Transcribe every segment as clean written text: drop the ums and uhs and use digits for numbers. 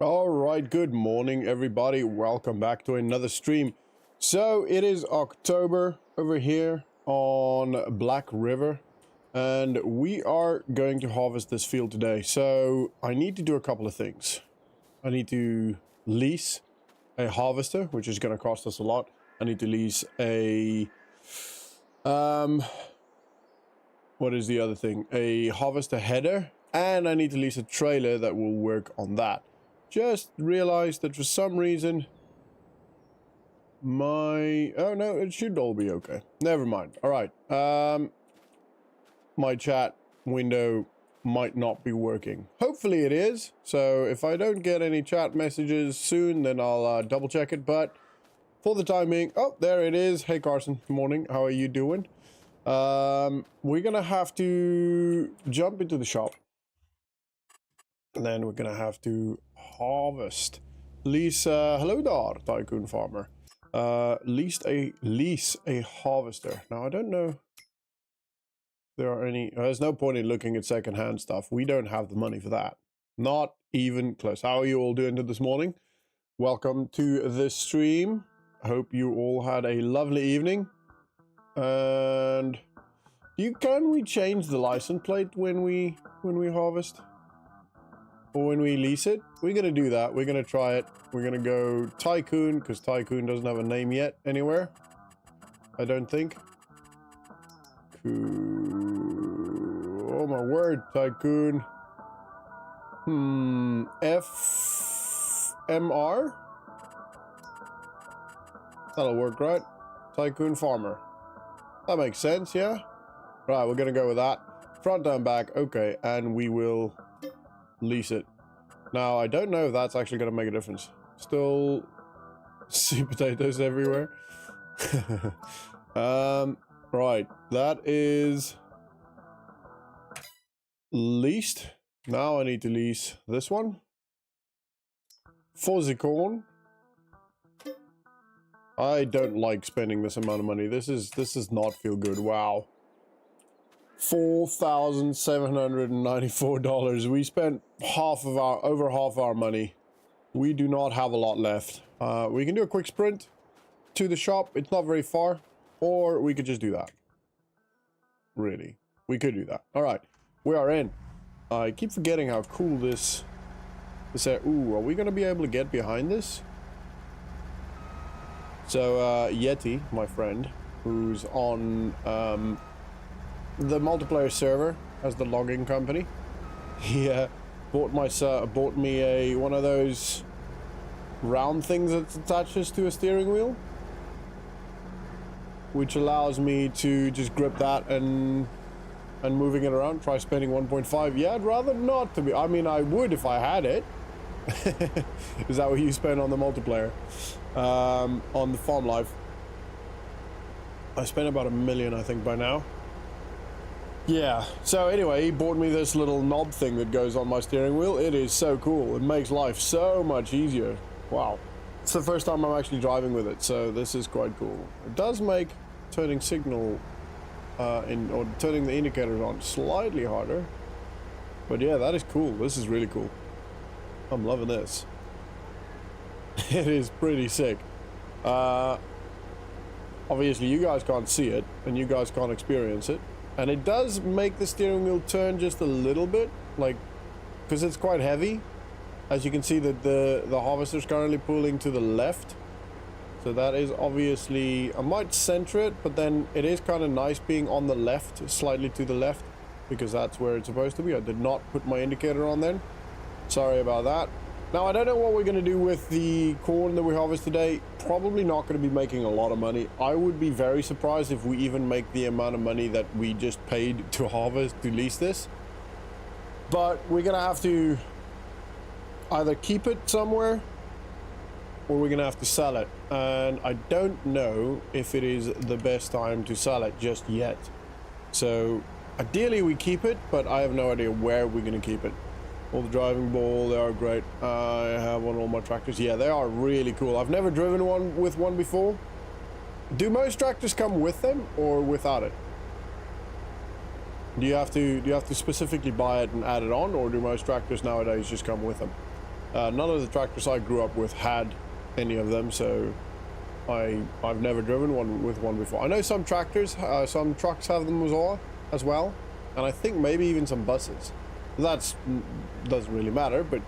All right, good morning, everybody. Welcome back to another stream. So it is October over here on Black River, and we are going to harvest this field today. So I need to do a couple of things. I need to lease a harvester, which is going to cost us a lot. I need to lease a what is the other thing? A harvester header, and I need to lease a trailer that will work on that. Just realized that for some reason oh no, it should all be okay. Never mind. All right. My chat window might not be working. Hopefully it is. So if I don't get any chat messages soon, then I'll double check it. But for the time being, oh, there it is. Hey Carson, good morning. How are you doing? We're gonna have to jump into the shop. And then we're gonna have to harvest. Lease, hello there, Tycoon Farmer. Lease a harvester. Now I don't know if there are any. There's no point in looking at secondhand stuff. We don't have the money for that. Not even close. How are you all doing this morning? Welcome to the stream. Hope you all had a lovely evening. And can we change the license plate when we harvest? Or when we lease it? We're gonna do that. We're gonna try it. We're gonna go Tycoon, because Tycoon doesn't have a name yet anywhere. I don't think. Oh my word, Tycoon. FMR? That'll work, right? Tycoon Farmer. That makes sense, yeah? Right, we're gonna go with that. Front and back, okay, and we will lease it. Now, I don't know if that's actually going to make a difference. Still sweet potatoes everywhere. Right, that is leased. Now I need to lease this one. Fuzzycorn. I don't like spending this amount of money. This does not feel good. Wow. $4,794. We spent over half our money. We do not have a lot left. We can do a quick sprint to the shop. It's not very far. Or we could just do that. Really. We could do that. All right. We are in. I keep forgetting how cool this ooh, are we going to be able to get behind this? So, Yeti, my friend, who's on the multiplayer server as the logging company, he bought me one of those round things that attaches to a steering wheel, which allows me to just grip that and moving it around. Try spending 1.5. Yeah, I'd rather not, to be. I mean, I would if I had it. Is that what you spend on the multiplayer? On the farm life, I spent about $1 million, I think, by now. Yeah, so anyway, he bought me this little knob thing that goes on my steering wheel. It is so cool. It makes life so much easier. Wow. It's the first time I'm actually driving with it, so this is quite cool. It does make turning signal or turning the indicators on slightly harder. But yeah, that is cool. This is really cool. I'm loving this. It is pretty sick. Obviously, you guys can't see it, and you guys can't experience it. And it does make the steering wheel turn just a little bit, like, because it's quite heavy. As you can see that the harvester's currently pulling to the left. So that is obviously, I might center it, but then it is kind of nice being on the left, slightly to the left, because that's where it's supposed to be. I did not put my indicator on then. Sorry about that. Now, I don't know what we're going to do with the corn that we harvest today. Probably not going to be making a lot of money. I would be very surprised if we even make the amount of money that we just paid to harvest, to lease this. But we're going to have to either keep it somewhere or we're going to have to sell it. And I don't know if it is the best time to sell it just yet. So ideally we keep it, but I have no idea where we're going to keep it. All the driving ball, they are great. I have on all my tractors. Yeah, they are really cool. I've never driven one with one before. Do most tractors come with them or without it? Do you have to specifically buy it and add it on, or do most tractors nowadays just come with them? None of the tractors I grew up with had any of them, so I've never driven one with one before. I know some tractors, some trucks have them as well, and I think maybe even some buses. That's doesn't really matter, but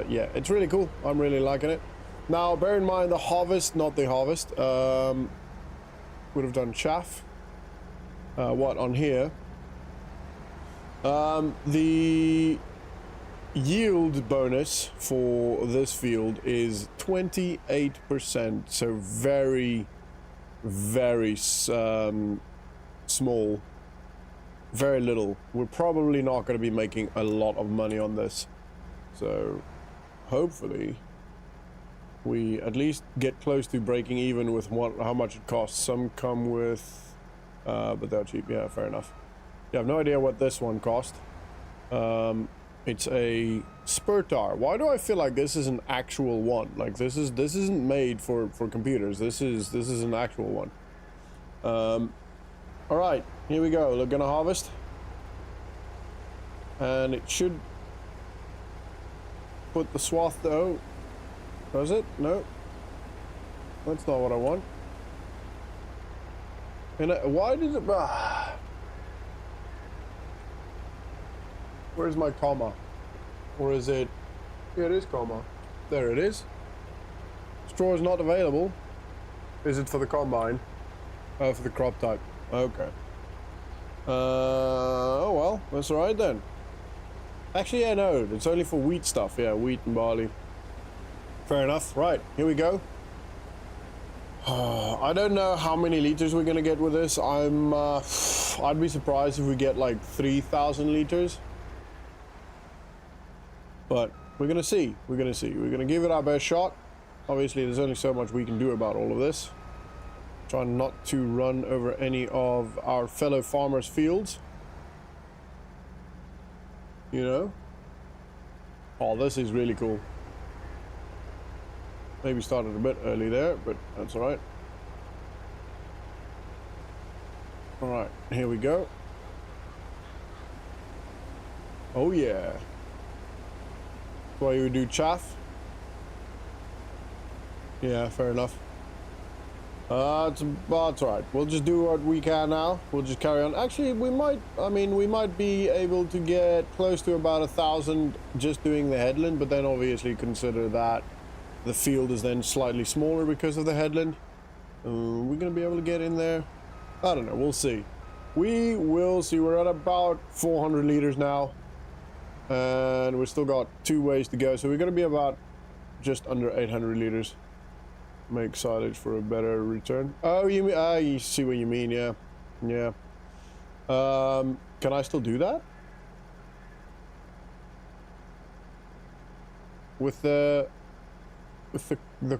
yeah, it's really cool. I'm really liking it. Now, bear in mind the harvest, not the harvest. Would have done chaff. What on here? The yield bonus for this field is 28%, so very, very small, very little. We're probably not going to be making a lot of money on this, so hopefully we at least get close to breaking even with how much it costs. Some come with but they're cheap. Yeah, fair enough. You have no idea what this one cost. It's a spur tire. Why do I feel like this is an actual one? Like this isn't made for computers. This is an actual one. All right, here we go. We're gonna harvest, and it should put the swath though. Does it? No, that's not what I want. And why did it? Where's my comma? Or is it? Yeah, it is comma. There it is. Straw is not available. Is it for the combine? Oh, for the crop type. Okay. Oh well, that's alright then. Actually, yeah, no, it's only for wheat stuff. Yeah, wheat and barley. Fair enough. Right, here we go. I don't know how many liters we're gonna get with this. I'd be surprised if we get like 3,000 liters. But we're gonna see. We're gonna give it our best shot. Obviously, there's only so much we can do about all of this. Try not to run over any of our fellow farmers' fields. You know? Oh, this is really cool. Maybe started a bit early there, but that's all right. All right, here we go. Oh yeah. That's why you would do chaff. Yeah, fair enough. It's all right. We'll just do what we can now. We'll just carry on. Actually, we might be able to get close to about 1,000 just doing the headland, but then obviously consider that the field is then slightly smaller because of the headland. We're gonna be able to get in there. I don't know. We'll see. We will see. We're at about 400 liters now, and we still got 2 ways to go. So we're gonna be about just under 800 liters. Make silage for a better return. Oh, you mean? You see what you mean? Yeah, yeah. Can I still do that with the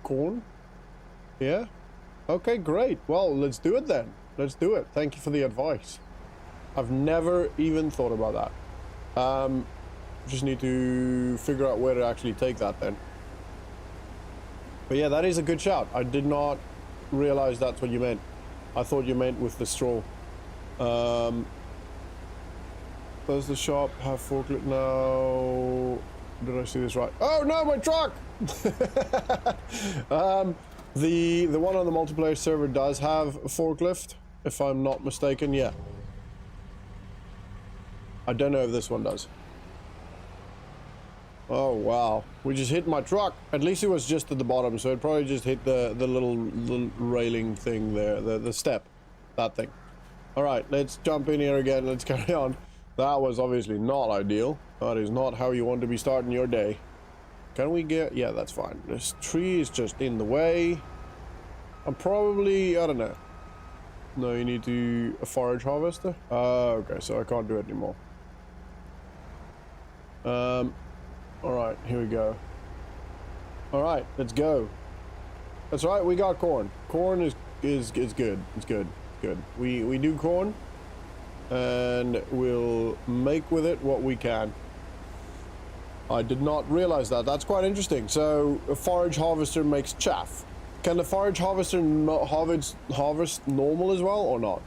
corn? Yeah. Okay, great. Well, let's do it then. Let's do it. Thank you for the advice. I've never even thought about that. Just need to figure out where to actually take that then. But yeah, that is a good shout. I did not realize that's what you meant. I thought you meant with the straw. Does the shop have forklift now? Did I see this right? Oh no, my truck! The one on the multiplayer server does have a forklift, if I'm not mistaken. Yeah. I don't know if this one does. Oh wow, we just hit my truck. At least it was just at the bottom, so it probably just hit the little railing thing there, the step, that thing. All right, let's jump in here again. Let's carry on. That was obviously not ideal. That is not how you want to be starting your day. Can we get? Yeah, that's fine. This tree is just in the way. I'm probably, I don't know. No, you need to a forage harvester. Okay, so I can't do it anymore. All right, here we go. All right, let's go. That's right, we got corn. Corn is good. It's good. We do corn, and we'll make with it what we can. I did not realize that. That's quite interesting. So a forage harvester makes chaff. Can the forage harvester not harvest normal as well or not?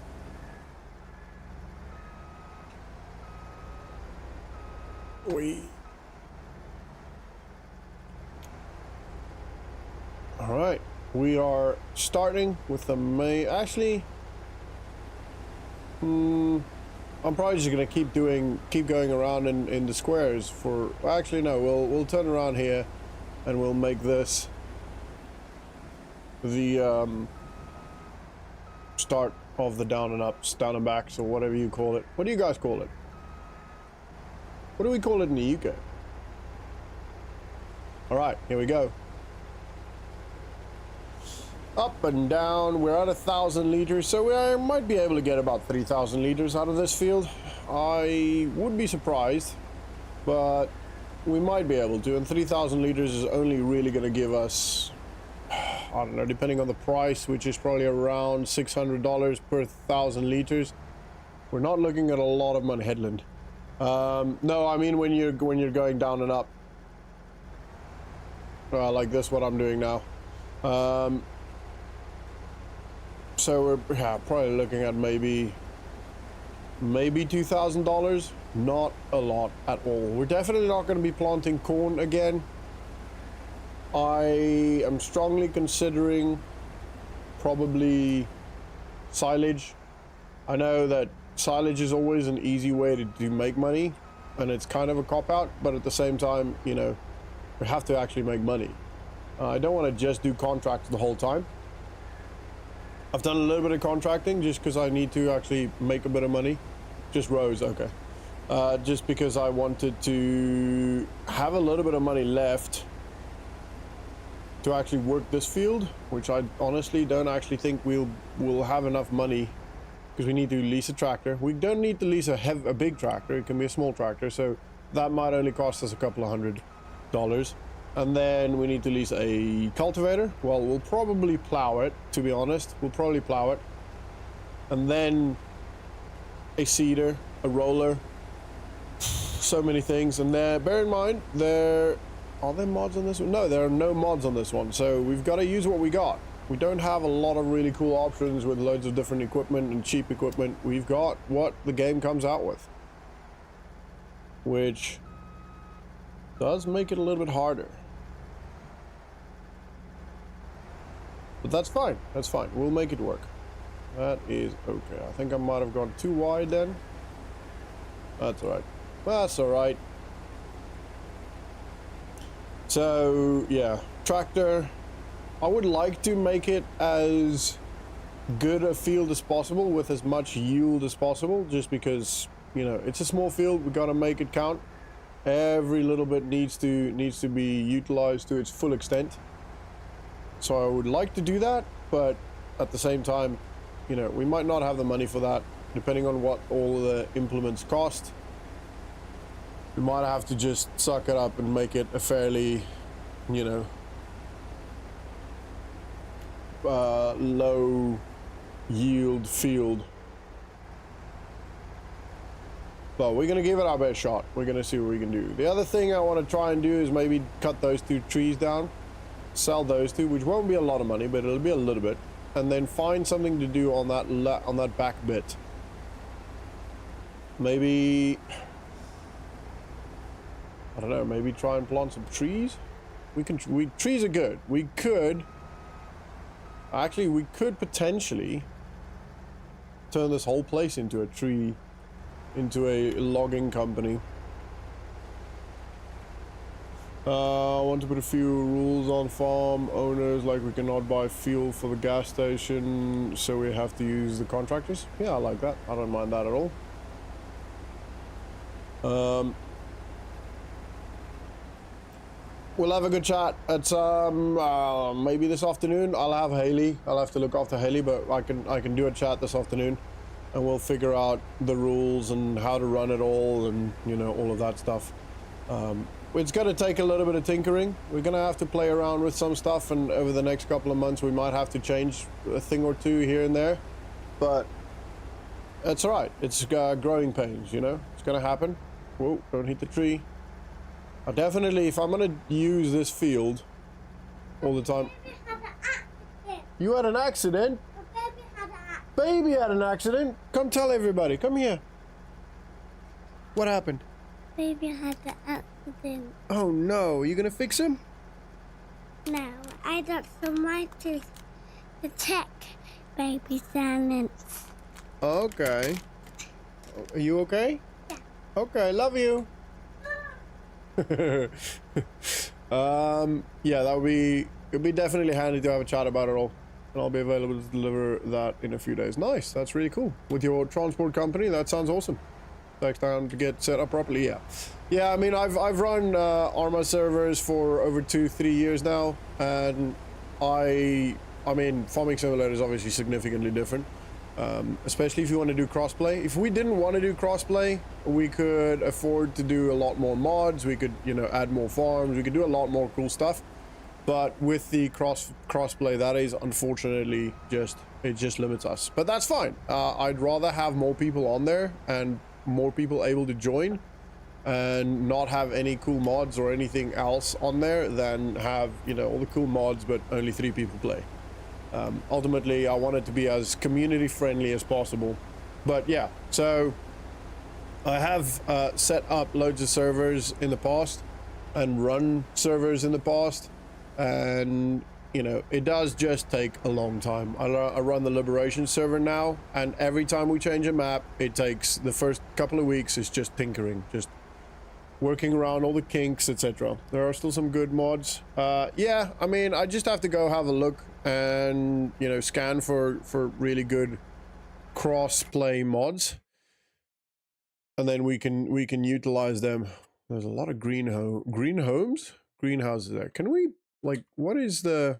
All right, we are starting with the main. Actually, I'm probably just gonna keep going around in the squares for. Actually, no, we'll turn around here, and we'll make this the start of the down and ups, down and backs, or whatever you call it. What do you guys call it? What do we call it in the UK? All right, here we go. Up and down. We're at 1,000 liters, so we might be able to get about 3,000 liters out of this field. I would be surprised, but we might be able to. And 3,000 liters is only really going to give us, I don't know, depending on the price, which is probably around $600 per 1,000 liters. We're not looking at a lot of money. Headland. No, I mean when you're going down and up, like this, what I'm doing now. So we're probably looking at maybe $2,000. Not a lot at all. We're definitely not going to be planting corn again. I am strongly considering probably silage. I know that silage is always an easy way to make money, and it's kind of a cop-out, but at the same time, you know, we have to actually make money. I don't want to just do contracts the whole time. I've done a little bit of contracting just because I need to actually make a bit of money. Just rows, okay. Just because I wanted to have a little bit of money left to actually work this field, which I honestly don't actually think we'll have enough money, because we need to lease a tractor. We don't need to lease a big tractor. It can be a small tractor, so that might only cost us a couple of $100. And then we need to lease a cultivator. Well, we'll probably plow it, to be honest. We'll probably plow it. And then a seeder, a roller, so many things. And there, bear in mind, are there mods on this one? No, there are no mods on this one. So we've got to use what we got. We don't have a lot of really cool options with loads of different equipment and cheap equipment. We've got what the game comes out with, which does make it a little bit harder. But that's fine. That's fine. We'll make it work. That is okay. I think I might have gone too wide then. That's all right. That's all right. So, yeah. Tractor. I would like to make it as good a field as possible with as much yield as possible, just because, you know, it's a small field. We got to make it count. Every little bit needs to be utilized to its full extent. So I would like to do that, but at the same time, you know, we might not have the money for that, depending on what all the implements cost. We might have to just suck it up and make it a fairly, you know, low yield field. But we're going to give it our best shot. We're going to see what we can do. The other thing I want to try and do is maybe cut those 2 trees down, sell those 2, which won't be a lot of money, but it'll be a little bit, and then find something to do on that back bit. Maybe, I don't know, maybe try and plant some trees. Trees are good. We could potentially turn this whole place into a logging company. I want to put a few rules on farm owners, like we cannot buy fuel for the gas station, so we have to use the contractors. Yeah, I like that. I don't mind that at all. We'll have a good chat at maybe this afternoon. I'll have Haley. I'll have to look after Haley, but I can do a chat this afternoon, and we'll figure out the rules and how to run it all, and you know, all of that stuff. It's going to take a little bit of tinkering. We're going to have to play around with some stuff, and over the next couple of months we might have to change a thing or two here and there, but that's all right. It's growing pains, you know. It's going to happen. Whoa, don't hit the tree. I definitely, if I'm going to use this field all the time. You had an accident? Baby had an accident? Come tell everybody. Come here. What happened? Baby had an accident. Oh no, are you gonna fix him? No, I got some mice to attack baby silence. Okay. Are you okay? Yeah. Okay, love you. Yeah, it'd be definitely handy to have a chat about it all. And I'll be available to deliver that in a few days. Nice, that's really cool. With your transport company, that sounds awesome. Takes time to get set up properly, yeah. Yeah, I mean, I've run Arma servers for over 2-3 years now, and I mean, Farming Simulator is obviously significantly different. Especially if you want to do crossplay. If we didn't want to do crossplay, we could afford to do a lot more mods. We could, you know, add more farms. We could do a lot more cool stuff. But with the crossplay, that is unfortunately it just limits us. But that's fine. I'd rather have more people on there and more people able to join and not have any cool mods or anything else on there than have, you know, all the cool mods but only 3 people play. Ultimately, I want it to be as community friendly as possible. But yeah, so I have set up loads of servers in the past and run servers in the past, and you know, it does just take a long time. I run the Liberation server now, and every time we change a map, it takes the first couple of weeks is just tinkering, just working around all the kinks, etc. There are still some good mods. Yeah, I mean, I just have to go have a look and, you know, scan for really good cross-play mods, and then we can utilize them. There's a lot of greenhouses there. Can we, like, what is the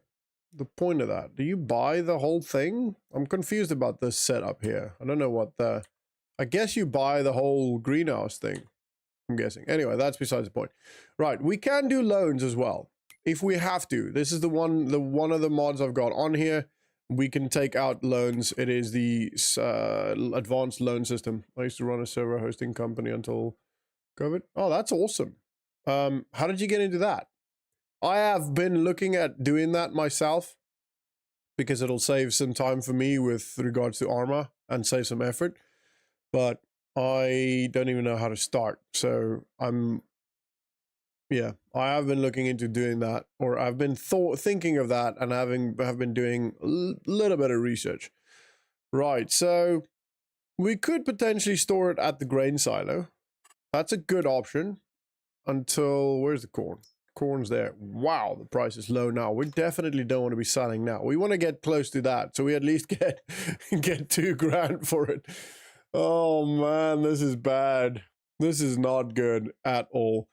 point of that? Do you buy the whole thing? I'm confused about this setup here. I don't know what I guess you buy the whole greenhouse thing, I'm guessing. Anyway, that's besides the point. Right, we can do loans as well if we have to. This is the one of the mods I've got on here. We can take out loans. It is the advanced loan system. I used to run a server hosting company until COVID. Oh, that's awesome. How did you get into that? I have been looking at doing that myself because it'll save some time for me with regards to Arma and save some effort, but I don't even know how to start. So yeah, I have been looking into doing that, or I've been thinking of that, and have been doing a little bit of research. Right, so we could potentially store it at the grain silo. That's a good option until, where's the corn? Corn's there. Wow, the price is low now. We definitely don't want to be selling now. We want to get close to that, so we at least get $2 grand for it. Oh man, this is bad. This is not good at all.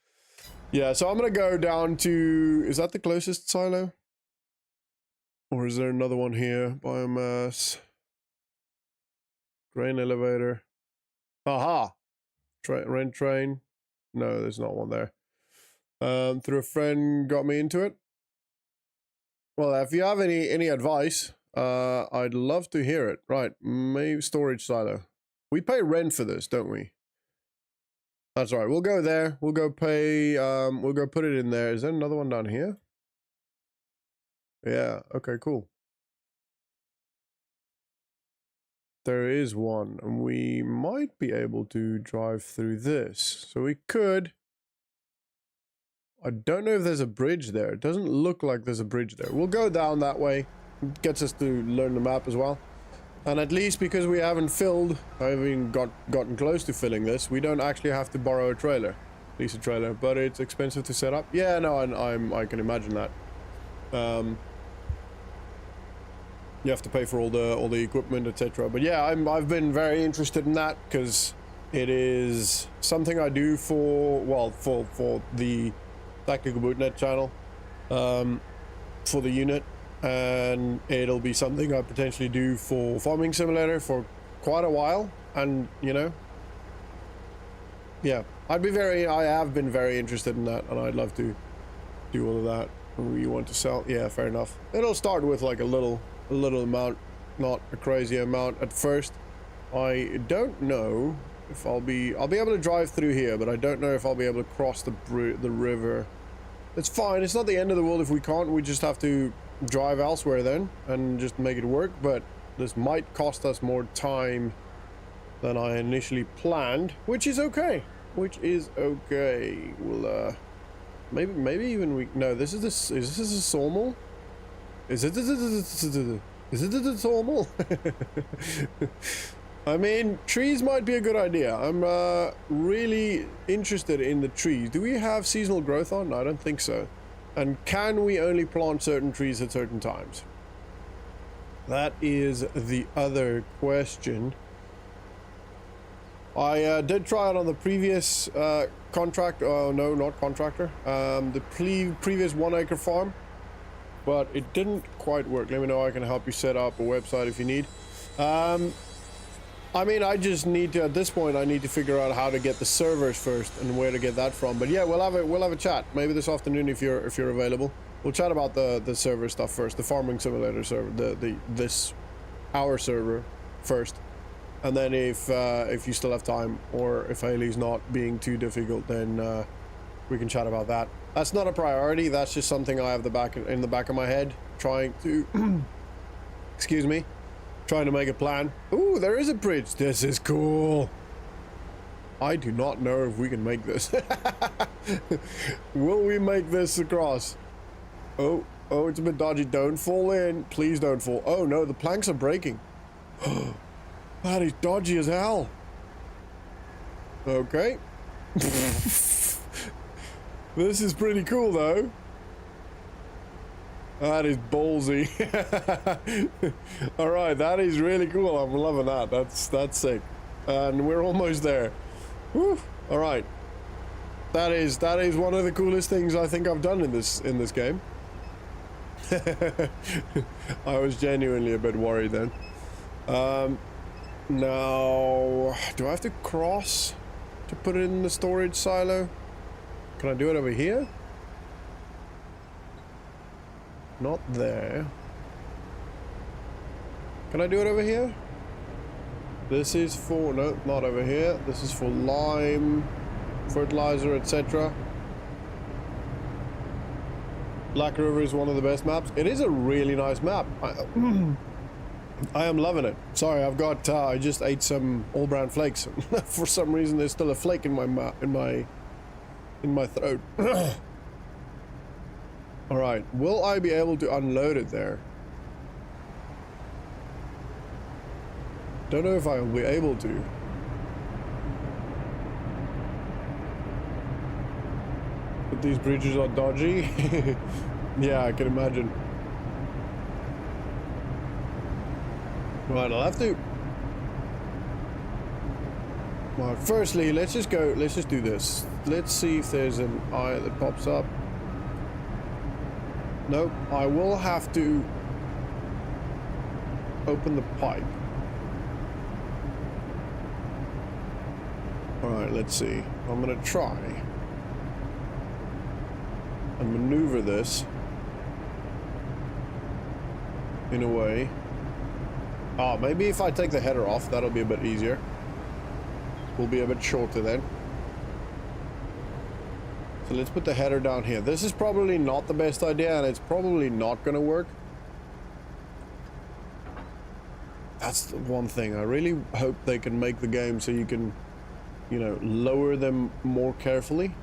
Yeah, so I'm gonna go down to, is that the closest silo? Or is there another one here? Biomass. Grain elevator. Aha! Rent train. No, there's not one there. Through a friend got me into it. Well, if you have any advice, I'd love to hear it. Right, maybe storage silo. We pay rent for this, don't we? That's right. We'll go there. We'll go pay. We'll go put it in there. Is there another one down here? Yeah. Okay. Cool. There is one, and we might be able to drive through this. So we could. I don't know if there's a bridge there. It doesn't look like there's a bridge there. We'll go down that way. It gets us to learn the map as well. And at least because we haven't filled, I haven't gotten close to filling this, we don't actually have to borrow a trailer, lease a trailer, but it's expensive to set up. Yeah, no, I can imagine that. You have to pay for all the equipment, etc. But yeah, I've been very interested in that because it is something I do for, well, for the Tactical Bootnet channel, for the unit. And it'll be something I potentially do for Farming Simulator for quite a while, and you know, yeah, I have been very interested in that, and I'd love to do all of that. You want to sell? Yeah, fair enough. It'll start with like a little amount, not a crazy amount at first. I don't know if I'll be able to drive through here, but I don't know if I'll be able to cross the river. It's fine. It's not the end of the world if we can't. We just have to drive elsewhere then and just make it work, but this might cost us more time than I initially planned, which is okay. We'll Maybe even we... No, this is this... Is this a sawmill? Is it a sawmill? I mean, trees might be a good idea. I'm really interested in the trees. Do we have seasonal growth on? No, I don't think so. And can we only plant certain trees at certain times? That is the other question. I did try it on the previous contract. Oh no, not contractor. The previous 1 acre farm, but it didn't quite work. Let me know. I can help you set up a website if you need. I mean, I just need to, at this point, I need to figure out how to get the servers first and where to get that from. But yeah, we'll have a chat maybe this afternoon if you're available. We'll chat about the server stuff first, the farming simulator server, our server first, and then if you still have time, or if Haley's not being too difficult, then we can chat about that. That's not a priority. That's just something I have in the back of my head, trying to excuse me, trying to make a plan. Ooh, there is a bridge. This is cool. I do not know if we can make this. Will we make this across? Oh, it's a bit dodgy. Don't fall in. Please don't fall. Oh no, the planks are breaking. That is dodgy as hell. Okay. This is pretty cool though. That is ballsy. All right, that is really cool. I'm loving that. That's sick. And we're almost there. Woo. All right. That is one of the coolest things I think I've done in this game. I was genuinely a bit worried then. Now, do I have to cross to put it in the storage silo? Can I do it over here? Not there. Can I do it over here? This is for... No, not over here. This is for lime, fertilizer, etc. Black River is one of the best maps. It is a really nice map. I am loving it. Sorry, I've got... I just ate some all brown flakes. For some reason, there's still a flake in my throat. All right, will I be able to unload it there? Don't know if I will be able to. But these bridges are dodgy. Yeah, I can imagine. Right, I'll have to... Well, firstly, let's just do this. Let's see if there's an eye that pops up. Nope, I will have to open the pipe. Alright, let's see. I'm gonna try and maneuver this in a way. Oh, maybe if I take the header off, that'll be a bit easier. We'll be a bit shorter then. So let's put the header down here. This is probably not the best idea, and it's probably not going to work. That's the one thing. I really hope they can make the game so you can, you know, lower them more carefully.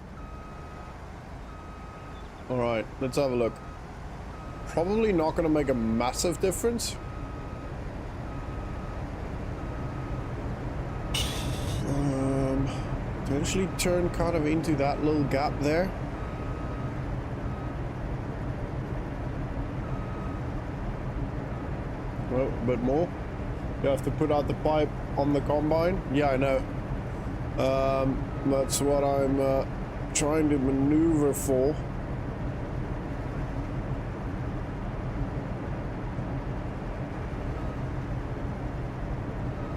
All right, let's have a look. Probably not going to make a massive difference. Potentially turn kind of into that little gap there. Well, a bit more. You have to put out the pipe on the combine. Yeah, I know. That's what I'm trying to maneuver for.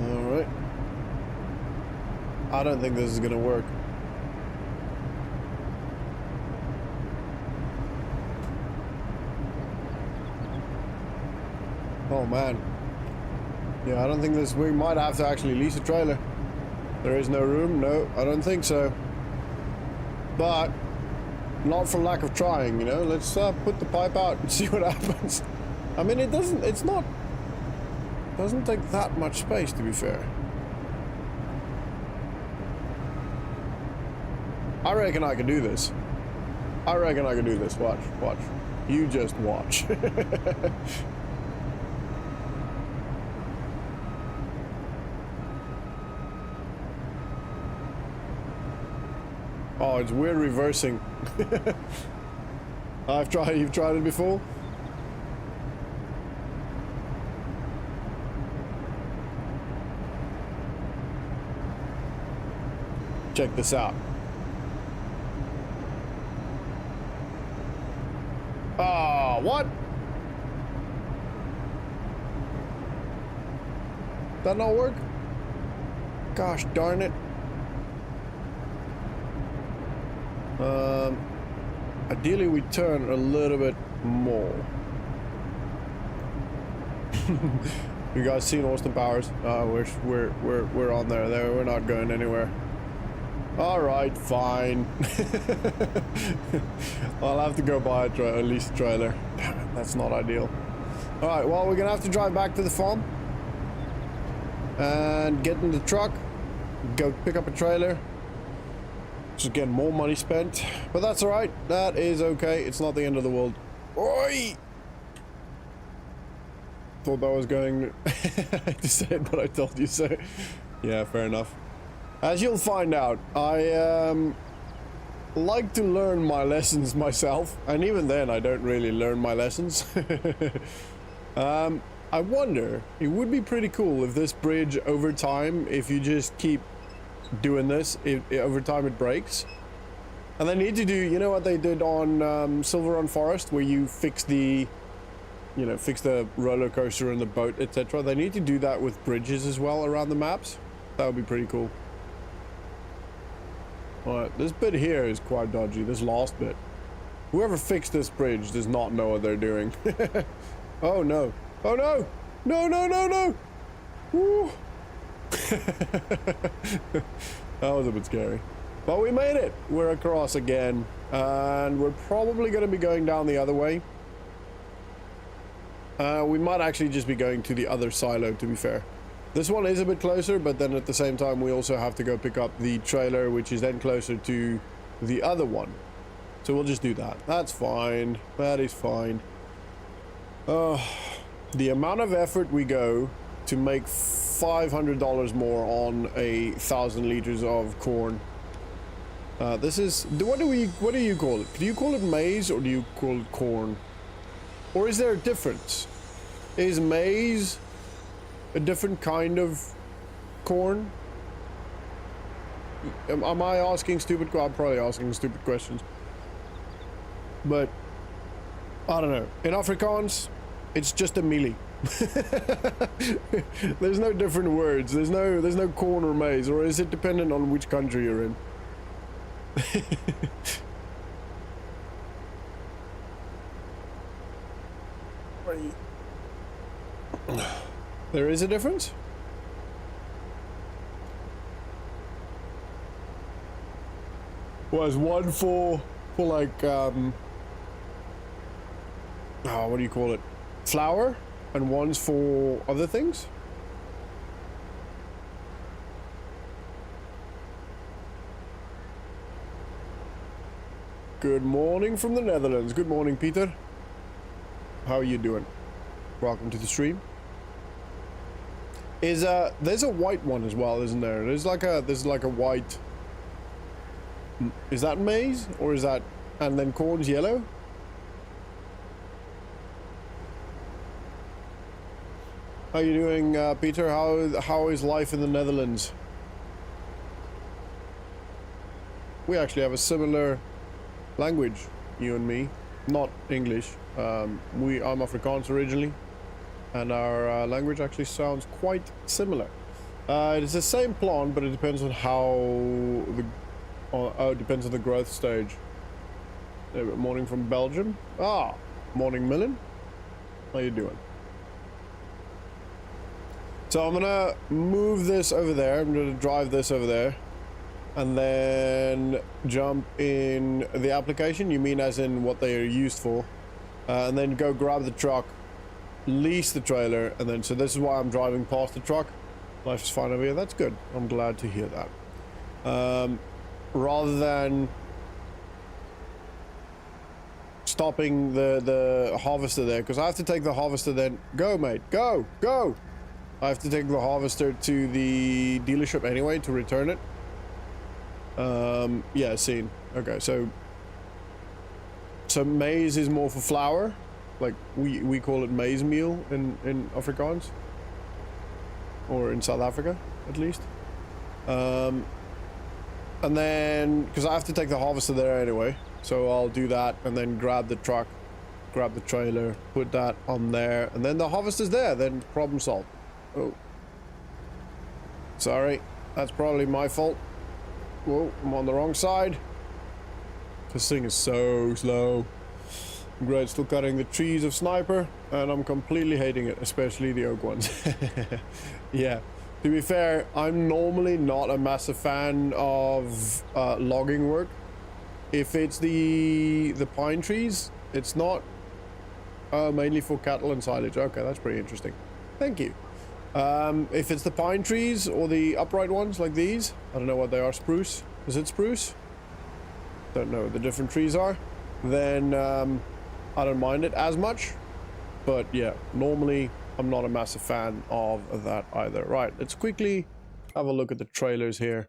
Alright. I don't think this is gonna work. Oh man. Yeah, I don't think this... We might have to actually lease a trailer. There is no room? No, I don't think so. But not for lack of trying, you know. Let's put the pipe out and see what happens. I mean, it doesn't... It's not... Doesn't take that much space, to be fair. I reckon I can do this. I reckon I can do this. Watch, watch. You just watch. Oh, it's weird reversing. You've tried it before? Check this out. Ah, what? That not work? Gosh darn it. Ideally we turn a little bit more. You guys seen Austin Powers? We're on there. We're not going anywhere. All right, fine. I'll have to go buy a leased trailer. Damn it, that's not ideal. All right, well, we're gonna have to drive back to the farm and get in the truck, go pick up a trailer. Just getting more money spent, but that's all right. That is okay. It's not the end of the world. Oi! Thought that was going. I hate to say it, but I told you so. Yeah, fair enough. As you'll find out, I like to learn my lessons myself, and even then I don't really learn my lessons. I wonder, it would be pretty cool if this bridge over time, if you just keep doing this, over time it breaks. And they need to do, you know what they did on Silver Run Forest, where you fix the, fix the roller coaster and the boat, etc. They need to do that with bridges as well around the maps. That would be pretty cool. Alright, this bit here is quite dodgy, this last bit. Whoever fixed this bridge does not know what they're doing. Oh no. Oh no! No, no, no, no! Woo! That was a bit scary. But we made it! We're across again. And we're probably going to be going down the other way. We might actually just be going to the other silo, to be fair. This one is a bit closer, but then at the same time we also have to go pick up the trailer, which is then closer to the other one. So we'll just do that. That's fine. That is fine. The amount of effort we go to make $500 more on 1,000 liters of corn. This is... What do you call it? Do you call it maize or do you call it corn? Or is there a difference? Is maize a different kind of corn? Am I asking stupid? I'm probably asking stupid questions. But I don't know. In Afrikaans, it's just a mealie. There's no different words. There's no corn or maize, or is it dependent on which country you're in? There is a difference? Was one for like oh, what do you call it? Flour, and one's for other things? Good morning from the Netherlands. Good morning, Peter. How are you doing? Welcome to the stream. Is there's a white one as well, isn't there? There's like a white. Is that maize or is that, and then corn's yellow? How you doing, Peter? How is life in the Netherlands? We actually have a similar language, you and me. Not English. I'm Afrikaans originally, and our language actually sounds quite similar. It's the same plant, but it depends on how the it depends on the growth stage. Morning from Belgium. Ah, morning, Millen. How you doing? So I'm gonna move this over there. I'm gonna drive this over there, and then jump in the application. You mean as in what they are used for? And then go grab the truck, lease the trailer, and then, so this is why I'm driving past the truck. Life is fine over here. That's good. I'm glad to hear that. Rather than stopping the harvester there, because I have to take the harvester then. Go, mate. Go. Go. I have to take the harvester to the dealership anyway to return it. Yeah, seen. Okay, so maize is more for flour. Like we call it maize meal in Afrikaans. Or in South Africa, at least. And then, because I have to take the harvester there anyway, so I'll do that and then grab the truck, grab the trailer, put that on there, and then the harvester's there, then problem solved. Oh. Sorry, that's probably my fault. Whoa, I'm on the wrong side. This thing is so slow. Great, still cutting the trees of Sniper, and I'm completely hating it, especially the oak ones. Yeah, to be fair, I'm normally not a massive fan of logging work. If it's the pine trees, it's not mainly for cattle and silage. Okay, that's pretty interesting. Thank you. If it's the pine trees or the upright ones like these, I don't know what they are. Spruce? Is it spruce? Don't know what the different trees are. Then I don't mind it as much. But yeah, normally I'm not a massive fan of that either. Right, let's quickly have a look at the trailers here.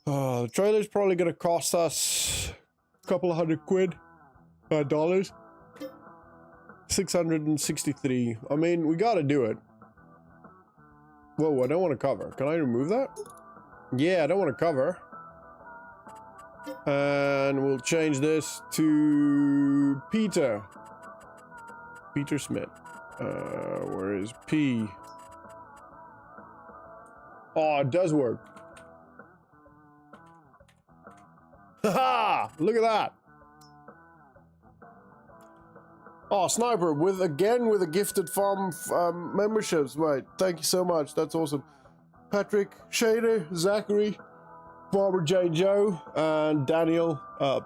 The trailer's probably gonna cost us a couple of $100 dollars. 663. I mean, we gotta do it. Whoa, I don't want to cover. Can I remove that? Yeah, I don't want to cover. And we'll change this to Peter. Peter Smith. Where is P? Oh, it does work. Haha! Look at that. Oh, Sniper, with a gifted farm memberships, mate. Thank you so much. That's awesome. Patrick, Shader, Zachary, Barbara J. Joe, and Daniel.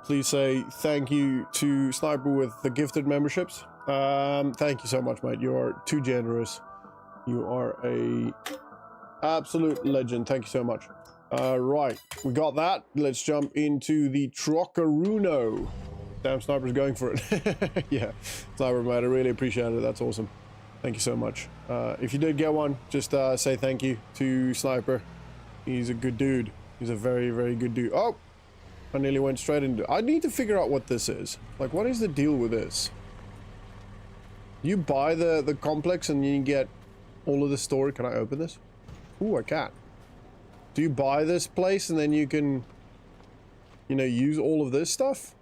Please say thank you to Sniper with the gifted memberships. Thank you so much, mate. You are too generous. You are a absolute legend. Thank you so much. Right, we got that. Let's jump into the Trockeruno. Damn, Sniper's going for it. Yeah, Sniper, mate, I really appreciate it. That's awesome. Thank you so much. If you did get one, just say thank you to Sniper. He's a good dude. He's a very, very good dude. Oh, I nearly went straight into... I need to figure out what this is. Like, what is the deal with this? You buy the complex and you get all of the story. Can I open this? Ooh, I can't. Do you buy this place and then you can, you know, use all of this stuff?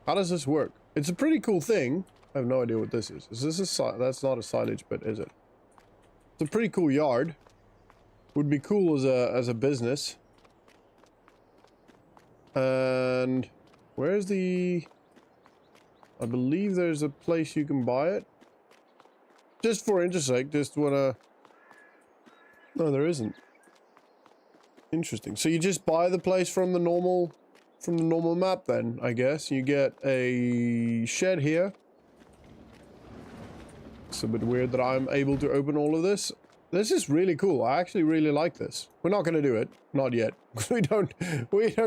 How does this work? It's a pretty cool thing. I have no idea what this is. Is this a that's not a silage pit, is it? It's a pretty cool yard. Would be cool as a business. And where's the... I believe there's a place you can buy it. Just for interest sake, just wanna... No, there isn't. Interesting. So you just buy the place from the normal map then, I guess. You get a shed here. It's a bit weird that I'm able to open all of this. This is really cool. I actually really like this. We're not going to do it. Not yet. we don't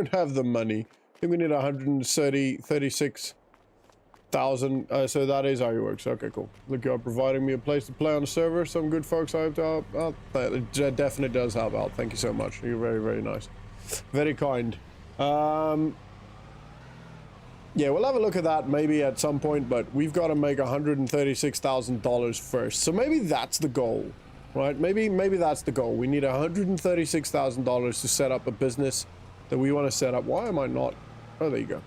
have the money. I think we need 136,000. So that is how it works. Okay, cool. Look, you're providing me a place to play on the server. Some good folks I hope to help out. That definitely does help out. Thank you so much. You're very, very nice. Very kind. Yeah, we'll have a look at that maybe at some point, but we've got to make $136,000 first. So maybe that's the goal, right? Maybe that's the goal. We need $136,000 to set up a business that we want to set up. Why am I not? Oh, there you go.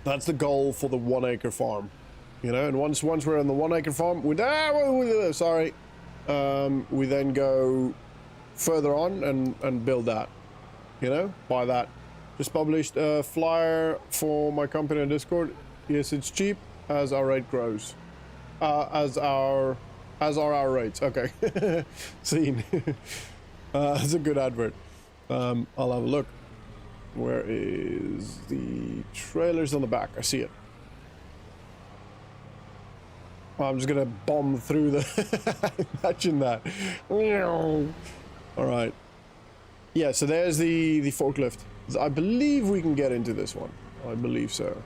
That's the goal for the 1 acre farm, you know. And once we're on the 1 acre farm, we then go further on and build that, you know, buy that. Just published a flyer for my company on Discord. Yes, it's cheap as our rate grows. As are our rates. Okay. Seen. It's a good advert. I'll have a look. Where is the trailers on the back? I see it. I'm just gonna bomb through the... Imagine that. Alright. Yeah, so there's the forklift. I believe we can get into this one. I believe so.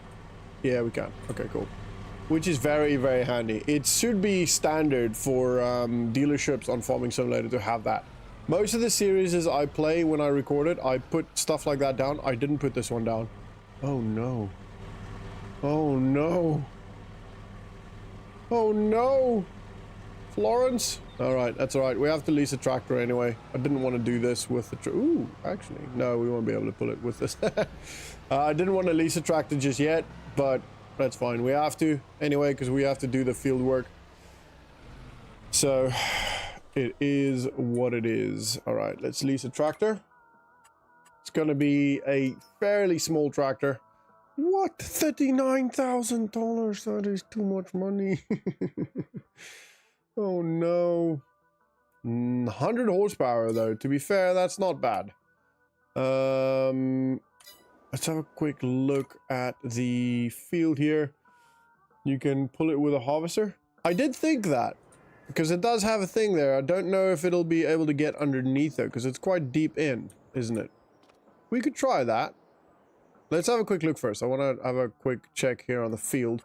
Yeah, we can. Okay, cool. Which is very, very handy. It should be standard for dealerships on Farming Simulator to have that. Most of the series I play when I record it, I put stuff like that down. I didn't put this one down. Oh no. Oh no. Oh no. Florence. All right, that's all right. We have to lease a tractor anyway. I didn't want to do this with the ooh, actually, no, we won't be able to pull it with this. I didn't want to lease a tractor just yet, but that's fine. We have to anyway because we have to do the field work. So it is what it is. All right, let's lease a tractor. It's going to be a fairly small tractor. What? $39,000? That is too much money. Oh no. 100 horsepower though. To be fair, that's not bad. Let's have a quick look at the field here. You can pull it with a harvester. I did think that because it does have a thing there. I don't know if it'll be able to get underneath it because it's quite deep in, isn't it? We could try that. Let's have a quick look first. I want to have a quick check here on the field.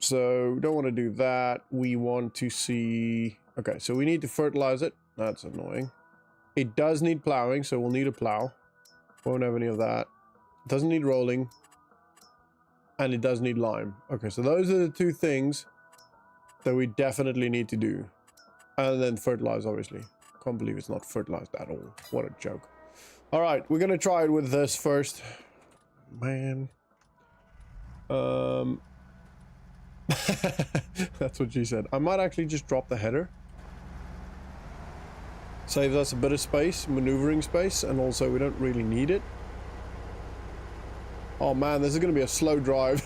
So don't want to do that. We want to see... Okay, so we need to fertilize it. That's annoying. It does need plowing, so we'll need a plow. Won't have any of that. It doesn't need rolling. And it does need lime. Okay, so those are the two things that we definitely need to do. And then fertilize, obviously. Can't believe it's not fertilized at all. What a joke. All right, we're going to try it with this first. Man. That's what she said. I might actually just drop the header. Saves us a bit of space, maneuvering space, and also we don't really need it. Oh man, this is going to be a slow drive.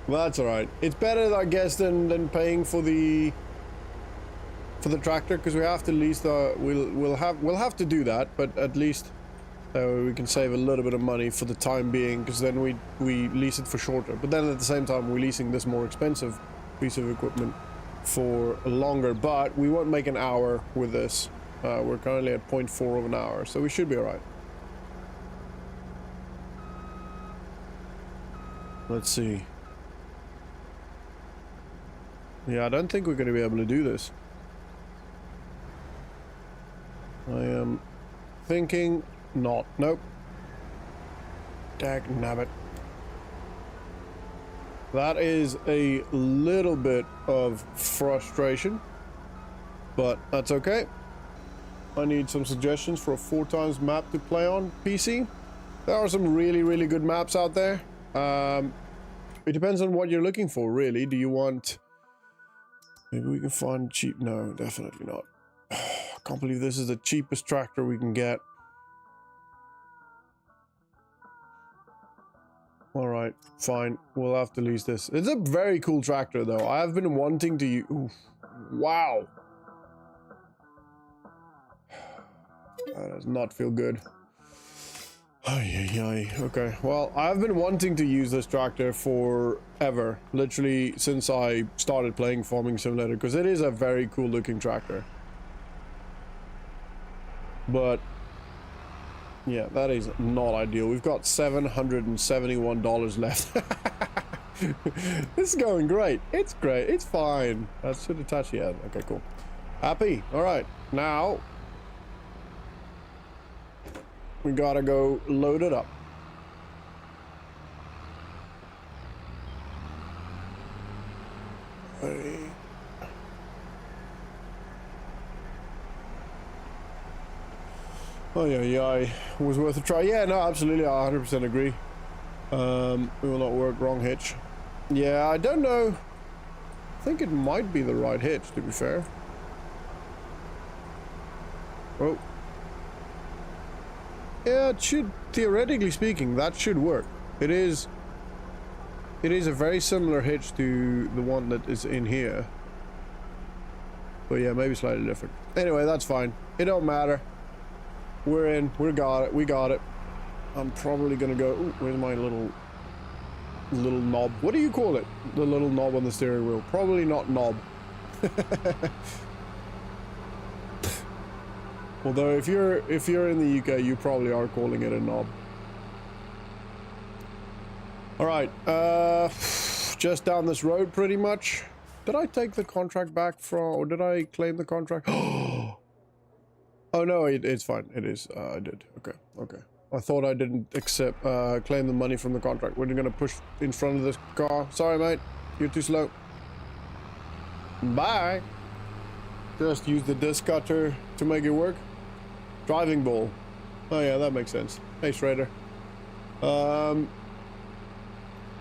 Well, that's all right. It's better, I guess, than paying for the tractor because we have to lease the. We'll have to do that, but at least we can save a little bit of money for the time being because then we lease it for shorter. But then at the same time, we're leasing this more expensive piece of equipment for longer. But we won't make an hour with this. We're currently at 0.4 of an hour, so we should be all right. Let's see. Yeah, I don't think we're going to be able to do this. I am thinking not. Nope. Dagnabbit. That is a little bit of frustration, but that's okay. I need some suggestions for a 4x map to play on PC. There are some really, really good maps out there. It depends on what you're looking for, really. Do you want... Maybe we can find cheap... No, definitely not. I can't believe this is the cheapest tractor we can get. Alright, fine. We'll have to lease this. It's a very cool tractor, though. I have been wanting to use... Oof. Wow. That does not feel good. Okay, well, I've been wanting to use this tractor forever. Literally since I started playing Farming Simulator, because it is a very cool looking tractor. But yeah, that is not ideal. We've got $771 left. This is going great. It's great. It's fine. That should attach the end. Okay, cool. Happy. All right. Now we gotta go load it up. Hey. Oh yeah, was worth a try. Yeah, no, absolutely, I 100% agree. It will not work. Wrong hitch. Yeah, I don't know. I think it might be the right hitch, to be fair. Oh. Yeah, it should, theoretically speaking, that should work. It is a very similar hitch to the one that is in here. But yeah, maybe slightly different. Anyway, that's fine. It don't matter. We're in. We got it. I'm probably gonna go... Ooh, where's my little knob? What do you call it? The little knob on the steering wheel. Probably not knob. Although if you're in the UK, you probably are calling it a knob. All right, just down this road pretty much. Did I take the contract back from, or did I claim the contract? Oh no, it's fine. It is. I did. Okay, okay. I thought I didn't accept, claim the money from the contract. We're gonna push in front of this car. Sorry, mate. You're too slow. Bye. Just use the disc cutter to make it work. Driving ball. Oh yeah, that makes sense. Hey, Schrader.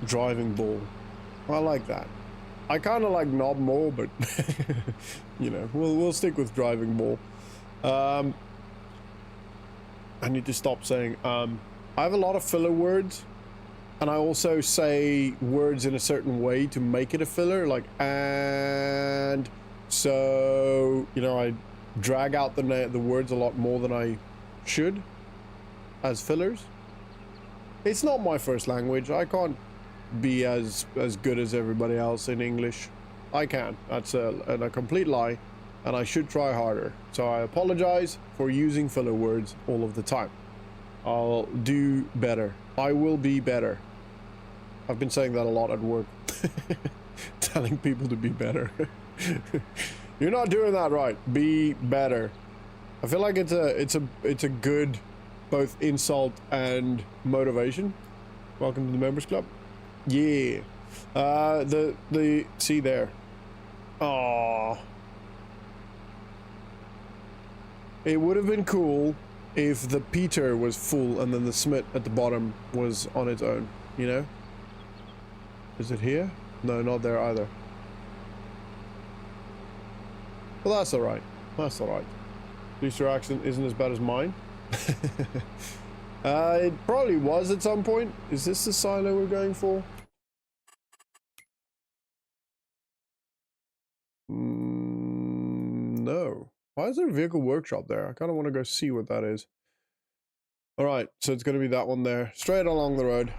Driving ball. I like that. I kind of like knob more, but you know, we'll stick with driving ball. I need to stop saying I have a lot of filler words, and I also say words in a certain way to make it a filler, like and. So, you know, I drag out the words a lot more than I should as fillers. It's not my first language. I can't be as good as everybody else in English. I can. That's a complete lie, and I should try harder. So I apologize for using filler words all of the time. I'll do better. I will be better. I've been saying that a lot at work. Telling people to be better. You're not doing that right. Be better. I feel like it's a good both insult and motivation. Welcome to the members club. Yeah. The see there. Oh. It would have been cool if the Peter was full and then the Smith at the bottom was on its own, you know? Is it here? No, not there either. Well, that's alright. That's alright. At least your accent isn't as bad as mine. It probably was at some point. Is this the silo we're going for? No. Why is there a vehicle workshop there? I kind of want to go see what that is. Alright, so it's going to be that one there. Straight along the road.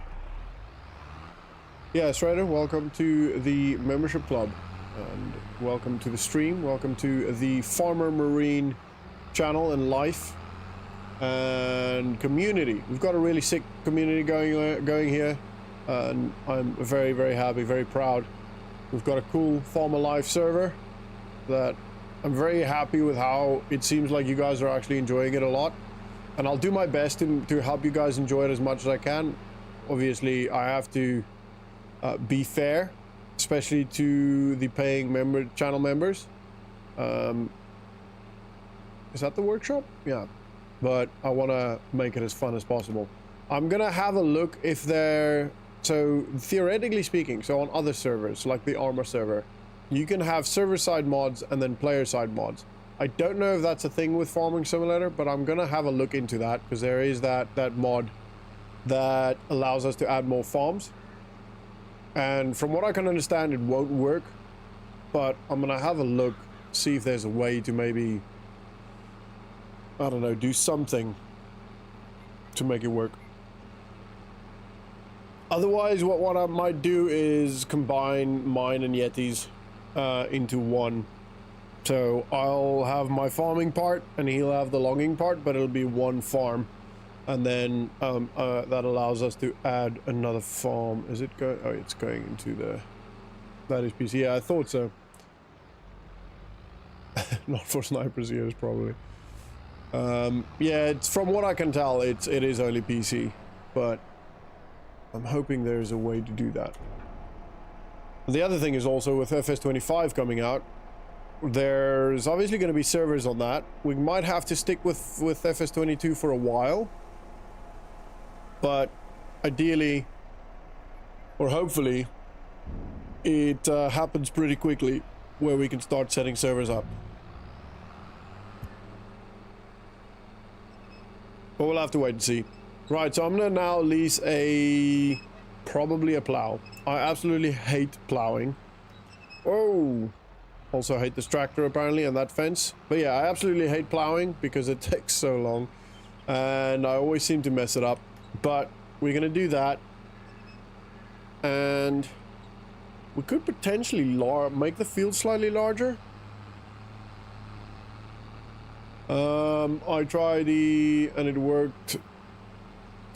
Yeah, Strider, welcome to the membership club. And welcome to the stream. Welcome to the Farmer Marine channel and life and community. We've got a really sick community going here, and I'm very, very happy, very proud. We've got a cool Farmer Life server that I'm very happy with how it seems like you guys are actually enjoying it a lot, and I'll do my best to help you guys enjoy it as much as I can. Obviously, I have to be fair, especially to the paying channel members. Is that the workshop? Yeah, but I want to make it as fun as possible. I'm gonna have a look if they're, so theoretically speaking, so on other servers like the Armor server, you can have server side mods and then player side mods. I don't know if that's a thing with Farming Simulator, but I'm gonna have a look into that, because there is that mod that allows us to add more farms. And from what I can understand, it won't work, but I'm gonna have a look, see if there's a way to maybe, I don't know, do something to make it work. Otherwise, what I might do is combine mine and Yeti's into one. So I'll have my farming part and he'll have the logging part, but it'll be one farm. And then that allows us to add another farm. Is it going? Oh, it's going into the... That is PC. Yeah, I thought so. Not for snipers ears, probably. Yeah, it's, from what I can tell, it is only PC. But I'm hoping there's a way to do that. The other thing is also with FS25 coming out, there's obviously going to be servers on that. We might have to stick with FS22 for a while. But ideally, or hopefully, it happens pretty quickly where we can start setting servers up. But we'll have to wait and see. Right, so I'm gonna now lease probably a plow. I absolutely hate plowing. Oh, also hate this tractor apparently and that fence. But yeah, I absolutely hate plowing because it takes so long. And I always seem to mess it up. But we're gonna do that, and we could potentially make the field slightly larger. I tried and it worked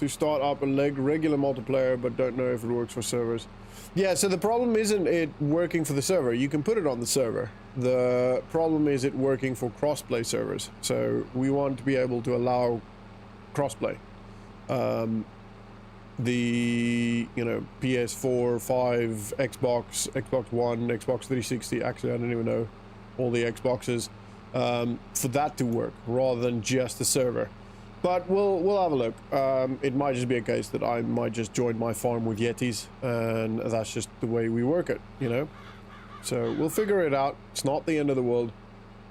to start up a regular multiplayer, but don't know if it works for servers. Yeah, so the problem isn't it working for the server. You can put it on the server. The problem is it working for crossplay servers. So we want to be able to allow crossplay. The, you know, PS4, 5, Xbox, Xbox One, Xbox 360, actually I don't even know all the Xboxes, for that to work rather than just the server. But we'll have a look. It might just be a case that I might just join my farm with Yetis, and that's just the way we work it, you know. So we'll figure it out. It's not the end of the world,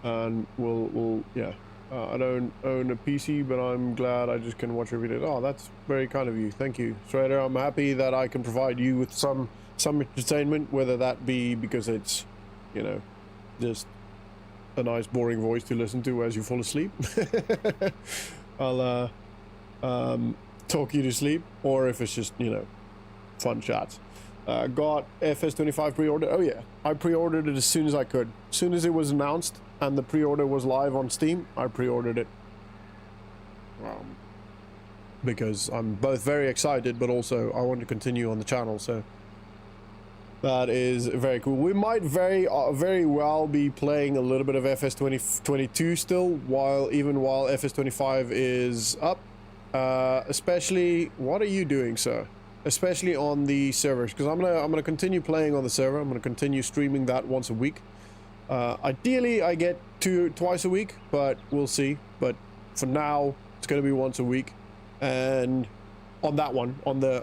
and we'll yeah. I don't own a PC, but I'm glad I just can watch every day. Oh, that's very kind of you. Thank you, Strider. I'm happy that I can provide you with some entertainment, whether that be because it's, you know, just a nice boring voice to listen to as you fall asleep. I'll talk you to sleep, or if it's just, you know, fun chats. Got FS25 pre-order. Oh yeah, I pre-ordered it as soon as I could. As soon as it was announced and the pre-order was live on Steam, I pre-ordered it. Because I'm both very excited, but also I want to continue on the channel, so that is very cool. We might very well be playing a little bit of FS22 still, while FS25 is up. Especially, what are you doing, sir? Especially on the servers, because I'm gonna continue playing on the server. I'm gonna continue streaming that once a week. Ideally, I get twice a week, but we'll see. But for now, it's gonna be once a week, and on that one,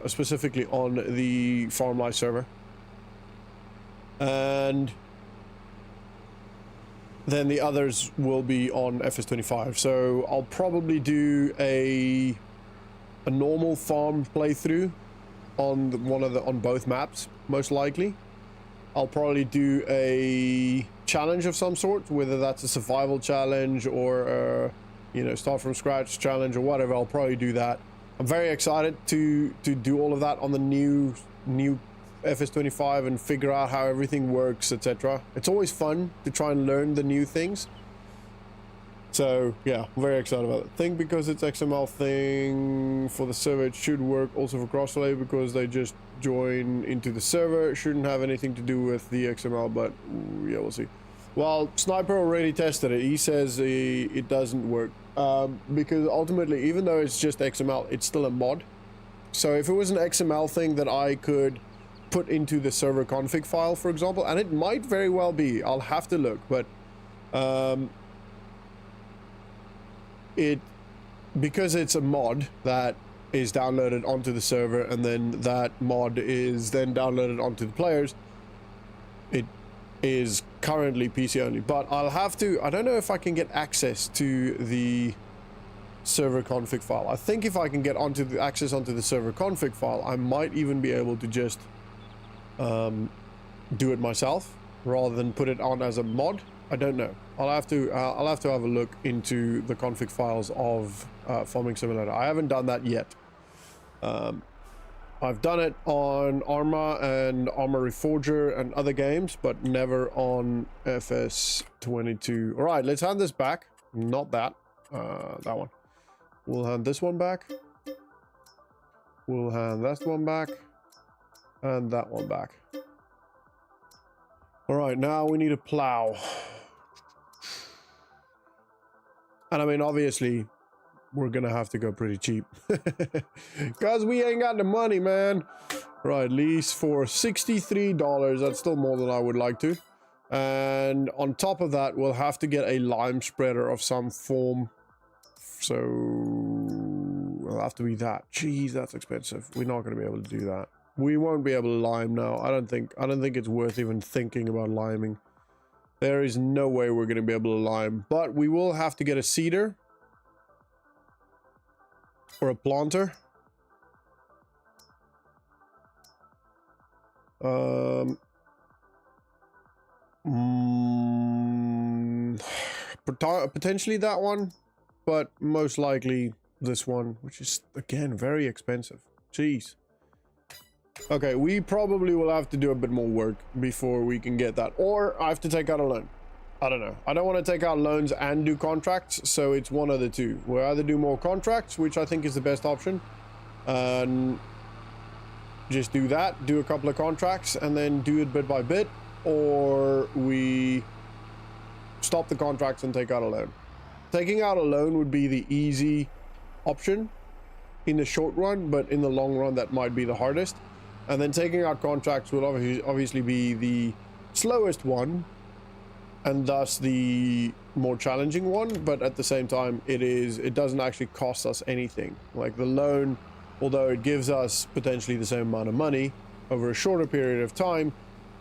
specifically on the Farm Life server. And then the others will be on FS25. So I'll probably do a normal farm playthrough on both maps, most likely. I'll probably do a challenge of some sort, whether that's a survival challenge or a, you know, start from scratch challenge or whatever. I'll probably do that. I'm very excited to do all of that on the new FS25 and figure out how everything works, etc. It's always fun to try and learn the new things. So yeah, I'm very excited about it. I think because it's XML thing for the server, it should work also for crossplay because they just join into the server. It shouldn't have anything to do with the XML, but yeah, we'll see. Well, Sniper already tested it. He says it doesn't work because ultimately, even though it's just XML, it's still a mod. So if it was an XML thing that I could put into the server config file, for example, and it might very well be, I'll have to look, but because it's a mod that is downloaded onto the server and then that mod is then downloaded onto the players, it is currently PC only. But I'll have to, I don't know if I can get access to the server config file. I think if I can get access onto the server config file, I might even be able to just do it myself rather than put it on as a mod. I don't know. I'll have to have a look into the config files of Farming Simulator. I haven't done that yet. I've done it on Arma and Arma Reforger and other games, but never on FS22. All right, let's hand this back. Not that. That one. We'll hand this one back. We'll hand that one back. And that one back. All right, now we need a plow. And I mean, obviously, we're gonna have to go pretty cheap. Because we ain't got the money, man. Right, lease for $63. That's still more than I would like to. And on top of that, we'll have to get a lime spreader of some form. So, it'll have to be that. Jeez, that's expensive. We're not gonna be able to do that. We won't be able to lime now. I don't think it's worth even thinking about liming. There is no way we're going to be able to lime, but we will have to get a seeder or a planter. Potentially that one, but most likely this one, which is again very expensive. Jeez. Okay, we probably will have to do a bit more work before we can get that. Or I have to take out a loan. I don't know. I don't want to take out loans and do contracts, so it's one of the two. We'll either do more contracts, which I think is the best option, and just do that, do a couple of contracts, and then do it bit by bit, or we stop the contracts and take out a loan. Taking out a loan would be the easy option in the short run, but in the long run that might be the hardest. And then taking out contracts will obviously be the slowest one, and thus the more challenging one, but at the same time it doesn't actually cost us anything. Like the loan, although it gives us potentially the same amount of money over a shorter period of time,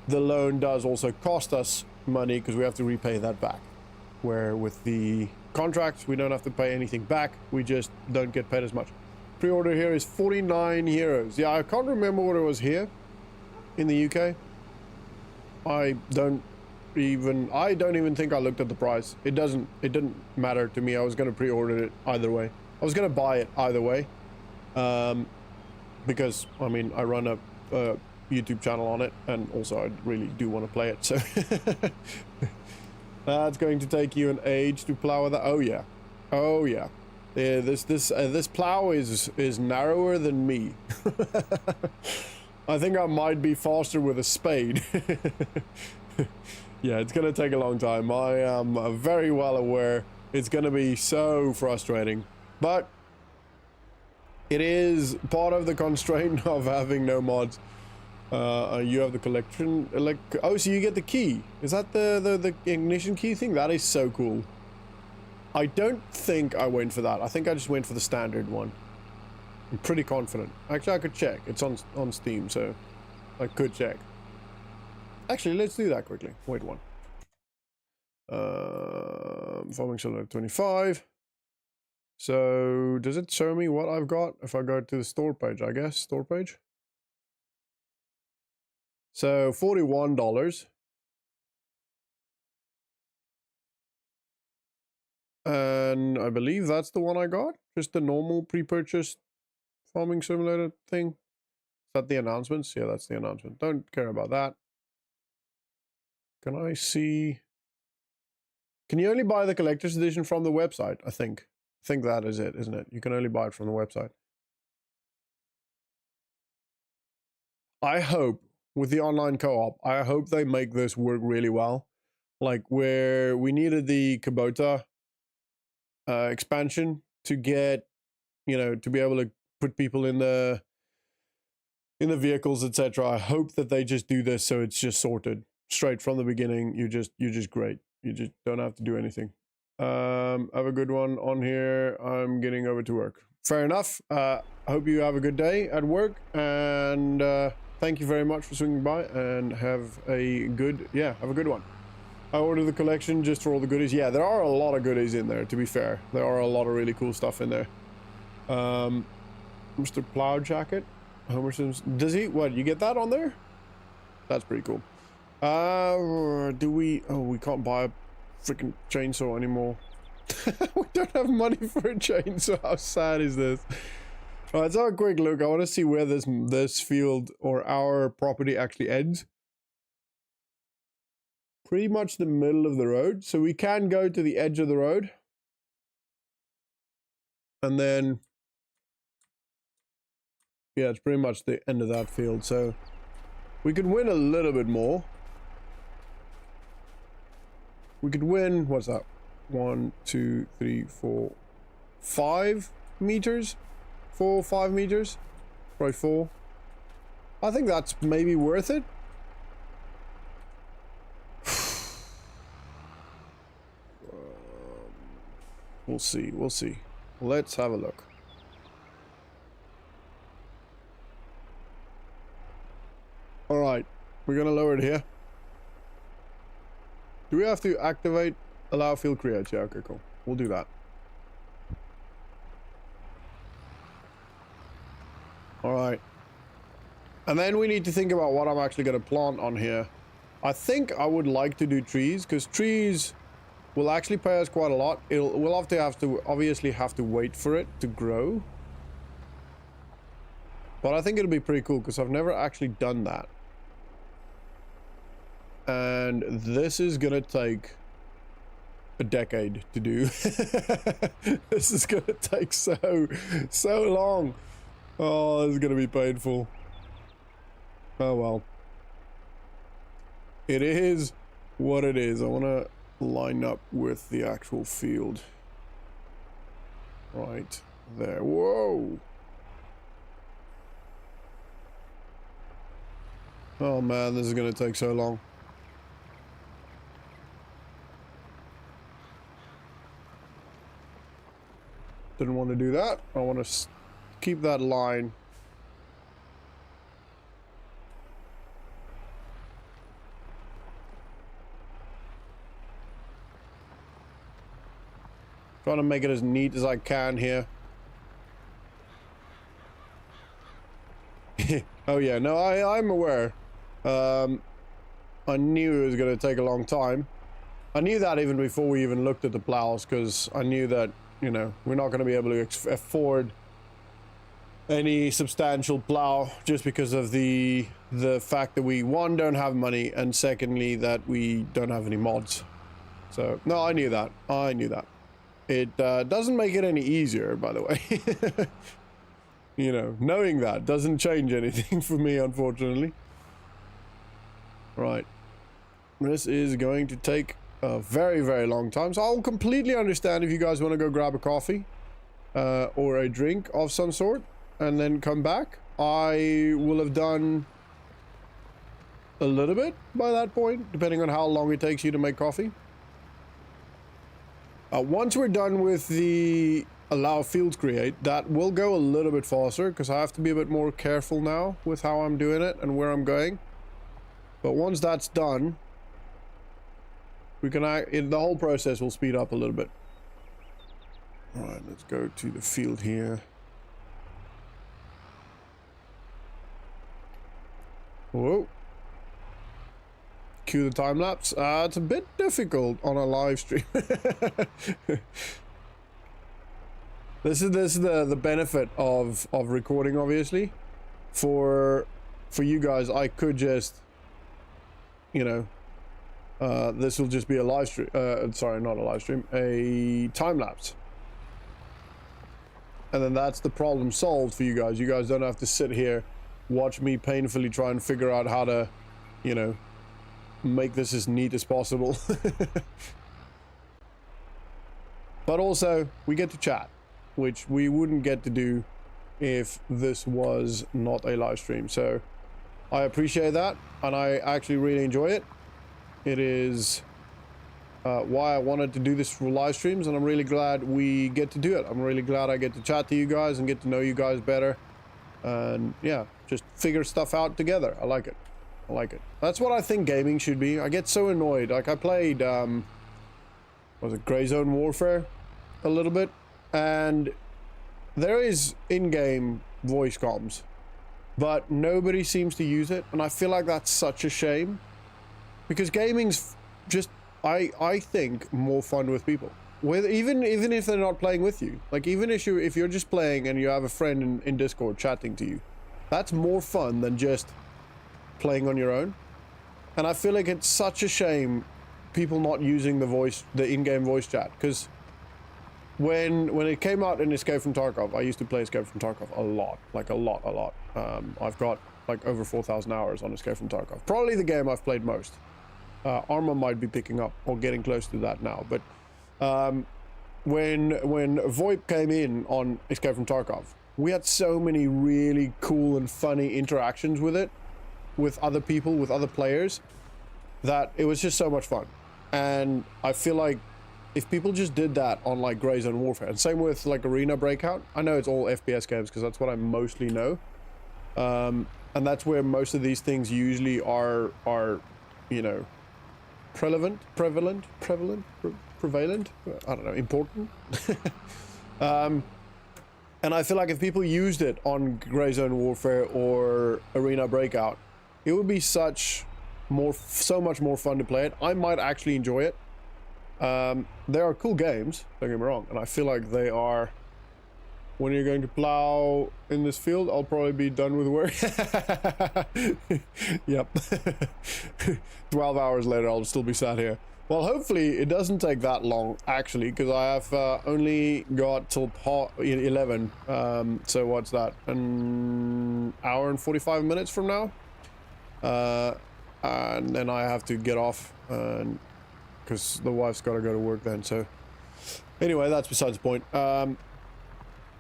the loan does also cost us money because we have to repay that back. Where with the contracts, we don't have to pay anything back, we just don't get paid as much. Pre-order here is 49 euros. Yeah, I can't remember what it was here in the UK. I don't even think I looked at the price. It didn't matter to me. I was going to pre-order it either way. I was going to buy it either way. Because I mean, I run a YouTube channel on it, and also I really do want to play it, so that's going to take you an age to plow with that. Oh yeah. Oh yeah. Yeah, this plow is narrower than me. I think I might be faster with a spade. Yeah, it's gonna take a long time. I am very well aware it's gonna be so frustrating, but it is part of the constraint of having no mods. You have the collection, oh, so you get the key. Is that the ignition key thing? That is so cool. I don't think I went for that. I think I just went for the standard one. I'm pretty confident. Actually, I could check. It's on Steam, so I could check. Actually, let's do that quickly. Wait one. Farming Simulator 25. So, does it show me what I've got? If I go to the store page, I guess. Store page. So, $41. And I believe that's the one I got. Just the normal pre-purchased Farming Simulator thing. Is that the announcements? Yeah, that's the announcement. Don't care about that. Can I see? Can you only buy the collector's edition from the website? I think that is it, isn't it? You can only buy it from the website. I hope with the online co-op, I hope they make this work really well. Like where we needed the Kubota expansion to get, to be able to put people in the vehicles, etc. I hope that they just do this so it's just sorted straight from the beginning. You're just great. You just don't have to do anything. Have a good one on here. I'm getting over to work. Fair enough. Hope you have a good day at work, and thank you very much for swinging by, and have a good one. I ordered the collection just for all the goodies. Yeah, there are a lot of goodies in there, to be fair. There are a lot of really cool stuff in there. Mr. Plow Jacket. Homer Simpson. Does he? What? You get that on there? That's pretty cool. Do we? Oh, we can't buy a freaking chainsaw anymore. We don't have money for a chainsaw. How sad is this? All right, let's have a quick look. I want to see where this field or our property actually ends. Pretty much the middle of the road, so we can go to the edge of the road, and then yeah, it's pretty much the end of that field. So we could win a little bit more. We could win, what's that? 1, 2, 3, 4, 5 meters? 4 or 5 meters? Probably 4. I think that's maybe worth it. We'll see, we'll see. Let's have a look. Alright, we're gonna lower it here. Do we have to activate allow field create? Yeah, okay, cool. We'll do that. Alright. And then we need to think about what I'm actually gonna plant on here. I think I would like to do trees, because trees will actually pay us quite a lot. We'll obviously have to wait for it to grow. But I think it'll be pretty cool, because I've never actually done that. And this is gonna take a decade to do. This is gonna take so long. Oh, this is gonna be painful. Oh well. It is what it is. I want to line up with the actual field. Right there. Whoa! Oh man, this is gonna take so long. Didn't want to do that. I want to keep that line. Trying to make it as neat as I can here. Oh yeah, no, I'm aware. I knew it was going to take a long time. I knew that even before we even looked at the plows, because I knew that, you know, we're not going to be able to afford any substantial plow just because of the fact that we, one, don't have money, and secondly, that we don't have any mods. So, no, I knew that. I knew that. It doesn't make it any easier, by the way. You know, knowing that doesn't change anything for me, unfortunately. Right. This is going to take a very, very long time. So I'll completely understand if you guys want to go grab a coffee or a drink of some sort and then come back. I will have done a little bit by that point, depending on how long it takes you to make coffee. Once we're done with the allow fields create, that will go a little bit faster because I have to be a bit more careful now with how I'm doing it and where I'm going. But once that's done, we can the whole process will speed up a little bit. All right, let's go to the field here. Whoa. Cue the time lapse. It's a bit difficult on a live stream. This is the benefit of recording, obviously. For you guys, I could just, you know, this will just be a live stream. Sorry, not a live stream, a time lapse. And then that's the problem solved for you guys. You guys don't have to sit here, watch me painfully try and figure out how to, you know, make this as neat as possible. But also, we get to chat, which we wouldn't get to do if this was not a live stream. So I appreciate that, and I actually really enjoy it. It is why I wanted to do this for live streams, and I'm really glad we get to do it. I'm really glad I get to chat to you guys and get to know you guys better, and yeah, just figure stuff out together. I like it. I like it. That's what I think gaming should be. I get so annoyed. Like, I played was it Grey Zone Warfare a little bit, and there is in-game voice comms, but nobody seems to use it, and I feel like that's such a shame, because gaming's just, I think, more fun with people, with even if they're not playing with you. Like, even if you're just playing and you have a friend in Discord chatting to you, that's more fun than just playing on your own. And I feel like it's such a shame people not using the in-game voice chat, because when it came out in Escape from Tarkov, I used to play Escape from Tarkov a lot, like a lot. I've got like over 4,000 hours on Escape from Tarkov, probably the game I've played most. Arma might be picking up or getting close to that now, but when VoIP came in on Escape from Tarkov, we had so many really cool and funny interactions with it, with other people, with other players, that it was just so much fun. And I feel like if people just did that on like Grey Zone Warfare, and same with like Arena Breakout, I know it's all FPS games because that's what I mostly know, and that's where most of these things usually are, you know, prevalent, I don't know, important. And I feel like if people used it on Grey Zone Warfare or Arena Breakout, it would be so much more fun to play it. I might actually enjoy it. They are cool games, don't get me wrong, and I feel like they are. When you're going to plow in this field, I'll probably be done with work. Yep. 12 hours later, I'll still be sat here. Well, hopefully it doesn't take that long, actually, because I have only got till 11. So what's that? An hour and 45 minutes from now? And then I have to get off, because the wife's got to go to work then. So anyway, that's besides the point.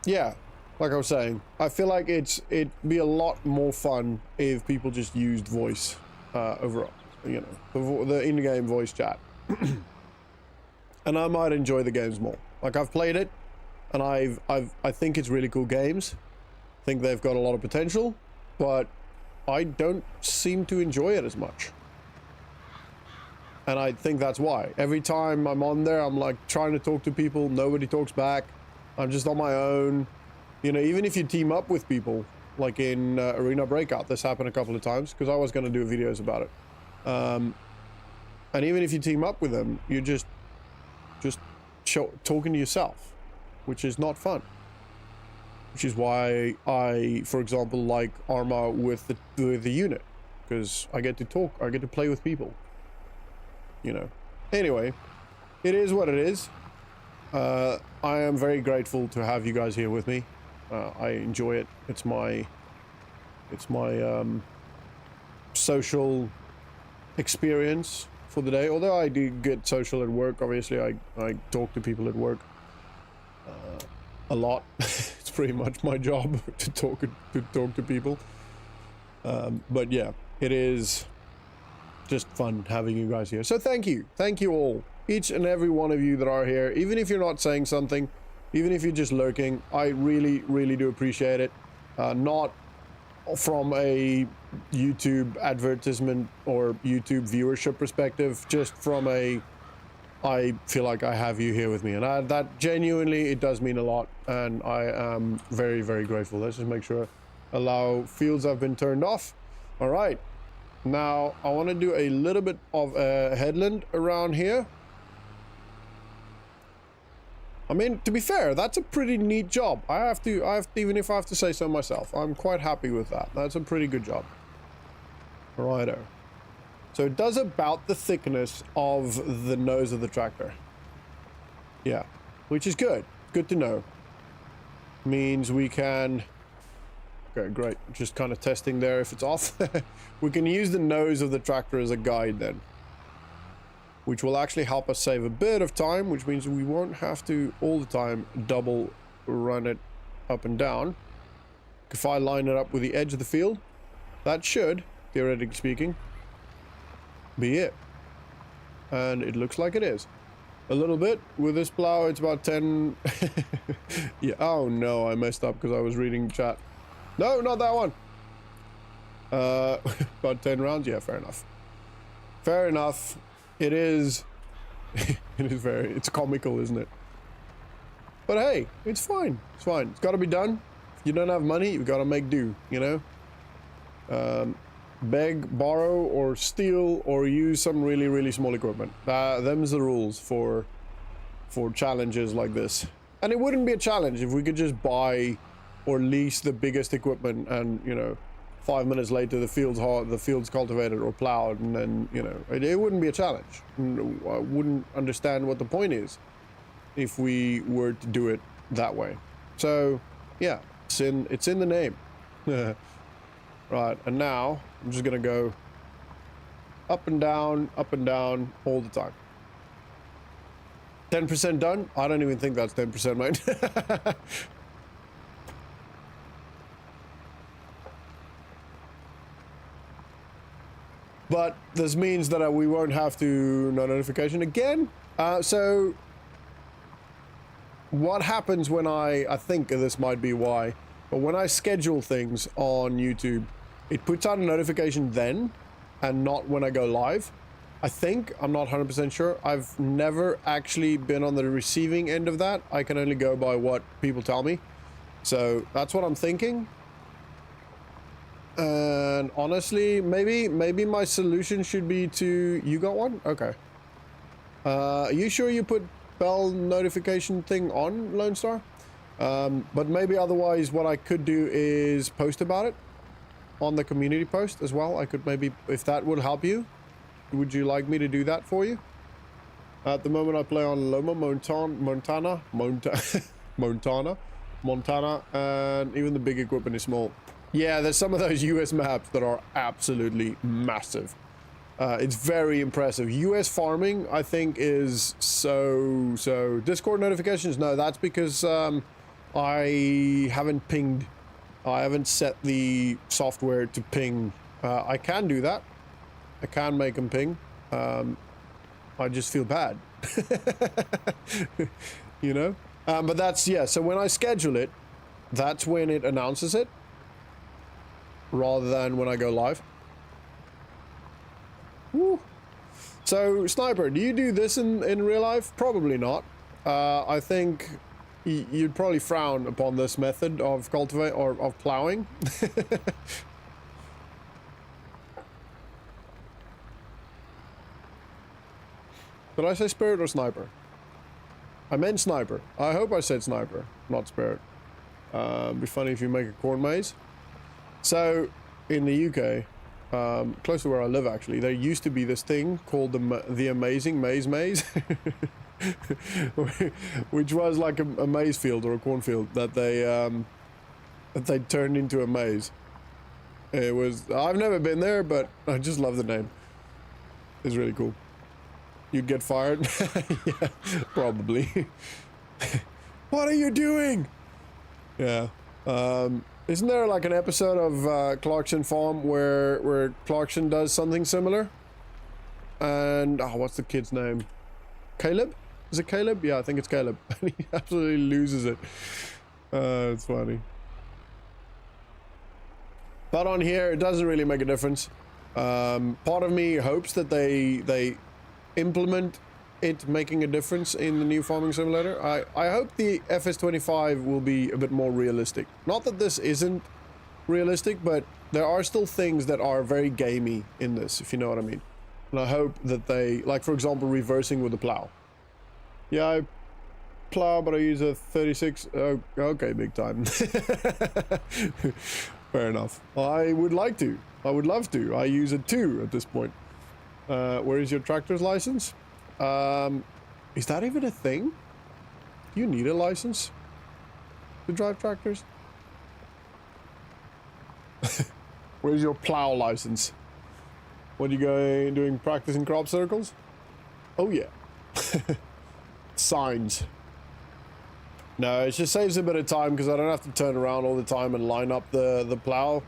Yeah, like I was saying, I feel like it'd be a lot more fun if people just used voice over, you know, the in-game voice chat. And I might enjoy the games more. Like, I've played it, and I think it's really cool games. I think they've got a lot of potential, but I don't seem to enjoy it as much. And I think that's why. Every time I'm on there, I'm like trying to talk to people, nobody talks back. I'm just on my own. You know, even if you team up with people, like in Arena Breakout, this happened a couple of times, because I was going to do videos about it. And even if you team up with them, you're just talking to yourself, which is not fun. Which is why I, for example, like Arma with the unit, because I get to talk, I get to play with people. You know. Anyway, it is what it is. I am very grateful to have you guys here with me. I enjoy it. It's my social experience for the day. Although I do get social at work, obviously I talk to people at work a lot. It's pretty much my job to talk to people. But yeah, it is just fun having you guys here. So thank you all, each and every one of you that are here. Even if you're not saying something, even if you're just lurking, I really do appreciate it. Not from a YouTube advertisement or YouTube viewership perspective, just from a, I feel like I have you here with me, and that genuinely, it does mean a lot, and I am very grateful. Let's just make sure allow fields have been turned off. All right, now I want to do a little bit of a headland around here. I mean, to be fair, that's a pretty neat job. I have to, even if I have to say so myself, I'm quite happy with that. That's a pretty good job. Righto. So it does about the thickness of the nose of the tractor. Yeah, which is good. Good to know. Means we can... Okay, great. Just kind of testing there if it's off. We can use the nose of the tractor as a guide then, which will actually help us save a bit of time, which means we won't have to all the time double run it up and down. If I line it up with the edge of the field, that should, theoretically speaking, be it. And it looks like it is. A little bit with this plow, it's about 10. Yeah, oh no, I messed up because I was reading chat. No, not that one. About 10 rounds. Yeah, fair enough. Fair enough. It is. It's comical, isn't it? But hey, it's fine. It's fine. It's got to be done. If you don't have money, you've got to make do, you know? Beg, borrow, or steal, or use some really small equipment. Them's the rules for challenges like this. And it wouldn't be a challenge if we could just buy or lease the biggest equipment and, you know, 5 minutes later the field's cultivated or plowed, and then, you know, it wouldn't be a challenge. I wouldn't understand what the point is if we were to do it that way. So yeah, it's in the name. Right, and now I'm just gonna go up and down all the time. 10% done? I don't even think that's 10%, mate. But this means that we won't have to no notification again. So what happens when I think this might be why, but when I schedule things on YouTube, it puts out a notification then and not when I go live. I think, I'm not 100% sure. I've never actually been on the receiving end of that. I can only go by what people tell me. So that's what I'm thinking. And honestly, maybe my solution should be to... You got one? Okay. Are you sure you put bell notification thing on, Lone Star? But maybe otherwise what I could do is post about it on the community post as well. I could maybe, if that would help you, would you like me to do that for you? At the moment, I play on Loma, Montana, Montana, and even the big equipment is small. Yeah, there's some of those US maps that are absolutely massive. It's very impressive. US farming, I think, is so... Discord notifications? No, that's because I haven't pinged. I haven't set the software to ping. I can do that. I can make them ping. I just feel bad. You know? But that's, yeah, so when I schedule it, that's when it announces it, rather than when I go live. Woo. So, Sniper, do you do this in real life? Probably not. I think you'd probably frown upon this method of cultivate or of plowing. Did I say spirit or sniper? I meant sniper. I hope I said sniper, not spirit. Be funny if you make a corn maze. So, in the UK, close to where I live actually, there used to be this thing called the Amazing Maze, which was like a maize field or a cornfield that they turned into a maze. It was, I've never been there, but I just love the name. It's really cool. You'd get fired? Yeah, probably. What are you doing? Yeah. Isn't there like an episode of Clarkson Farm where Clarkson does something similar? And, oh, what's the kid's name? Caleb? Is it Caleb? Yeah, I think it's Caleb. And he absolutely loses it. It's funny. But on here, it doesn't really make a difference. Part of me hopes that they implement it making a difference in the new farming simulator. I hope the FS25 will be a bit more realistic. Not that this isn't realistic, but there are still things that are very gamey in this, if you know what I mean. And I hope that they, like for example, reversing with the plow. Yeah, I plow, but I use a 36. Oh, okay, big time. Fair enough. I would like to. I would love to. I use a 2 at this point. Where is your tractor's license? Is that even a thing? Do you need a license to drive tractors? Where's your plow license? What are you going doing, practicing crop circles? Oh yeah. Signs. No, it just saves a bit of time because I don't have to turn around all the time and line up the plow.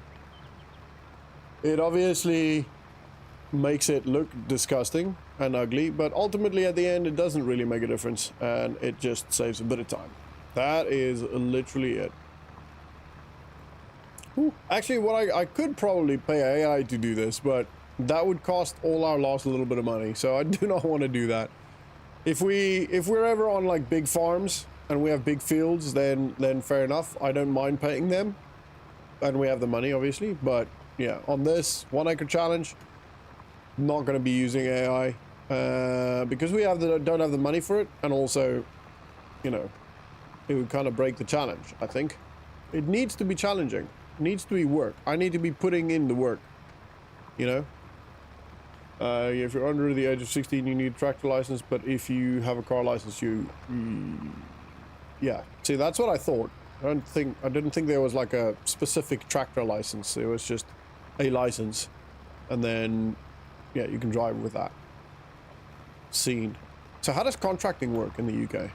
It obviously makes it look disgusting and ugly, but ultimately at the end it doesn't really make a difference and it just saves a bit of time. That is literally it. Ooh. Actually, what I could probably pay AI to do this, but that would cost all our loss a little bit of money, so I do not want to do that. If we're ever on like big farms and we have big fields, then fair enough. I don't mind paying them, and we have the money obviously. But yeah, on this 1 acre challenge, not going to be using AI because we don't have the money for it, and also, you know, it would kind of break the challenge. I think it needs to be challenging. It needs to be work. I need to be putting in the work. You know. If you're under the age of 16, you need a tractor license, but if you have a car license, yeah. See, that's what I thought. I didn't think there was like a specific tractor license. It was just a license, and then, yeah, you can drive with that. Scene. So how does contracting work in the UK?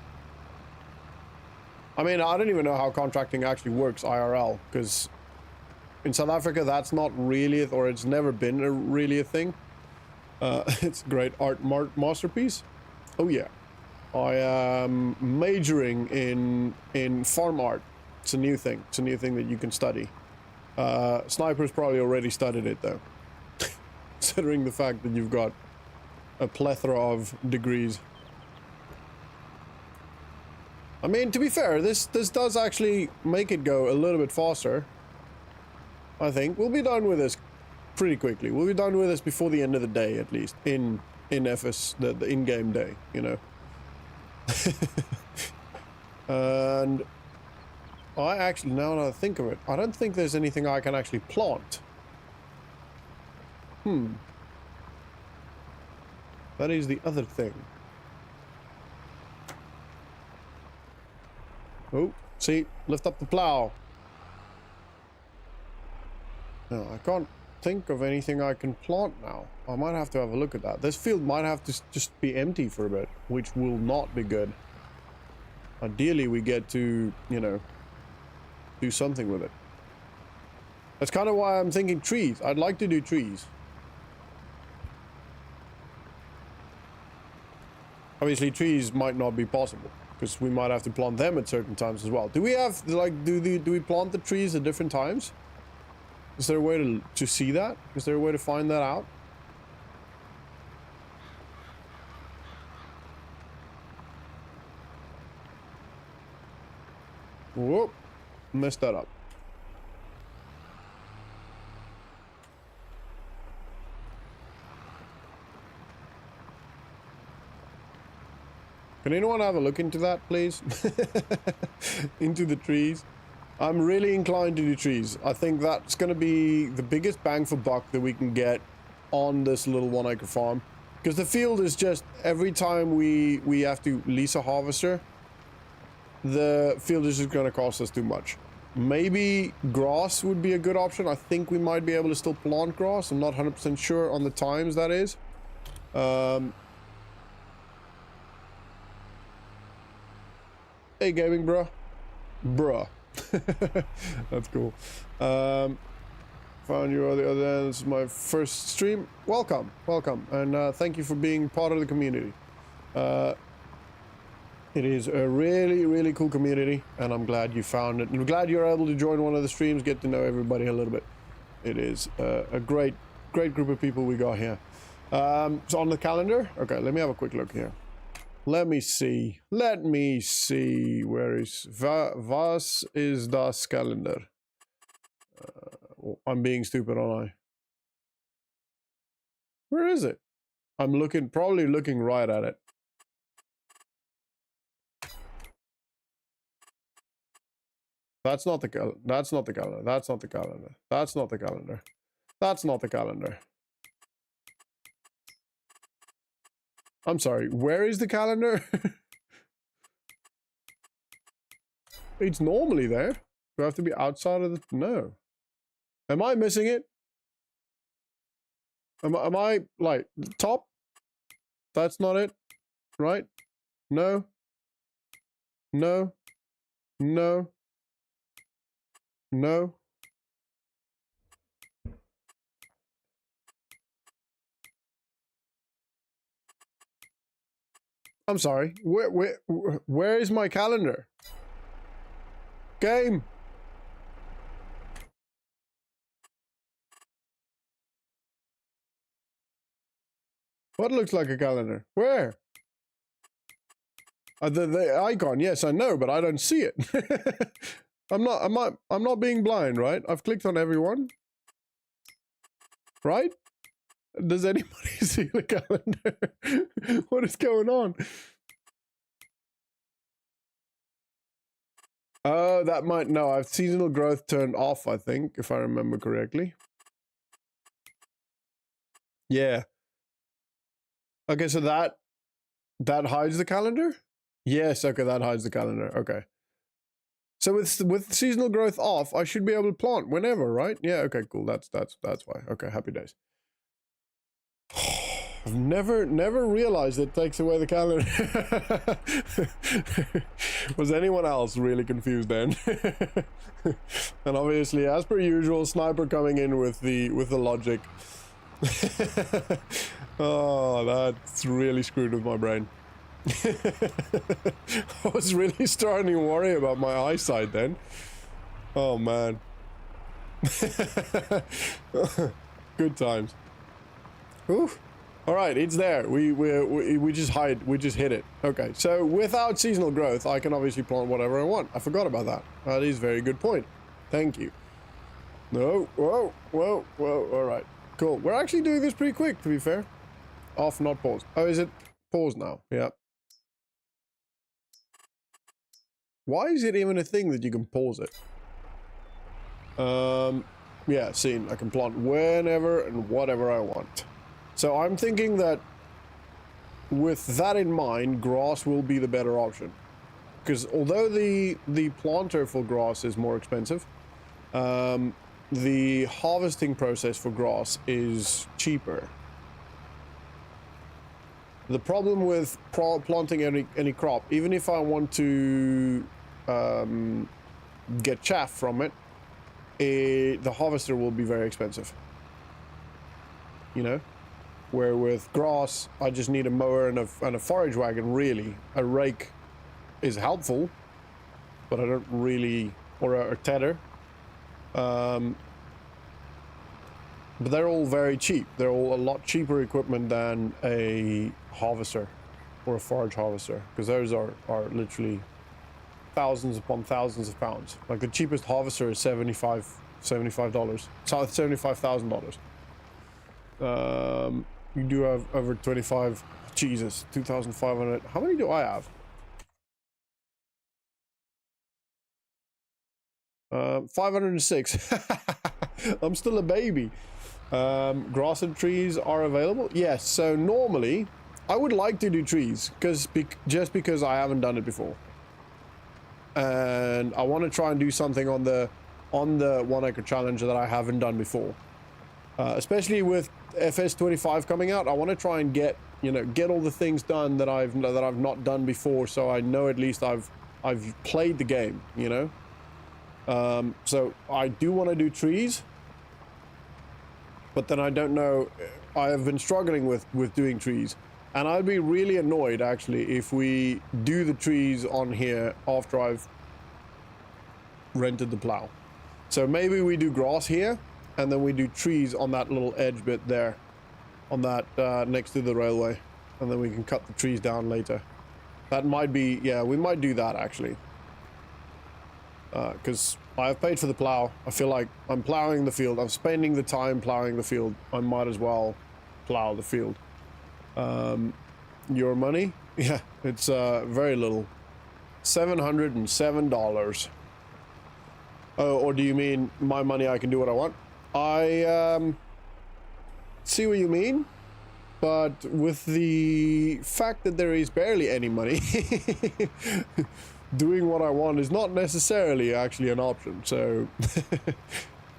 I mean, I don't even know how contracting actually works IRL, because in South Africa, that's not really, or it's never been really a thing. It's a great art masterpiece. Oh yeah, I am majoring in farm art. It's a new thing. It's a new thing that you can study. Sniper's probably already studied it though, considering the fact that you've got a plethora of degrees. I mean, to be fair, this does actually make it go a little bit faster. I think we'll be done with this pretty quickly. We'll be done with this before the end of the day, at least in FS, the in-game day, you know. And I actually, now that I think of it, I don't think there's anything I can actually plant. That is the other thing. Oh, see, lift up the plow. No, I can't think of anything I can plant now. I might have to have a look at that. This field might have to just be empty for a bit, which will not be good. Ideally, we get to, you know, do something with it. That's kind of why I'm thinking trees. I'd like to do trees. Obviously, trees might not be possible because we might have to plant them at certain times as well. Do we have, like, do we plant the trees at different times? Is there a way to see that? Is there a way to find that out? Whoop, messed that up. Can anyone have a look into that, please? Into the trees. I'm really inclined to do trees. I think that's going to be the biggest bang for buck that we can get on this little 1 acre farm. Because the field is just, every time we have to lease a harvester, the field is just going to cost us too much. Maybe grass would be a good option. I think we might be able to still plant grass. I'm not 100% sure on the times that is. Hey, gaming bro. Bruh. That's cool. Found you on the other end. This is my first stream. Welcome. Welcome. And thank you for being part of the community. It is a really, really cool community, and I'm glad you found it. And I'm glad you're able to join one of the streams, get to know everybody a little bit. It is a great group of people we got here. So on the calendar, okay, let me have a quick look here. Let me see. Where is was is das calendar? I'm being stupid, aren't I? Where is it? I'm probably looking right at it. That's not the calendar. That's not the calendar. That's not the calendar. That's not the calendar. That's not the calendar. I'm sorry. Where is the calendar? It's normally there. Do I have to be outside of the... No. Am I missing it? Am I, like, top? That's not it? Right? No? No? No? No? I'm sorry. Where is my calendar? Game. What looks like a calendar? Where? The icon. Yes, I know, but I don't see it. I'm not being blind, right? I've clicked on everyone. Right? Does anybody see the calendar? What is going on? Oh, that might... No, I've seasonal growth turned off, I think, if I remember correctly. Yeah. Okay, so that hides the calendar? Yes, okay, that hides the calendar. Okay. So with seasonal growth off, I should be able to plant whenever, right? Yeah, okay, cool. That's why. Okay, happy days. I've never realized it takes away the calendar. Was anyone else really confused then? And obviously, as per usual, Sniper coming in with the logic. Oh, that's really screwed with my brain. I was really starting to worry about my eyesight then. Oh man. Good times. Oof. All right, it's there. We just hit it. Okay, so without seasonal growth, I can obviously plant whatever I want. I forgot about that. That is a very good point. Thank you. No, whoa. All right, cool. We're actually doing this pretty quick, to be fair. Off, not pause. Oh, is it pause now? Yeah. Why is it even a thing that you can pause it? Yeah, seen. I can plant whenever and whatever I want. So I'm thinking that with that in mind, grass will be the better option. because although the planter for grass is more expensive, the harvesting process for grass is cheaper. The problem with planting any crop, even if I want to get chaff from it, the harvester will be very expensive. You know, where with grass, I just need a mower and a forage wagon. Really, a rake is helpful, but I don't really, or a tedder. But they're all very cheap. They're all a lot cheaper equipment than a harvester or a forage harvester, because those are literally thousands upon thousands of pounds. Like the cheapest harvester is $75. So $75,000. You do have over 25. Jesus, 2,500. How many do I have? 506. I'm still a baby. Grass and trees are available. Yes. So normally, I would like to do trees just because I haven't done it before, and I want to try and do something on the 1 acre challenge that I haven't done before. Especially with FS25 coming out, I want to try and get all the things done that I've not done before, so I know at least I've played the game. So I do want to do trees, but then I don't know. I have been struggling with doing trees, and I'd be really annoyed actually if we do the trees on here after I've rented the plow. So maybe we do grass here, and then we do trees on that little edge bit there, on that next to the railway, and then we can cut the trees down later. That might be, yeah, we might do that actually. Because I've paid for the plow. I feel like I'm plowing the field. I'm spending the time plowing the field. I might as well plow the field. Your money? Yeah, it's very little. $707. Oh, or do you mean my money? I can do what I want? I see what you mean, but with the fact that there is barely any money, doing what I want is not necessarily actually an option. So,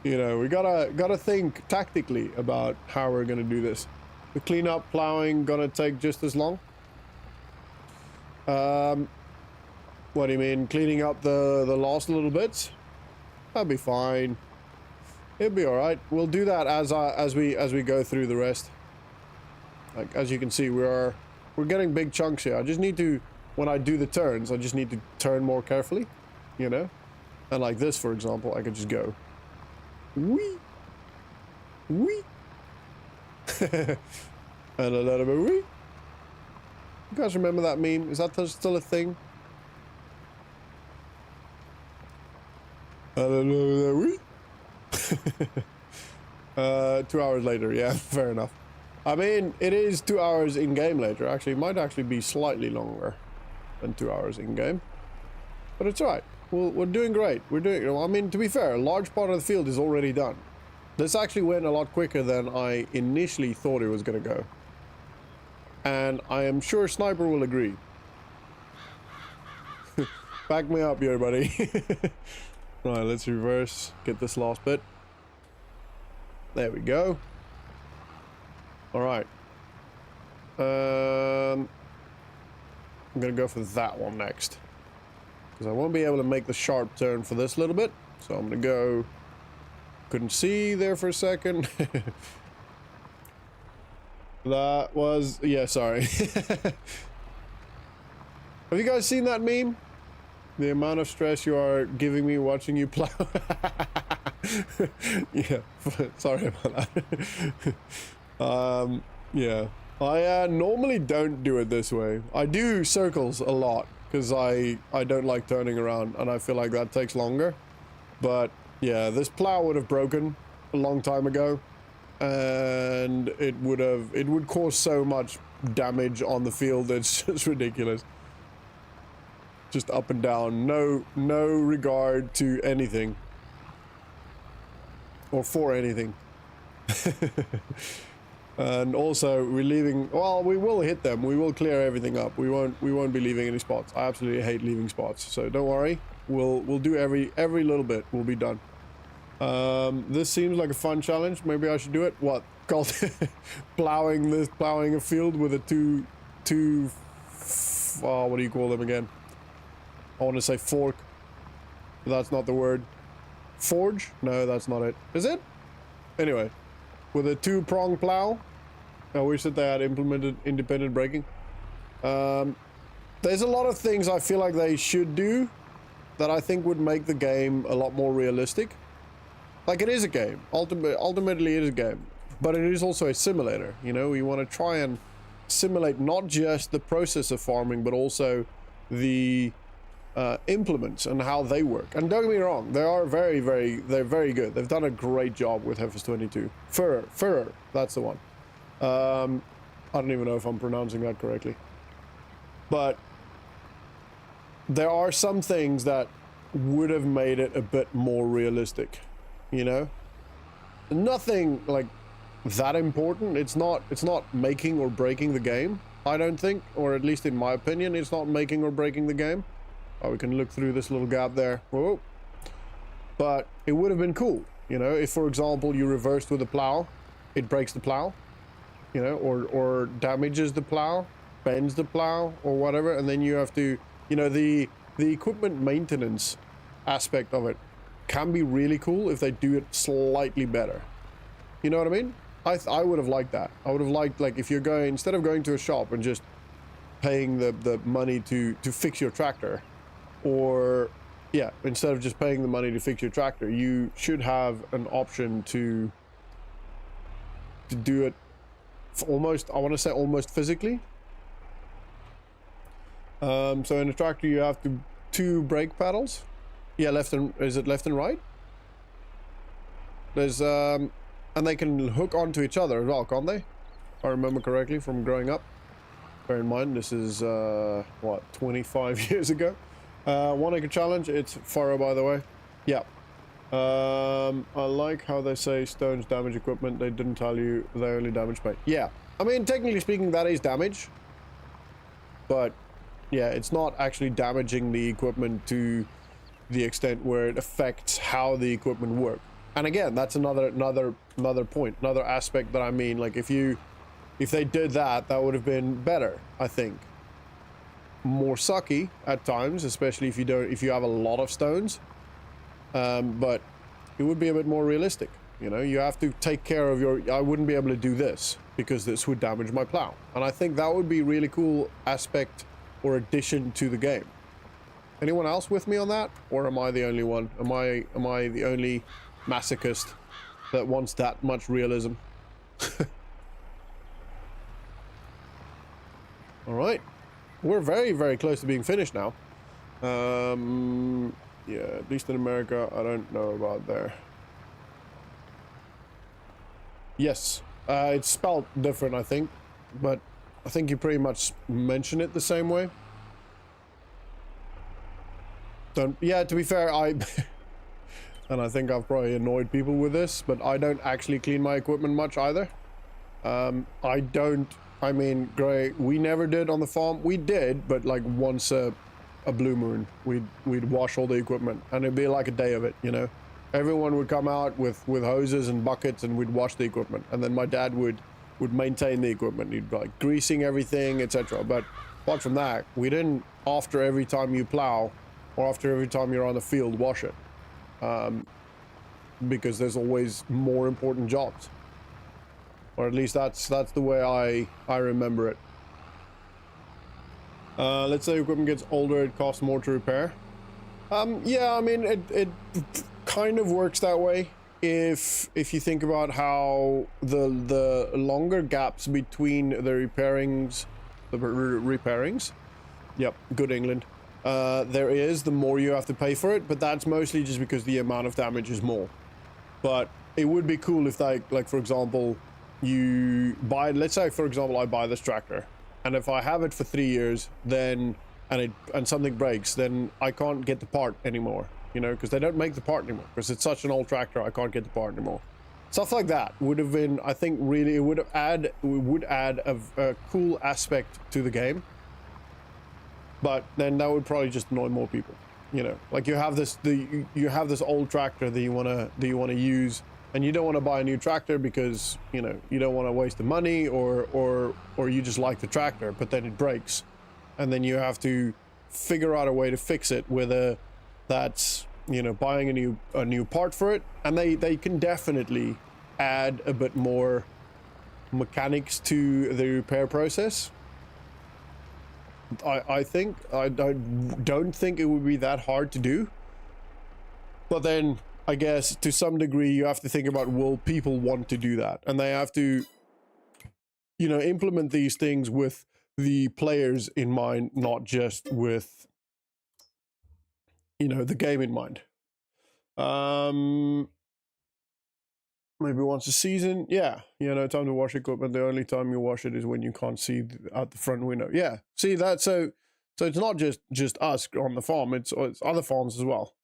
we gotta think tactically about how we're gonna do this. The cleanup, plowing, gonna take just as long. What do you mean, cleaning up the last little bits? That'll be fine. It'll be all right. We'll do that as we go through the rest. Like, as you can see, we're getting big chunks here. I just need to, when I do the turns, I just need to turn more carefully, And like this, for example, I could just go, wee, wee, and a little bit wee. You guys remember that meme? Is that still a thing? And a little bit wee. 2 hours later, yeah, fair enough. I mean, it is 2 hours in game later. Actually, it might actually be slightly longer than 2 hours in game, but it's all right. We're doing great. We're doing. I mean, to be fair, a large part of the field is already done. This actually went a lot quicker than I initially thought it was going to go, and I am sure Sniper will agree. Back me up here, buddy. Right, let's reverse. Get this last bit. There we go. All right. I'm gonna go for that one next, because I won't be able to make the sharp turn for this little bit. So I'm gonna go. Couldn't see there for a second. That was, yeah, sorry. Have you guys seen that meme? The amount of stress you are giving me watching you plow. Yeah, sorry about that. Yeah, I normally don't do it this way. I do circles a lot because I don't like turning around, and I feel like that takes longer. But yeah, this plow would have broken a long time ago, and it would cause so much damage on the field. It's just ridiculous. Just up and down, no regard to anything or for anything. And also we're leaving, well, we will hit them, we will clear everything up, we won't be leaving any spots. I absolutely hate leaving spots, so don't worry, we'll do every little bit will be done. This seems like a fun challenge. Maybe I should do it. What, called plowing a field with a what do you call them again? I want to say fork, but that's not the word. Forge? No, that's not it. Is it? Anyway, with a 2-prong plow. I wish that they had implemented independent braking. There's a lot of things I feel like they should do that I think would make the game a lot more realistic. Like, it is a game. Ultimately, it is a game. But it is also a simulator, you know? You want to try and simulate not just the process of farming, but also the implements and how they work. And don't get me wrong, they are they're very good. They've done a great job with Heifers 22. Furrer, that's the one. I don't even know if I'm pronouncing that correctly. But there are some things that would have made it a bit more realistic, you know? Nothing like that important. It's not making or breaking the game, I don't think, or at least in my opinion, it's not making or breaking the game. Oh, we can look through this little gap there. Whoa. But it would have been cool, you know, if, for example, you reversed with a plow, it breaks the plow, you know, or damages the plow, bends the plow, or whatever, and then you have to, you know, the equipment maintenance aspect of it can be really cool if they do it slightly better. You know what I mean? I would have liked that. I would have liked, like, if you're going, instead of going to a shop and just paying the money to fix your tractor, or yeah, instead of just paying the money to fix your tractor, you should have an option to do it almost, I want to say almost physically. So in a tractor you have two brake pedals. Yeah, is it left and right? There's and they can hook onto each other as well, can't they? If I remember correctly from growing up. Bear in mind, this is what, 25 years ago. 1 acre challenge. It's furrow, by the way. Yeah. I like how they say stones damage equipment. They didn't tell you they only damage paint. Yeah. I mean, technically speaking, that is damage. But yeah, it's not actually damaging the equipment to the extent where it affects how the equipment work. And again, that's another point, another aspect that I mean, like if they did that, that would have been better, I think. More sucky at times, especially if you have a lot of stones. But it would be a bit more realistic. You know, you have to take care of I wouldn't be able to do this because this would damage my plow. And I think that would be a really cool aspect or addition to the game. Anyone else with me on that? Or am I the only one? Am I the only masochist that wants that much realism? All right. We're very, very close to being finished now. Yeah, at least in America, I don't know about there. Yes, it's spelled different, I think, but I think you pretty much mention it the same way. Yeah, to be fair, and I think I've probably annoyed people with this, but I don't actually clean my equipment much either. I mean, we never did on the farm. We did, but like once a blue moon, we'd wash all the equipment, and it'd be like a day of it, you know. Everyone would come out with hoses and buckets, and we'd wash the equipment, and then my dad would maintain the equipment. He'd be like greasing everything, etc. But apart from that, we didn't, after every time you plow or after every time you're on the field, wash it, because there's always more important jobs. Or at least that's the way I remember it. Let's say equipment gets older, it costs more to repair. Yeah, I mean, it kind of works that way. If you think about how the longer gaps between the repairings, yep, good England, there is, the more you have to pay for it, but that's mostly just because the amount of damage is more. But it would be cool if, like for example, you buy, let's say for example I buy this tractor, and if I have it for 3 years, then and something breaks, then I can't get the part anymore, you know, because they don't make the part anymore, because it's such an old tractor, I can't get the part anymore. Stuff like that would have been, I think, really, it would add a cool aspect to the game. But then that would probably just annoy more people. You know, like you have this old tractor that you wanna use, and you don't want to buy a new tractor because, you know, you don't want to waste the money, or you just like the tractor, but then it breaks, and then you have to figure out a way to fix it, whether that's, you know, buying a new part for it. And they can definitely add a bit more mechanics to the repair process. I think I don't think it would be that hard to do, but then I guess to some degree you have to think about, will people want to do that, and they have to, you know, implement these things with the players in mind, not just with, you know, the game in mind. Maybe once a season. Yeah, you know, time to wash equipment. The only time you wash it is when you can't see out the front window. Yeah, see that. So it's not just us on the farm. It's other farms as well.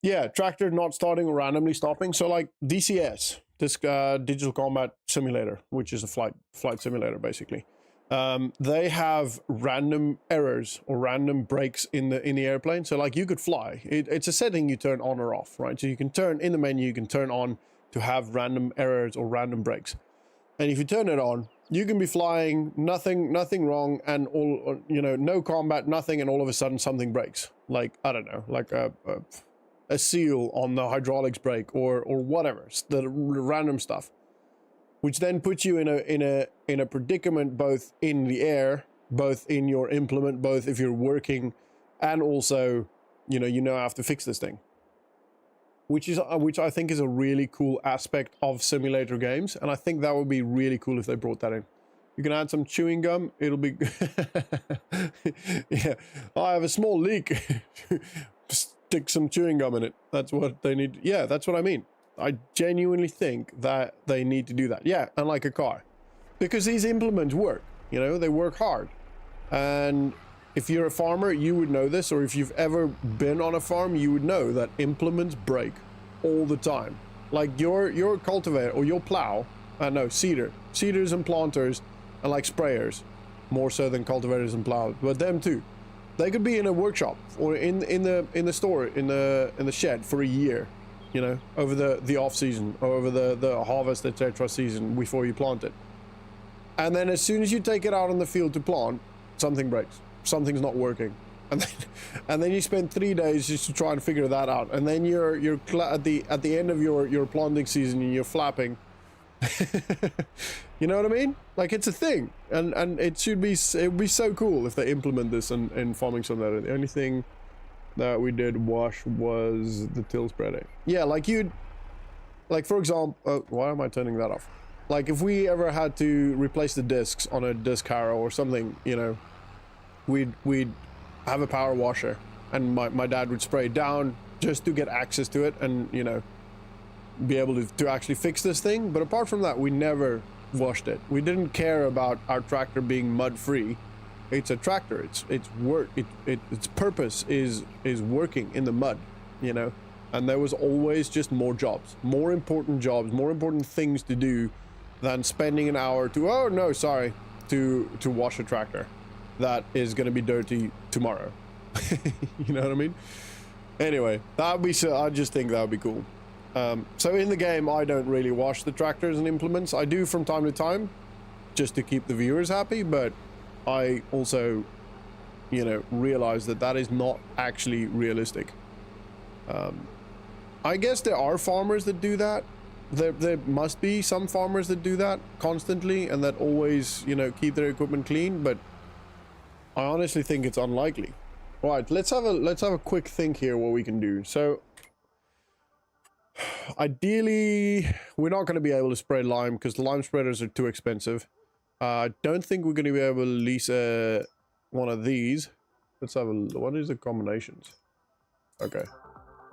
Yeah, tractor not starting or randomly stopping. So like DCS, this digital combat simulator, which is a flight simulator basically. They have random errors or random breaks in the airplane. So like you could fly. It's a setting you turn on or off, right? So you can turn in the menu. You can turn on to have random errors or random breaks. And if you turn it on, you can be flying, nothing wrong, and all, you know, no combat, nothing, and all of a sudden something breaks. Like, I don't know, like a seal on the hydraulics brake or whatever, the random stuff, which then puts you in a predicament, both in the air, both in your implement, both if you're working, and also, you know, I have to fix this thing. Which I think is a really cool aspect of simulator games, and I think that would be really cool if they brought that in. You can add some chewing gum. It'll be yeah. I have a small leak. Stick some chewing gum in it. That's what they need. Yeah, that's what I mean. I genuinely think that they need to do that. Yeah, unlike a car, because these implements work. You know, they work hard, and if you're a farmer, you would know this, or if you've ever been on a farm, you would know that implements break all the time. Like your cultivator or your plow, no, seeders and planters, and like sprayers, more so than cultivators and plows, but them too. They could be in a workshop or in the store, in the shed for a year, you know, over the off season or over the harvest, etc. season before you plant it. And then as soon as you take it out on the field to plant, something breaks. Something's not working, and then you spend 3 days just to try and figure that out, and then you're at the end of your planting season and you're flapping. You know what I mean? Like, it's a thing, and it would be so cool if they implement this in farming simulator. The only thing that we did wash was the till spreading. Yeah, like for example, why am I turning that off? Like if we ever had to replace the discs on a disc harrow or something, you know, we'd have a power washer, and my dad would spray it down just to get access to it and, you know, be able to actually fix this thing. But apart from that, we never washed it. We didn't care about our tractor being mud free. It's a tractor. Its purpose is working in the mud, you know. And there was always just more jobs, more important things to do than spending an hour to wash a tractor that is going to be dirty tomorrow. You know what I mean? Anyway, that would be so. I just think that would be cool. So in the game, I don't really wash the tractors and implements. I do from time to time, just to keep the viewers happy. But I also, you know, realize that is not actually realistic. I guess there are farmers that do that. There must be some farmers that do that constantly and that always, you know, keep their equipment clean. But I honestly think it's unlikely. Right, let's have a quick think here what we can do. So ideally, we're not going to be able to spray lime because the lime spreaders are too expensive. I don't think we're going to be able to lease one of these. Let's have what is the combinations? Okay.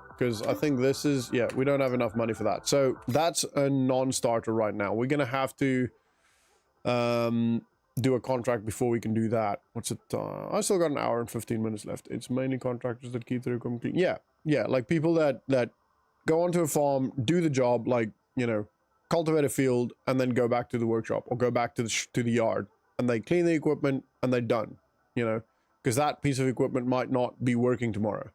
Because I think this is, yeah, we don't have enough money for that. So that's a non-starter right now. We're going to have to do a contract before we can do that. What's it? I still got an hour and 15 minutes left. It's mainly contractors that keep their equipment clean. Yeah, like people that go onto a farm, do the job, like, you know, cultivate a field and then go back to the workshop or go back to the yard, and they clean the equipment and they're done, you know, because that piece of equipment might not be working tomorrow.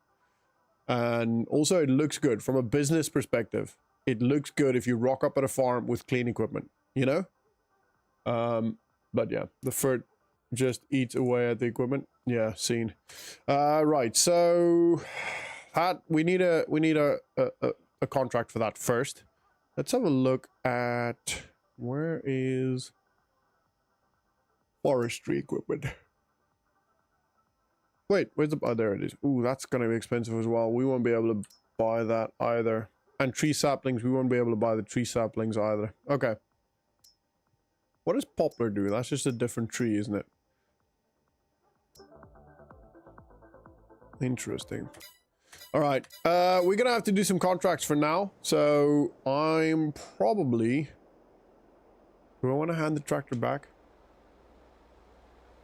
And also it looks good from a business perspective. It looks good if you rock up at a farm with clean equipment, you know? But yeah, the furt just eats away at the equipment. Yeah, seen. Right, so that we need a contract for that first. Let's have a look at where is forestry equipment. Wait, where's the... Oh, there it is. Ooh, that's going to be expensive as well. We won't be able to buy that either. And tree saplings, we won't be able to buy the tree saplings either. Okay. What does poplar do? That's just a different tree, isn't it? Interesting. All right. We're going to have to do some contracts for now. So I'm probably... Do I want to hand the tractor back?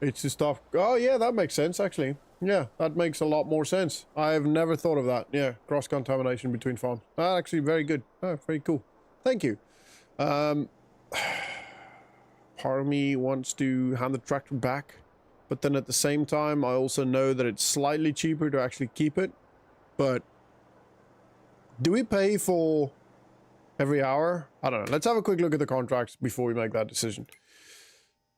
It's to stop... Oh, yeah, that makes sense, actually. Yeah, that makes a lot more sense. I've never thought of that. Yeah, cross-contamination between farms. Actually, very good. Oh, very cool. Thank you. Part of me wants to hand the tractor back, but then at the same time, I also know that it's slightly cheaper to actually keep it. But do we pay for every hour? I don't know. Let's have a quick look at the contracts before we make that decision.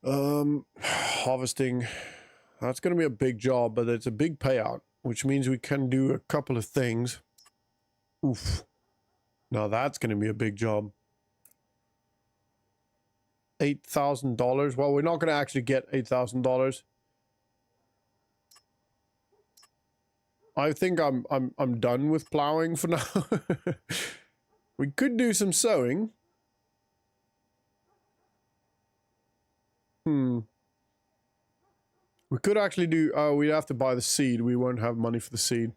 Harvesting, that's going to be a big job, but it's a big payout, which means we can do a couple of things. Oof. Now that's going to be a big job. $8,000. Well, we're not going to actually get $8,000. I think I'm done with plowing for now. We could do some sowing. We could actually do... Oh, we'd have to buy the seed. We won't have money for the seed.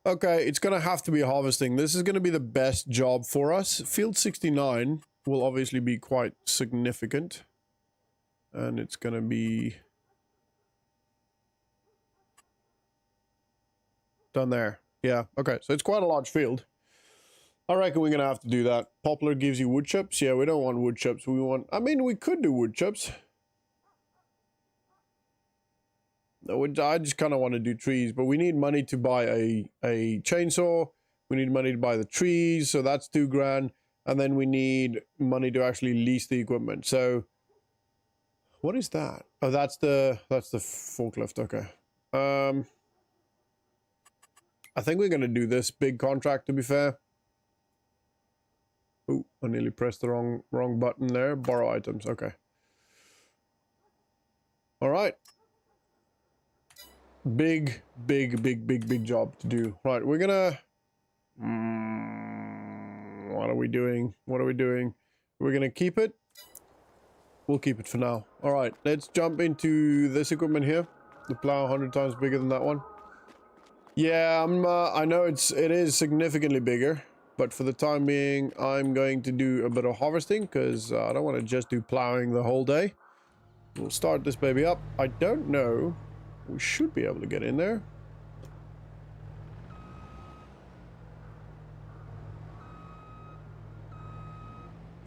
Okay, it's going to have to be harvesting. This is going to be the best job for us. Field 69 will obviously be quite significant. And it's going to be... done there. Yeah, okay. So it's quite a large field. I reckon we're going to have to do that. Poplar gives you wood chips. Yeah, we don't want wood chips. We want... I mean, we could do wood chips. I just kind of want to do trees, but we need money to buy a chainsaw. We need money to buy the trees, so that's $2,000. And then we need money to actually lease the equipment. So, what is that? Oh, that's the forklift. Okay. I think we're gonna do this big contract. To be fair. Oh, I nearly pressed the wrong button there. Borrow items. Okay. All right. Big job to do. Right, we're gonna... what are we doing? What are we doing? We're gonna keep it. We'll keep it for now. All right, let's jump into this equipment here. The plow 100 times bigger than that one. Yeah, I know it is significantly bigger, but for the time being, I'm going to do a bit of harvesting because I don't want to just do plowing the whole day. We'll start this baby up. I don't know. We should be able to get in there.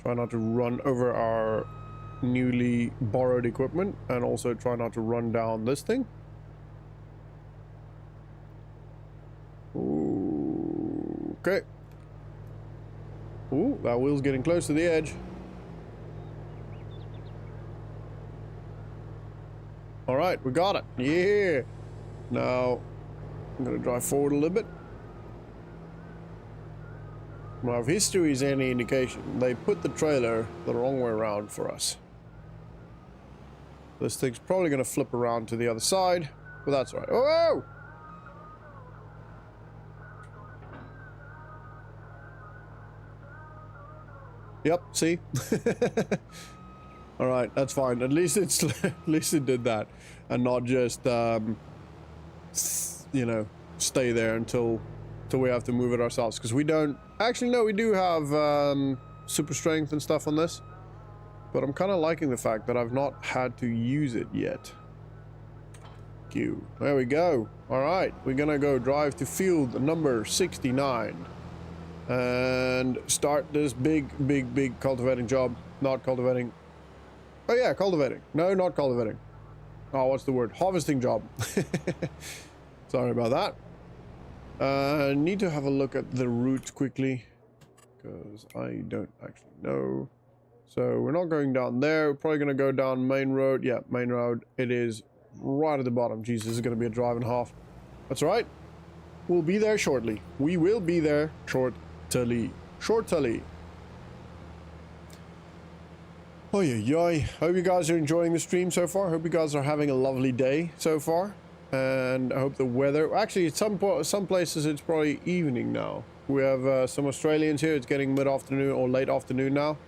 Try not to run over our newly borrowed equipment, and also try not to run down this thing. Ooh, okay. Ooh, that wheel's getting close to the edge. All right, we got it. Yeah. Now, I'm going to drive forward a little bit. Now, if history is any indication, they put the trailer the wrong way around for us. This thing's probably going to flip around to the other side, but that's all right. Oh! Yep, see? All right, that's fine. At least it's at least it did that, and not just you know, stay there until we have to move it ourselves. Because we don't actually, no, we do have super strength and stuff on this, but I'm kind of liking the fact that I've not had to use it yet. Q. There we go. All right, we're gonna go drive to field number 69. and start this big cultivating job. Not cultivating. Oh yeah, cultivating. No, not cultivating. Oh, what's the word? Harvesting job. Sorry about that. I need to have a look at the route quickly, because I don't actually know. So we're not going down there. We're probably going to go down main road. Yeah, main road. It is right at the bottom. Jesus, this is going to be a drive and a half. That's right. We'll be there shortly. We will be there shortly. Shortly. Oh yeah. Hope you guys are enjoying the stream so far. Hope you guys are having a lovely day so far. And I hope the weather... Actually, at some places it's probably evening now. We have some Australians here. It's getting mid-afternoon or late afternoon now.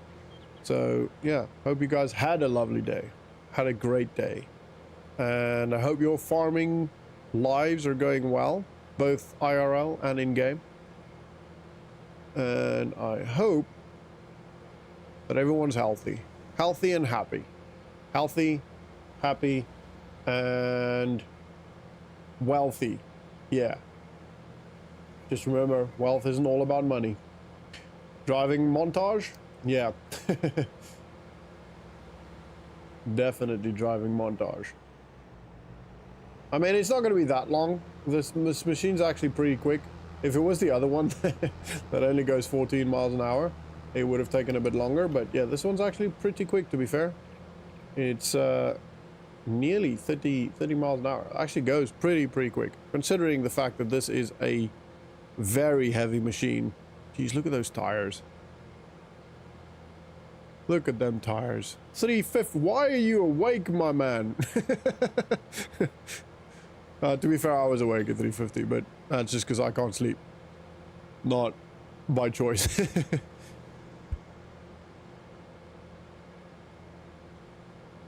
So, yeah. Hope you guys had a lovely day. Had a great day. And I hope your farming lives are going well. Both IRL and in-game. And I hope that everyone's healthy. Healthy and happy. Healthy, happy, and wealthy. Yeah. Just remember, wealth isn't all about money. Driving montage? Yeah. Definitely driving montage. I mean, it's not going to be that long. This machine's actually pretty quick. If it was the other one that only goes 14 miles an hour, it would have taken a bit longer. But yeah, this one's actually pretty quick, to be fair. It's nearly 30 miles an hour. It actually goes pretty quick, considering the fact that this is a very heavy machine. Jeez, look at those tires. Look at them tires. 350. Why are you awake, my man? To be fair, I was awake at 350, but that's just because I can't sleep. Not by choice.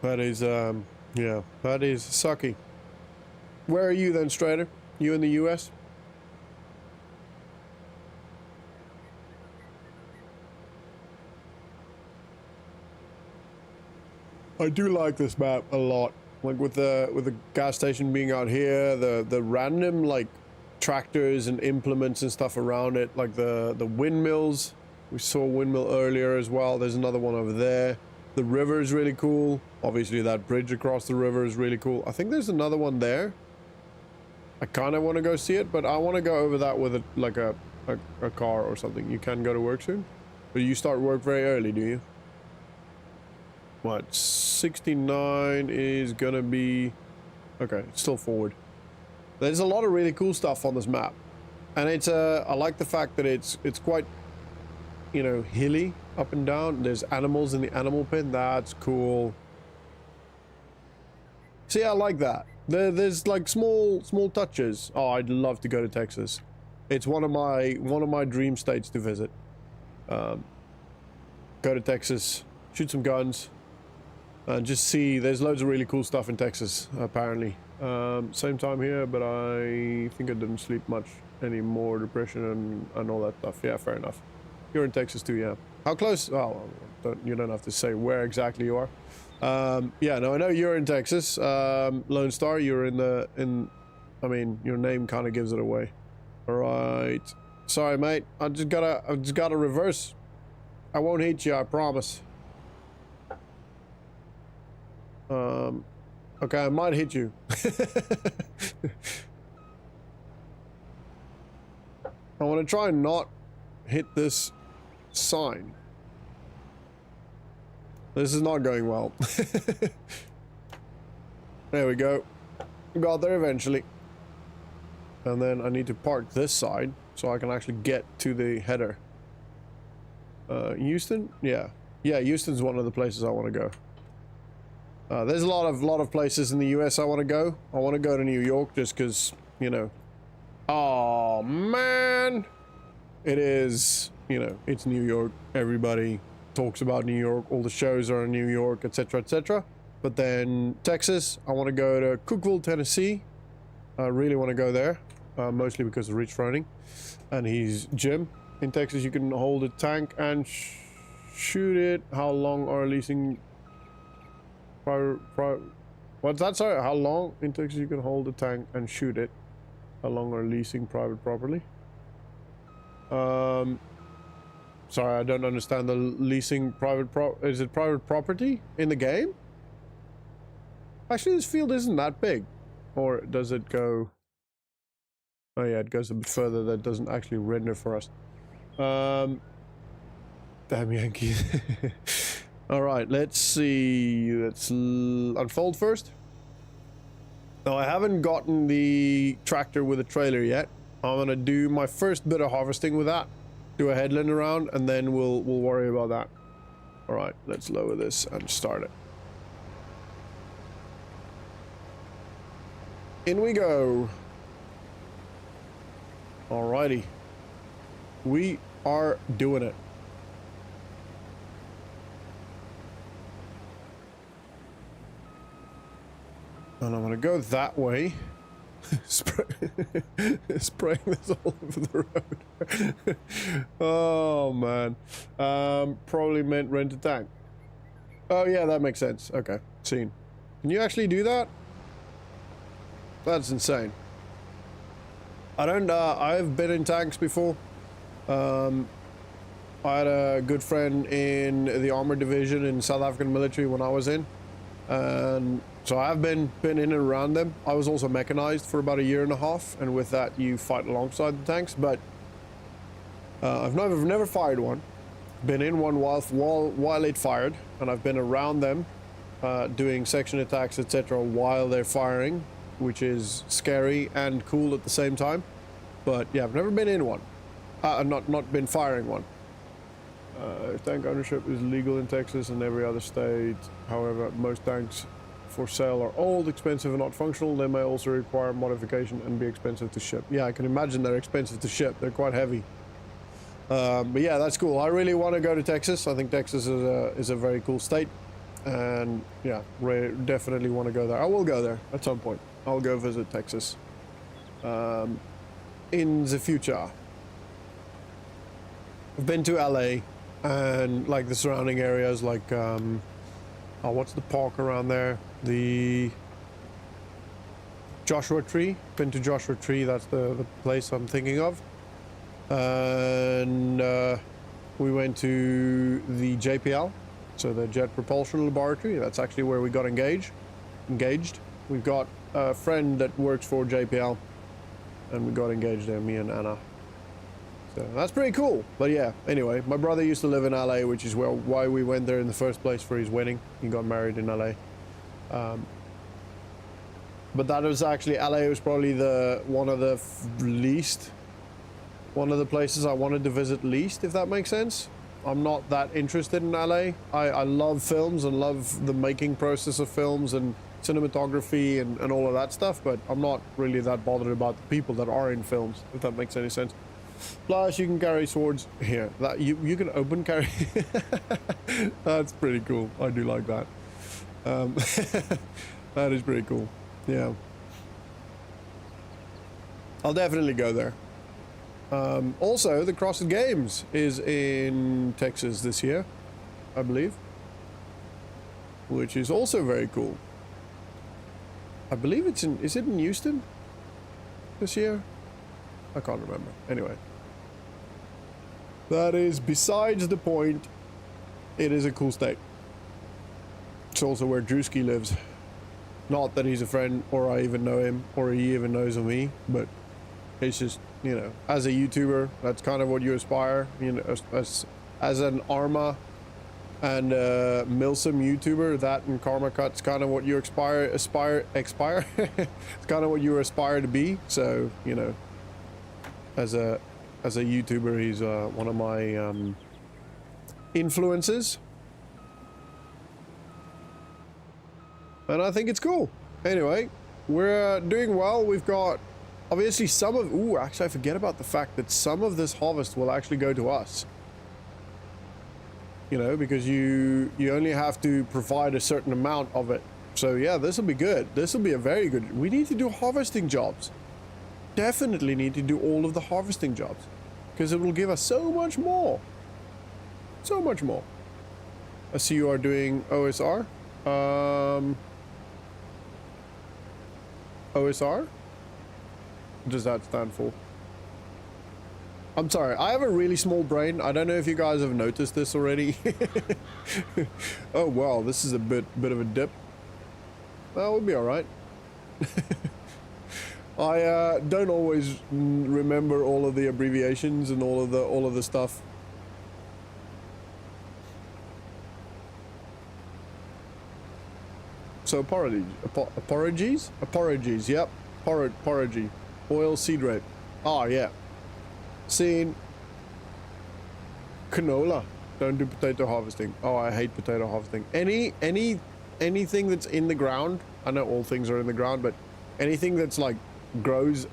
That is, yeah, that is sucky. Where are you then, Strader? You in the US? I do like this map a lot. Like with the gas station being out here, the random like tractors and implements and stuff around it, like the windmills. We saw a windmill earlier as well. There's another one over there. The river is really cool. Obviously that bridge across the river is really cool. I think there's another one there. I kind of want to go see it, but I want to go over that with a car or something. You can go to work soon? But you start work very early, do you? What, 69 is gonna be... Okay, still forward. There's a lot of really cool stuff on this map. And it's, I like the fact that it's quite, you know, hilly up and down. There's animals in the animal pen. That's cool. See, I like that. There's like small touches. Oh, I'd love to go to Texas. It's one of my dream states to visit. Go to Texas, shoot some guns. Just see, there's loads of really cool stuff in Texas, apparently. Same time here, but I think I didn't sleep much anymore. Depression and all that stuff. Yeah, fair enough. You're in Texas too, yeah. How close? Oh, you don't have to say where exactly you are. Yeah, no, I know you're in Texas. Lone Star, you're I mean, your name kind of gives it away. All right. Sorry, mate. I just gotta reverse. I won't hit you, I promise. Okay, I might hit you. I want to try and not hit this sign. This is not going well. There we go. Got there eventually. And then I need to park this side so I can actually get to the header. Houston? Yeah. Yeah, Houston's one of the places I want to go. There's a lot of places in the US I want to go. I want to go to New York just because, you know. Oh, man. It is, you know, it's New York. Everybody talks about New York. All the shows are in New York, etc., etc. But then Texas, I want to go to Cookeville, Tennessee. I really want to go there, mostly because of Rich Froning and his gym. In Texas, you can hold a tank and shoot it. How long are leasing... What's that? Sorry, how long in Texas you can hold a tank and shoot it? How long are leasing private property? Sorry, I don't understand the leasing is it private property in the game? Actually, this field isn't that big. Or does it go... Oh yeah, it goes a bit further. That doesn't actually render for us. Damn Yankees. Alright, let's see. Let's unfold first. Now, I haven't gotten the tractor with a trailer yet. I'm gonna do my first bit of harvesting with that. Do a headland around, and then we'll worry about that. Alright, let's lower this and start it. In we go. Alrighty. We are doing it. And I'm gonna go that way. Spraying this all over the road. Oh man. Probably meant rent a tank. Oh yeah, that makes sense. Okay, seen. Can you actually do that? That's insane. I've been in tanks before. I had a good friend in the armor division in South African military when I was in, and so I've been in and around them. I was also mechanized for about 1.5 years, and with that you fight alongside the tanks. But I've never fired one. Been in one while it fired, and I've been around them, doing section attacks, etc., while they're firing, which is scary and cool at the same time. But yeah, I've never been in one. Not been firing one. Tank ownership is legal in Texas and every other state. However, most tanks for sale are old, expensive, and not functional. They may also require modification and be expensive to ship. Yeah, I can imagine they're expensive to ship. They're quite heavy. But yeah, that's cool. I really want to go to Texas. I think Texas is a very cool state. And yeah, definitely want to go there. I will go there at some point. I'll go visit Texas. In the future. I've been to LA and like the surrounding areas, like oh, what's the park around there? The Joshua Tree. Been to Joshua Tree. That's the place I'm thinking of. And we went to the JPL, so the Jet Propulsion Laboratory. That's actually where we got engaged. We've got a friend that works for JPL, and we got engaged there, me and Anna. So that's pretty cool. But yeah, anyway, my brother used to live in LA, which is why we went there in the first place for his wedding. He got married in LA. But that was actually, LA was probably one of the places I wanted to visit least, if that makes sense. I'm not that interested in LA. I love films and love the making process of films and cinematography and all of that stuff, but I'm not really that bothered about the people that are in films, if that makes any sense. Plus, you can carry swords here. That you can open carry. That's pretty cool. I do like that. That is pretty cool. Yeah. I'll definitely go there. Also, the CrossFit Games is in Texas this year, I believe, which is also very cool. I believe is it in Houston this year? I can't remember. Anyway, that is besides the point. It is a cool state. It's also where Drewski lives. Not that he's a friend, or I even know him, or he even knows of me, but it's just, you know, as a YouTuber, that's kind of what you aspire, you know, as an Arma and Milsim YouTuber, that and Karma Cut's kind of what you aspire. It's kind of what you aspire to be. So, you know, as a YouTuber, he's one of my influences, and I think it's cool. Anyway, we're doing well. We've got obviously some of... Ooh, actually, I forget about the fact that some of this harvest will actually go to us. You know, because you only have to provide a certain amount of it. So yeah, this will be good. This will be a very good... We need to do harvesting jobs. Definitely need to do all of the harvesting jobs, because it will give us so much more. So much more. I see you are doing OSR. OSR? What does that stand for? I'm sorry, I have a really small brain. I don't know if you guys have noticed this already. Oh wow, this is a bit of a dip. Well, we'll be all right. I don't always remember all of the abbreviations and all of the stuff. So porridges, yep, porridge, oil seed rape. Oh yeah, seen. Canola. Don't do potato harvesting. Oh, I hate potato harvesting. Anything that's in the ground. I know all things are in the ground, but anything that's like grows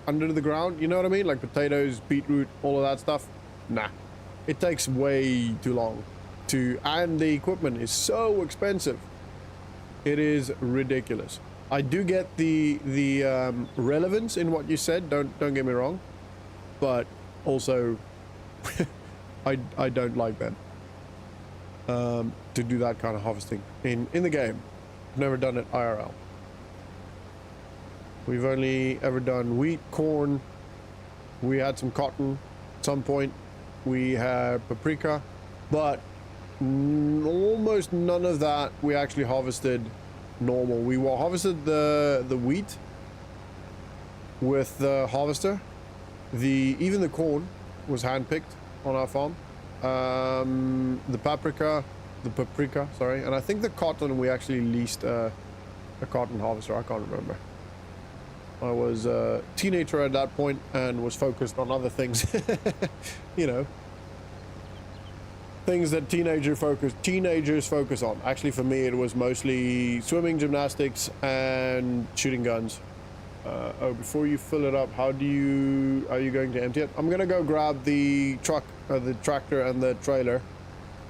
under the ground. You know what I mean? Like potatoes, beetroot, all of that stuff. Nah, it takes way too long and the equipment is so expensive. It is ridiculous. I do get the relevance in what you said. Don't get me wrong, but also. I don't like that to do that kind of harvesting in the game. I've never done it IRL. We've only ever done wheat, corn. We had some cotton at some point. We had paprika, but almost none of that we actually harvested normal. We harvested the wheat with the harvester. Even the corn was handpicked on our farm. The paprika, sorry, and I think the cotton we actually leased a cotton harvester. I can't remember. I was a teenager at that point and was focused on other things. You know, things that teenagers focus on. Actually, for me, it was mostly swimming, gymnastics, and shooting guns. Oh, before you fill it up, are you going to empty it? I'm gonna go grab the truck, the tractor, and the trailer.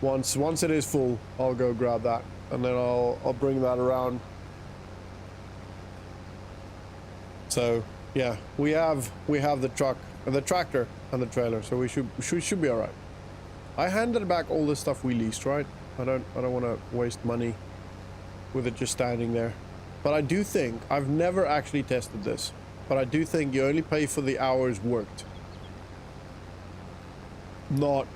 Once it is full, I'll go grab that, and then I'll bring that around. So yeah, we have the truck, the tractor, and the trailer, so we should be all right. I handed back all the stuff we leased, right? I don't want to waste money with it just standing there. But I do think, I've never actually tested this, but I do think you only pay for the hours worked. Not,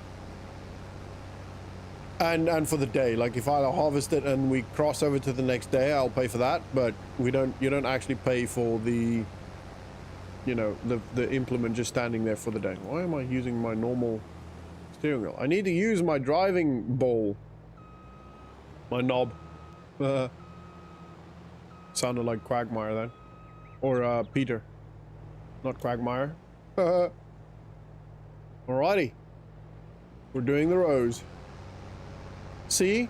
and for the day. Like if I harvest it and we cross over to the next day, I'll pay for that, but you don't actually pay for the, you know, the implement just standing there for the day. Why am I using my normal steering wheel? I need to use my driving bowl. My knob. Sounded like Quagmire then. Or Peter. Not Quagmire. Alrighty. We're doing the rows. See?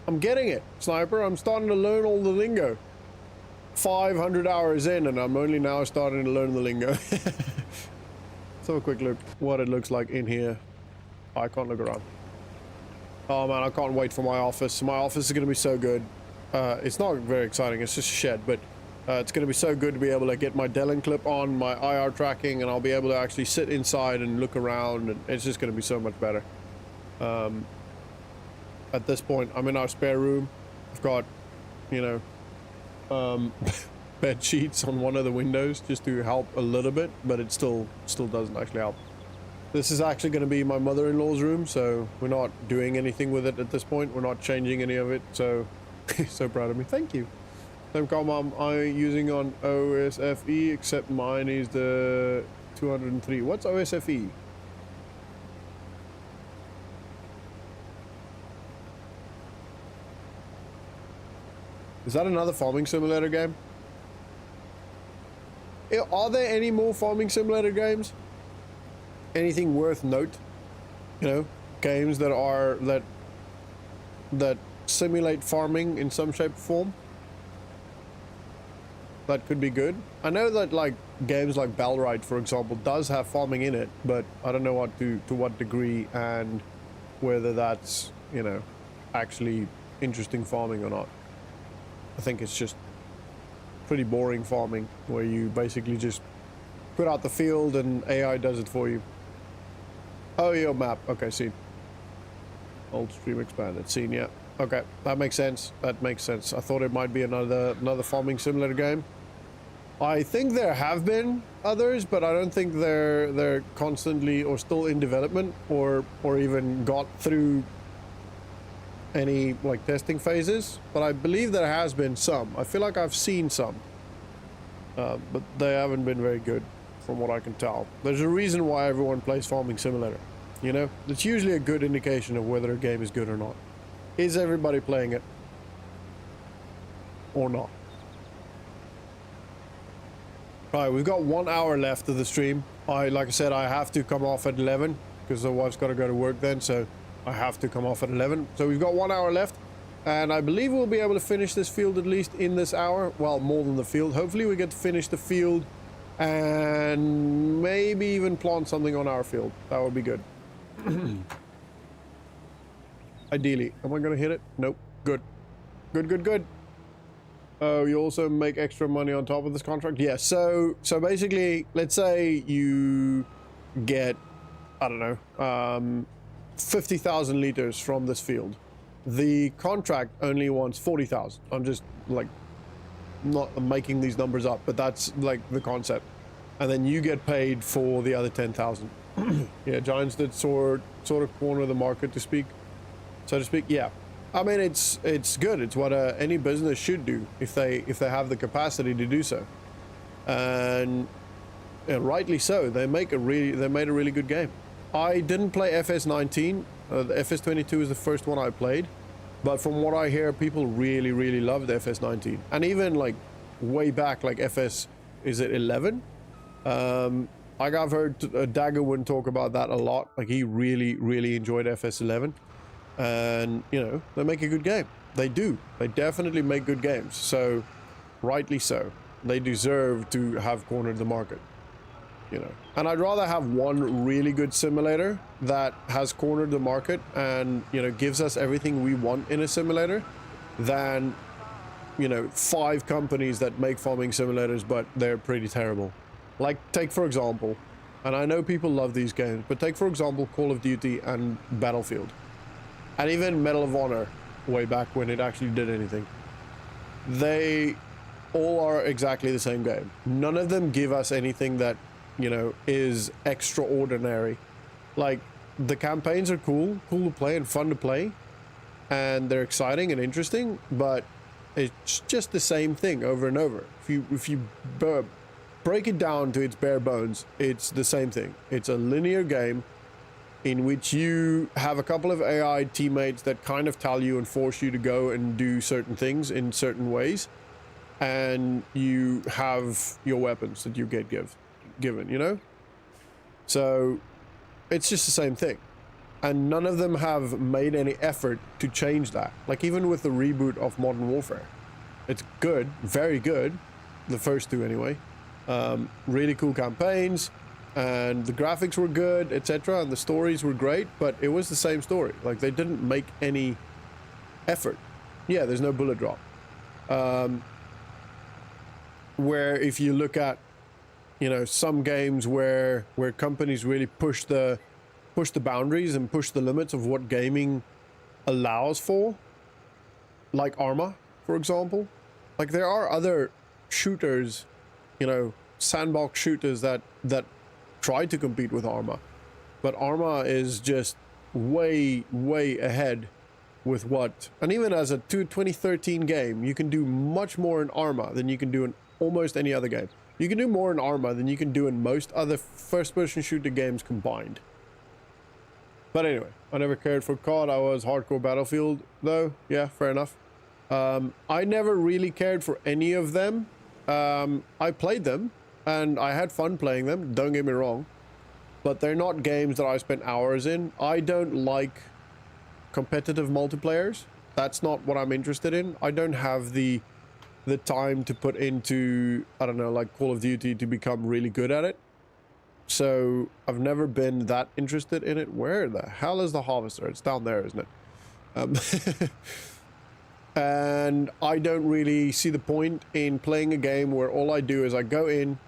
I'm getting it, Sniper. I'm starting to learn all the lingo. 500 hours in and I'm only now starting to learn the lingo. Let's have a quick look what it looks like in here. Oh, I can't look around. Oh man, I can't wait for my office. My office is going to be so good. It's not very exciting, it's just a shed, but it's going to be so good to be able to get my Delin clip on, my IR tracking, and I'll be able to actually sit inside and look around, and it's just going to be so much better. At this point, I'm in our spare room. I've got, you know, bed sheets on one of the windows just to help a little bit, but it still doesn't actually help. This is actually going to be my mother-in-law's room, so we're not doing anything with it at this point. We're not changing any of it, so so proud of me. Thank you. Same call, Mom. I'm using on OSFE, except mine is the 203. What's OSFE? Is that another farming simulator game? Are there any more farming simulator games? Anything worth note? You know, games that are that simulate farming in some shape or form? That could be good. I know that like games like Bellrite, for example, does have farming in it, but I don't know to what degree and whether that's, you know, actually interesting farming or not. I think it's just pretty boring farming where you basically just put out the field and AI does it for you. Oh, your map. Okay, seen. Old stream expanded. Seen, yeah. Okay, that makes sense. That makes sense. I thought it might be another farming simulator game. I think there have been others, but I don't think they're constantly or still in development or even got through any like testing phases. But I believe there has been some. I feel like I've seen some, but they haven't been very good from what I can tell. There's a reason why everyone plays Farming Simulator. You know, it's usually a good indication of whether a game is good or not. Is everybody playing it or not? All right, we've got 1 hour left of the stream. Like I said, I have to come off at 11 because the wife's got to go to work then, so I have to come off at 11. So we've got 1 hour left, and I believe we'll be able to finish this field at least in this hour. Well, more than the field. Hopefully we get to finish the field and maybe even plant something on our field. That would be good. Ideally. Am I going to hit it? Nope. Good. Good, good, good. Oh, you also make extra money on top of this contract? Yeah, so basically, let's say you get, I don't know, 50,000 liters from this field. The contract only wants 40,000. I'm just, like, not making these numbers up, but that's, like, the concept. And then you get paid for the other 10,000. Yeah, Giants did sort of corner the market, so to speak. Yeah. I mean, it's good. It's what any business should do if they have the capacity to do so, and rightly so. They made a really good game. I didn't play FS19. The FS22 is the first one I played, but from what I hear, people really loved FS19, and even like way back, like FS, is it 11? Like I've heard Daggerwin talk about that a lot. Like he really enjoyed FS11. And, you know, they make a good game. They do. They definitely make good games. So, rightly so. They deserve to have cornered the market, you know. And I'd rather have one really good simulator that has cornered the market and, you know, gives us everything we want in a simulator than, you know, 5 companies that make farming simulators, but they're pretty terrible. Like, take for example, and I know people love these games, but take for example Call of Duty and Battlefield. And even Medal of Honor, way back when it actually did anything. They all are exactly the same game. None of them give us anything that, you know, is extraordinary. Like, the campaigns are cool to play and fun to play. And they're exciting and interesting, but it's just the same thing over and over. If you break it down to its bare bones, it's the same thing. It's a linear game in which you have a couple of AI teammates that kind of tell you and force you to go and do certain things in certain ways, and you have your weapons that you get given, you know? So it's just the same thing, and none of them have made any effort to change that. Like even with the reboot of Modern Warfare, it's good, very good, the first 2 anyway. Really cool campaigns, and the graphics were good, etc., and the stories were great, but it was the same story. Like, they didn't make any effort. Yeah, there's no bullet drop. Where if you look at, you know, some games where companies really push the boundaries and push the limits of what gaming allows for, like Arma, for example. Like, there are other shooters, you know, sandbox shooters that try to compete with Arma, but Arma is just way ahead with what, and even as a 2013 game, you can do much more in Arma than you can do in almost any other game. You can do more in Arma than you can do in most other first-person shooter games combined. But anyway, I never cared for COD. I was hardcore Battlefield though. Yeah, fair enough. I never really cared for any of them. I played them and I had fun playing them, don't get me wrong, but they're not games that I spent hours in. I don't like competitive multiplayers. That's not what I'm interested in. I don't have the time to put into, I don't know, like Call of Duty to become really good at it. So I've never been that interested in it. Where the hell is the harvester? It's down there, isn't it? And I don't really see the point in playing a game where all I do is I go in,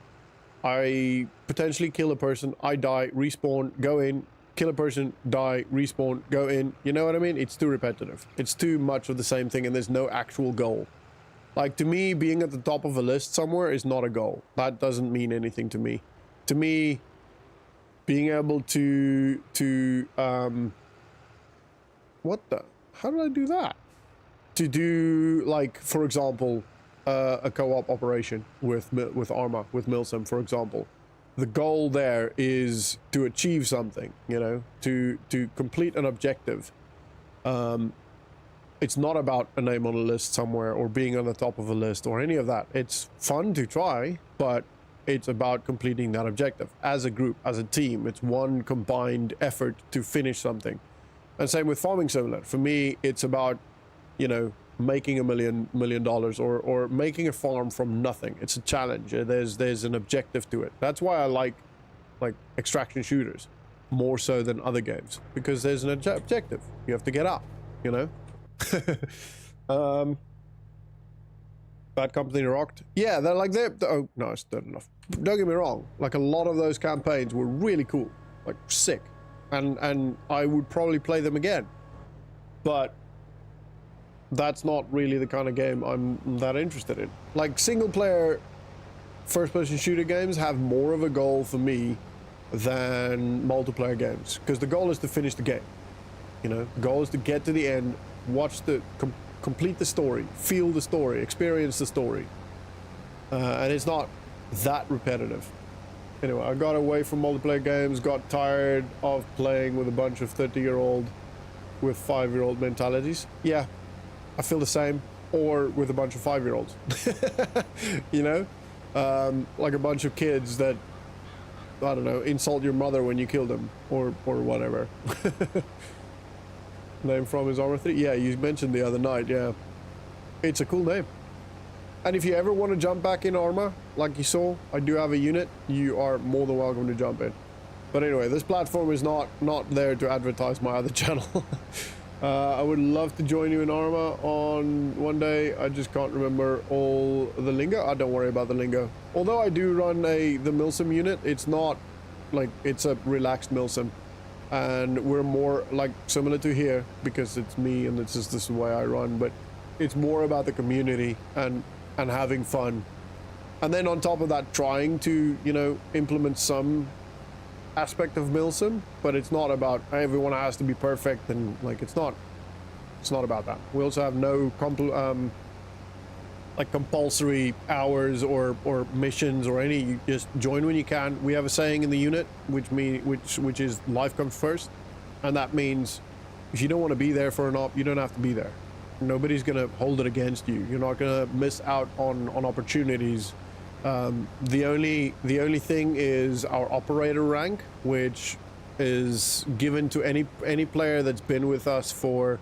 I potentially kill a person, I die, respawn, go in, kill a person, die, respawn, go in. You know what I mean? It's too repetitive. It's too much of the same thing, and there's no actual goal. Like, to me, being at the top of a list somewhere is not a goal. That doesn't mean anything to me. To me, being able what the? How did I do that? To do, like, for example, a co-op operation with Arma, with Milsim, for example. The goal there is to achieve something, you know, to complete an objective. It's not about a name on a list somewhere or being on the top of a list or any of that. It's fun to try, but it's about completing that objective as a group, as a team. It's one combined effort to finish something. And same with Farming Simulator. For me, it's about, you know, making $1 million or making a farm from nothing. It's a challenge. There's an objective to it. That's why I like extraction shooters more so than other games, because there's an objective. You have to get up, you know. Bad Company rocked. Yeah, they're oh no, it's not enough. Don't get me wrong, like a lot of those campaigns were really cool, like sick, and I would probably play them again, but that's not really the kind of game I'm that interested in. Like, single player first person shooter games have more of a goal for me than multiplayer games, because the goal is to finish the game, you know. The goal is to get to the end, watch the complete the story, feel the story, experience the story, and it's not that repetitive. Anyway, I got away from multiplayer games, got tired of playing with a bunch of 30-year-old with 5-year-old mentalities. Yeah, I feel the same. Or with a bunch of 5-year-olds. You know, like a bunch of kids that, I don't know, insult your mother when you kill them, or whatever. Name from his Arma 3? Yeah, you mentioned the other night, yeah. It's a cool name. And if you ever want to jump back in Arma, like you saw, I do have a unit, you are more than welcome to jump in. But anyway, this platform is not there to advertise my other channel. I would love to join you in Arma on one day. I just can't remember all the lingo. Don't worry about the lingo. Although I do run the Milsim unit, it's not like, it's a relaxed Milsim. And we're more like similar to here because it's me and it's just this is the way I run, but it's more about the community and having fun. And then on top of that, trying to, you know, implement some aspect of Milsim, but it's not about everyone has to be perfect, and like it's not about that. We also have no like compulsory hours or missions or any. You just join when you can. We have a saying in the unit which is life comes first, and that means if you don't want to be there for an op, you don't have to be there. Nobody's gonna hold it against you. You're not gonna miss out on opportunities. The only thing is our operator rank, which is given to any player that's been with us for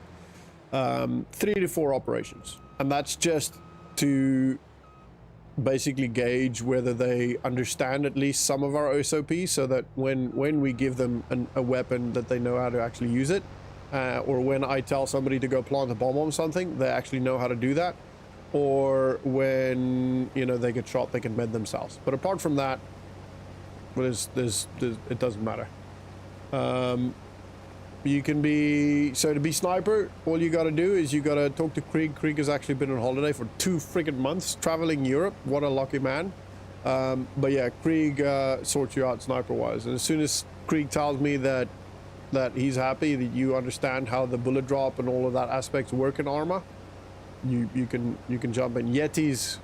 3 to 4 operations, and that's just to basically gauge whether they understand at least some of our SOPs, so that when we give them a weapon that they know how to actually use it, or when I tell somebody to go plant a bomb on something, they actually know how to do that, or when, you know, they get shot, they can med themselves. But apart from that, it doesn't matter. You can be, so to be sniper, all you gotta do is you gotta talk to Krieg. Krieg has actually been on holiday for 2 freaking months, traveling Europe. What a lucky man. But yeah, Krieg sorts you out sniper-wise. And as soon as Krieg tells me that he's happy, that you understand how the bullet drop and all of that aspects work in Arma, you can jump in. Yeti's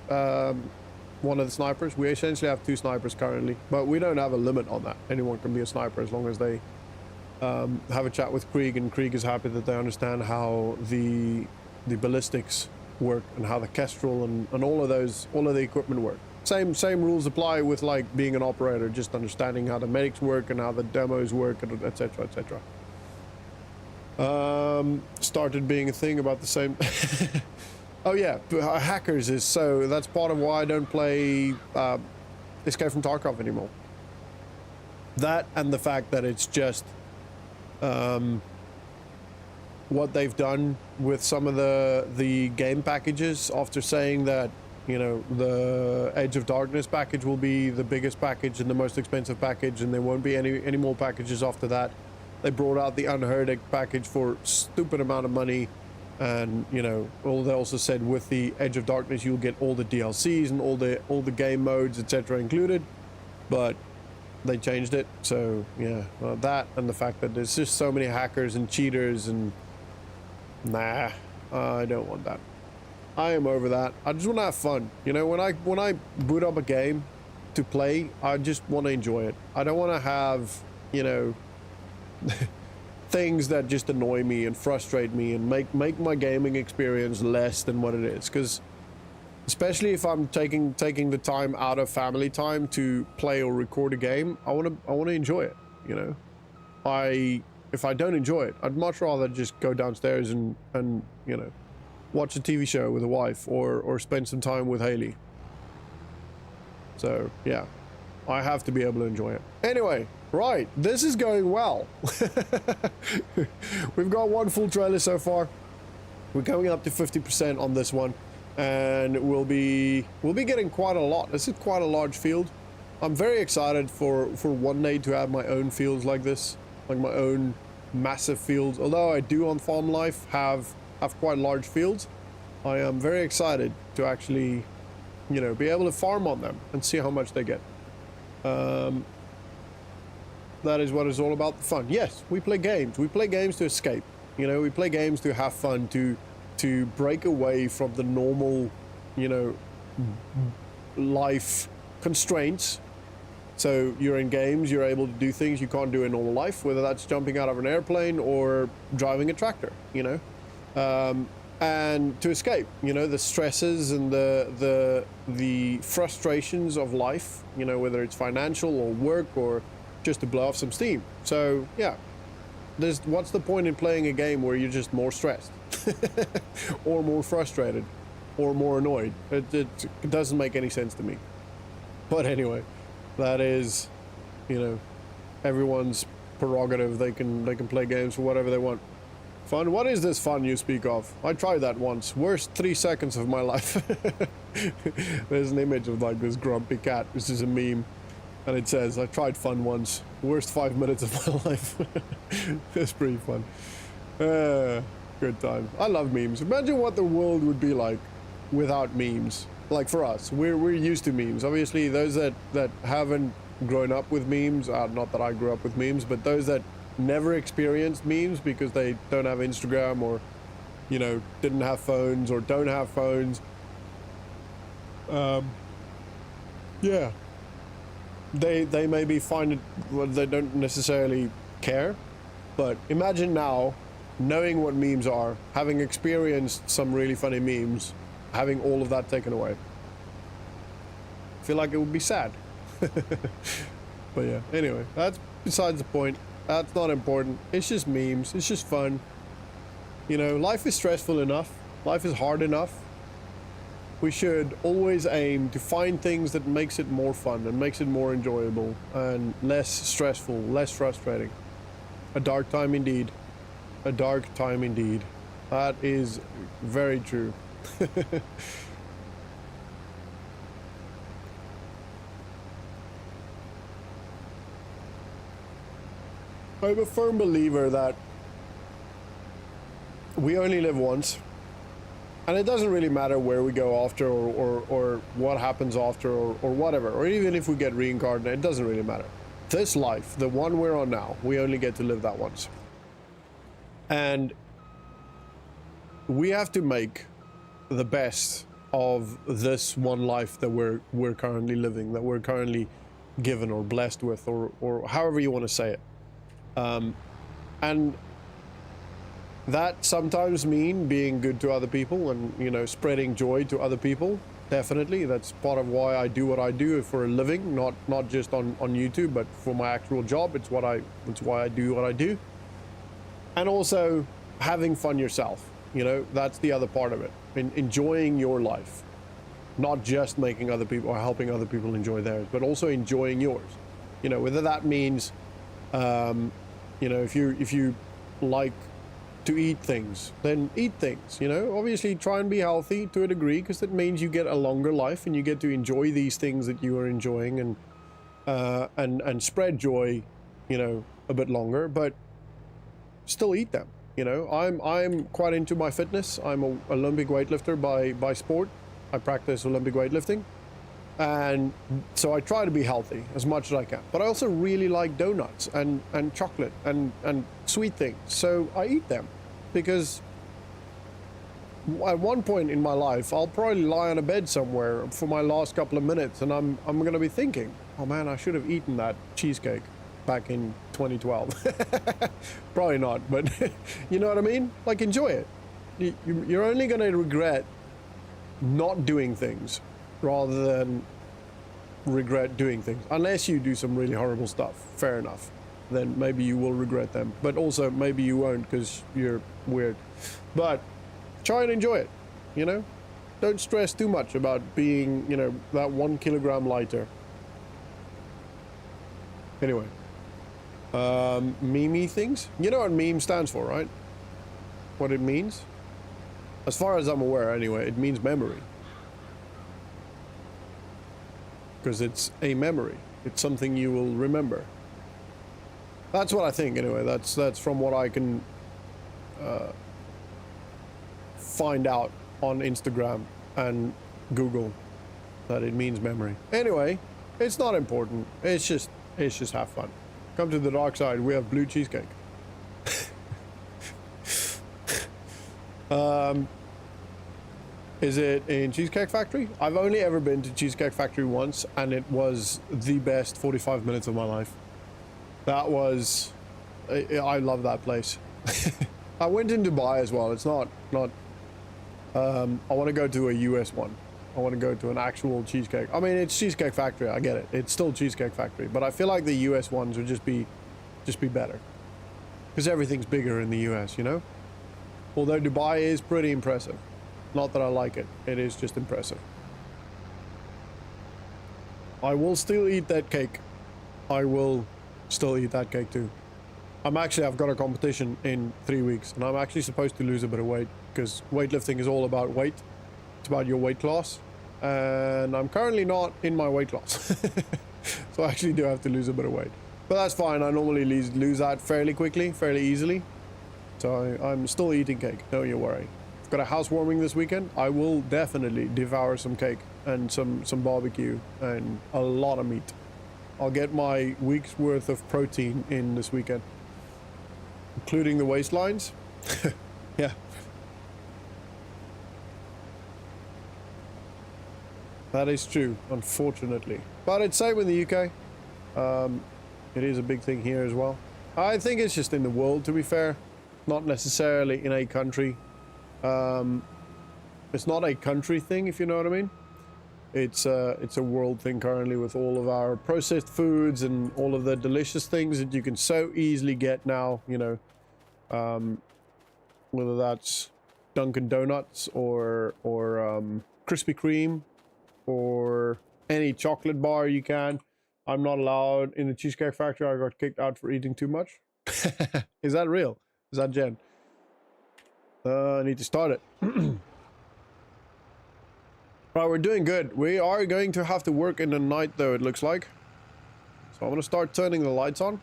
one of the snipers. We essentially have 2 snipers currently, but we don't have a limit on that. Anyone can be a sniper as long as they have a chat with Krieg, and Krieg is happy that they understand how the ballistics work and how the Kestrel and all of the equipment work. Same rules apply with like being an operator, just understanding how the medics work and how the demos work, and etc. etc. Started being a thing about the same. Oh yeah, hackers is so. That's part of why I don't play Escape from Tarkov anymore. That and the fact that it's just what they've done with some of the game packages, after saying that, you know, the Edge of Darkness package will be the biggest package and the most expensive package, and there won't be any more packages after that. They brought out the Unheard package for a stupid amount of money, And you know, well, they also said with the Edge of Darkness you'll get all the DLCs and all the game modes, etc. included, but they changed it. So yeah, well, that and the fact that there's just so many hackers and cheaters, and nah, I don't want that. I am over that. I just want to have fun. You know, when I boot up a game to play, I just want to enjoy it. I don't want to have, you know, things that just annoy me and frustrate me and make my gaming experience less than what it is. Because especially if I'm taking the time out of family time to play or record a game, I want to enjoy it. You know, if I don't enjoy it, I'd much rather just go downstairs and you know, watch a TV show with a wife or spend some time with Haley. So yeah, I have to be able to enjoy it. Anyway, right, this is going well. We've got one full trailer so far. We're going up to 50% on this one, and we'll be getting quite a lot. This is quite a large field. I'm very excited for one day to have my own fields like this, like my own massive fields. Although I do on Farm Life have quite large fields, I am very excited to actually, you know, be able to farm on them and see how much they get. That is what it's all about, the fun. Yes, we play games. We play games to escape. You know, we play games to have fun, to break away from the normal, you know, life constraints. So you're in games, you're able to do things you can't do in normal life, whether that's jumping out of an airplane or driving a tractor, you know. And to escape, you know, the stresses and the frustrations of life, you know, whether it's financial or work or just to blow off some steam. So yeah, what's the point in playing a game where you're just more stressed or more frustrated or more annoyed? It doesn't make any sense to me. But anyway, that is, you know, everyone's prerogative. They can play games for whatever they want. Fun? What is this fun you speak of? I tried that once. Worst 3 seconds of my life. There's an image of like this grumpy cat. This is a meme. And it says, I tried fun once. Worst 5 minutes of my life. It's pretty fun. Good time. I love memes. Imagine what the world would be like without memes. Like for us, we're used to memes. Obviously, those that haven't grown up with memes, not that I grew up with memes, but those that never experienced memes because they don't have Instagram or, you know, didn't have phones or don't have phones. Yeah. They maybe find it, well, they don't necessarily care, but imagine now knowing what memes are, having experienced some really funny memes, having all of that taken away. I feel like it would be sad. But yeah, anyway, that's besides the point. That's not important. It's just memes. It's just fun. You know, life is stressful enough. Life is hard enough. We should always aim to find things that makes it more fun and makes it more enjoyable and less stressful, less frustrating. A dark time indeed. A dark time indeed. That is very true. I'm a firm believer that we only live once, and it doesn't really matter where we go after or what happens after or whatever, or even if we get reincarnated, it doesn't really matter. This life, the one we're on now, we only get to live that once. And we have to make the best of this one life that we're currently living, that we're currently given or blessed with, or however you want to say it. And that sometimes mean being good to other people and, you know, spreading joy to other people. Definitely, that's part of why I do what I do for a living, not just on YouTube, but for my actual job. It's why I do what I do. And also having fun yourself, you know, that's the other part of it. Enjoying your life, not just making other people or helping other people enjoy theirs, but also enjoying yours. You know, whether that means you know, if you like to eat things, then eat things, you know. Obviously try and be healthy to a degree, because that means you get a longer life and you get to enjoy these things that you are enjoying and spread joy, you know, a bit longer, but still eat them, You know, I'm quite into my fitness. I'm an Olympic weightlifter by sport. I practice Olympic weightlifting. And so I try to be healthy as much as I can. But I also really like donuts and chocolate and sweet things. So I eat them because at one point in my life, I'll probably lie on a bed somewhere for my last couple of minutes and I'm going to be thinking, oh man, I should have eaten that cheesecake back in 2012. Probably not, but you know what I mean? Like, enjoy it. You're only going to regret not doing things rather than regret doing things. Unless you do some really horrible stuff, fair enough. Then maybe you will regret them. But also maybe you won't because you're weird. But try and enjoy it, you know? Don't stress too much about being, you know, that 1 kilogram lighter. Anyway. Meme things? You know what meme stands for, right? What it means? As far as I'm aware, anyway, it means memory. Because it's a memory. It's something you will remember. That's what I think, anyway. That's from what I can find out on Instagram and Google, that it means memory. Anyway, it's not important. It's just have fun. Come to the dark side. We have blue cheesecake. Is it in Cheesecake Factory? I've only ever been to Cheesecake Factory once, and it was the best 45 minutes of my life. That was... I love that place. I went in Dubai as well. It's not... I want to go to a US one. I want to go to an actual cheesecake. I mean, it's Cheesecake Factory. I get it. It's still Cheesecake Factory. But I feel like the US ones would just be better. Because everything's bigger in the US, you know? Although Dubai is pretty impressive. Not that I like it. It is just impressive. I will still eat that cake. I will still eat that cake too. I've got a competition in 3 weeks. And I'm actually supposed to lose a bit of weight. Because weightlifting is all about weight. It's about your weight class. And I'm currently not in my weight class. So I actually do have to lose a bit of weight. But that's fine. I normally lose that fairly quickly, fairly easily. So I'm still eating cake. Don't you worry. Got a housewarming this weekend. I will definitely devour some cake and some barbecue and a lot of meat. I'll get my week's worth of protein in this weekend, including the waistlines. Yeah. That is true, unfortunately. But it's same in the UK. It is a big thing here as well. I think it's just in the world, to be fair. Not necessarily in a country. It's not a country thing, if you know what I mean. It's a world thing currently with all of our processed foods and all of the delicious things that you can so easily get now, you know. Whether that's Dunkin' Donuts or Krispy Kreme or any chocolate bar you can. I'm not allowed in the Cheesecake Factory. I got kicked out for eating too much. Is that real? Is that Jen? I need to start it. Right, we're doing good. We are going to have to work in the night though, it looks like. So I'm going to start turning the lights on.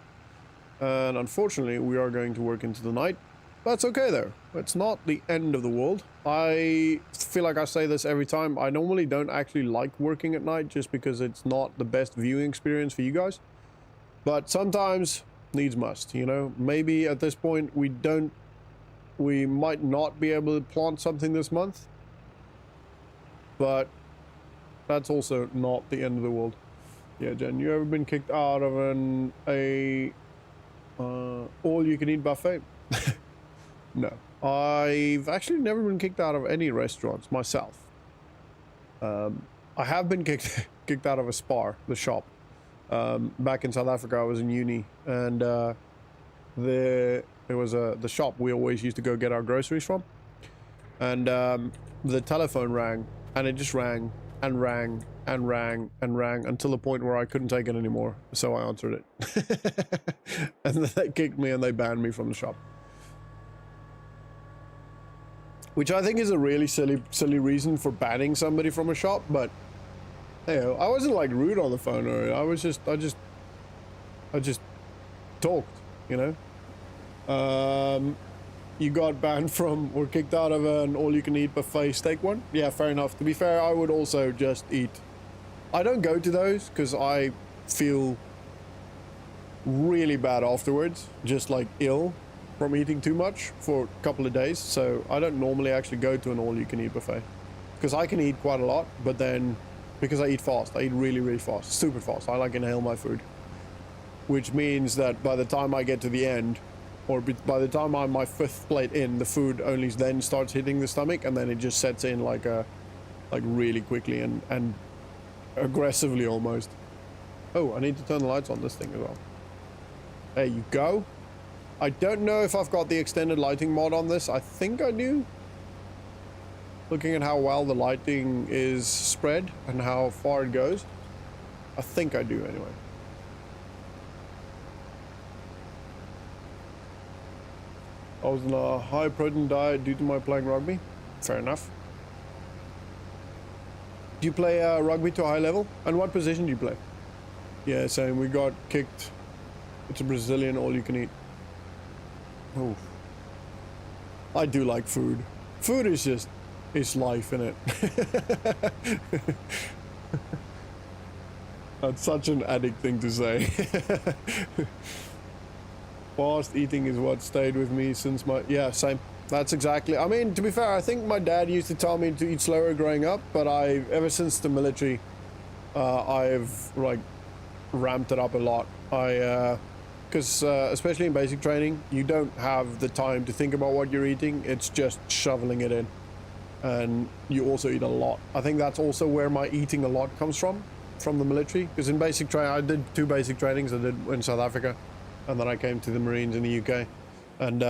And unfortunately, we are going to work into the night. That's okay though. It's not the end of the world. I feel like I say this every time. I normally don't actually like working at night just because it's not the best viewing experience for you guys. But sometimes needs must, you know. Maybe at this point we might not be able to plant something this month. But that's also not the end of the world. Yeah, Jen, you ever been kicked out of a all-you-can-eat buffet? No. I've actually never been kicked out of any restaurants myself. I have been kicked out of a Spar, the shop. Back in South Africa, I was in uni, and there was the shop we always used to go get our groceries from. And the telephone rang, and it just rang and rang and rang and rang until the point where I couldn't take it anymore. So I answered it. And then they kicked me and they banned me from the shop. Which I think is a really silly reason for banning somebody from a shop, but hey, I wasn't like rude on the phone or I just talked, you know. you got banned from or kicked out of an all-you-can-eat buffet steak one. Yeah, fair enough. To be fair, I would also just eat. I don't go to those because I feel really bad afterwards, just like ill from eating too much for a couple of days. So I don't normally actually go to an all-you-can-eat buffet because I can eat quite a lot, but then because I eat fast, I eat really, really fast, super fast. I like inhale my food, which means that by the time I get to the end, or by the time I'm my 5th plate in, the food only then starts hitting the stomach, and then it just sets in like really quickly and aggressively almost. Oh, I need to turn the lights on this thing as well. There you go. I don't know if I've got the extended lighting mod on this. I think I do. Looking at how well the lighting is spread and how far it goes. I think I do anyway. I was on a high protein diet due to my playing rugby. Fair enough. Do you play rugby to a high level? And what position do you play? Yeah, same. We got kicked. It's a Brazilian all-you-can-eat. Oh. I do like food. Food is just, it's life, innit? That's such an addict thing to say. Fast eating is what stayed with me since my... Yeah, same. That's exactly... I mean, to be fair, I think my dad used to tell me to eat slower growing up, but ever since the military, I've, like, ramped it up a lot. Because especially in basic training, you don't have the time to think about what you're eating. It's just shoveling it in. And you also eat a lot. I think that's also where my eating a lot comes from the military. Because in basic training, I did 2 basic trainings. I did in South Africa, and then I came to the Marines in the UK. And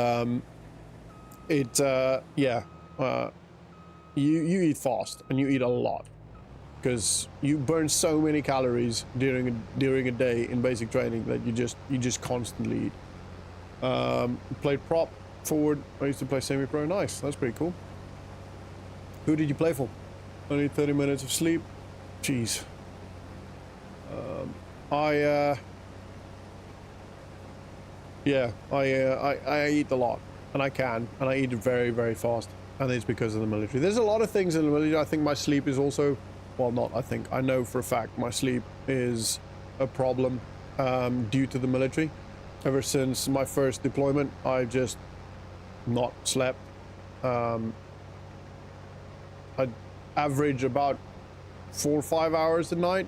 you eat fast and you eat a lot. Because you burn so many calories during a day in basic training that you just constantly eat. Played prop, forward. I used to play semi-pro. Nice, that's pretty cool. Who did you play for? Only 30 minutes of sleep. Jeez. I eat a lot, and I eat very, very fast, and it's because of the military. There's a lot of things in the military. I think my sleep is also. Well, not I think. I know for a fact my sleep is a problem due to the military. Ever since my first deployment, I've just not slept. I average about 4 or 5 hours a night.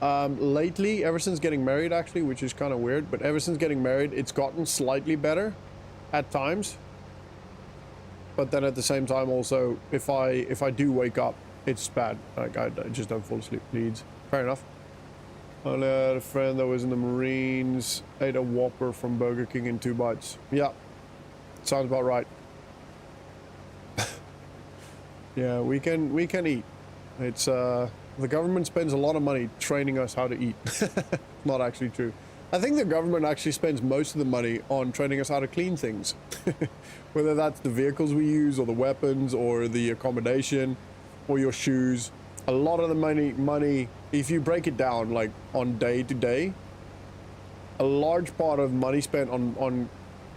Lately, ever since getting married, actually, which is kind of weird, but ever since getting married, it's gotten slightly better at times. But then at the same time, also, if I do wake up, it's bad. Like I just don't fall asleep. Leads. Fair enough. I had a friend that was in the Marines, ate a Whopper from Burger King in 2 bites. Yeah, sounds about right. Yeah, we can eat. It's the government spends a lot of money training us how to eat. Not actually true. I think the government actually spends most of the money on training us how to clean things. Whether that's the vehicles we use or the weapons or the accommodation or your shoes. A lot of the money, if you break it down like on day to day, a large part of money spent on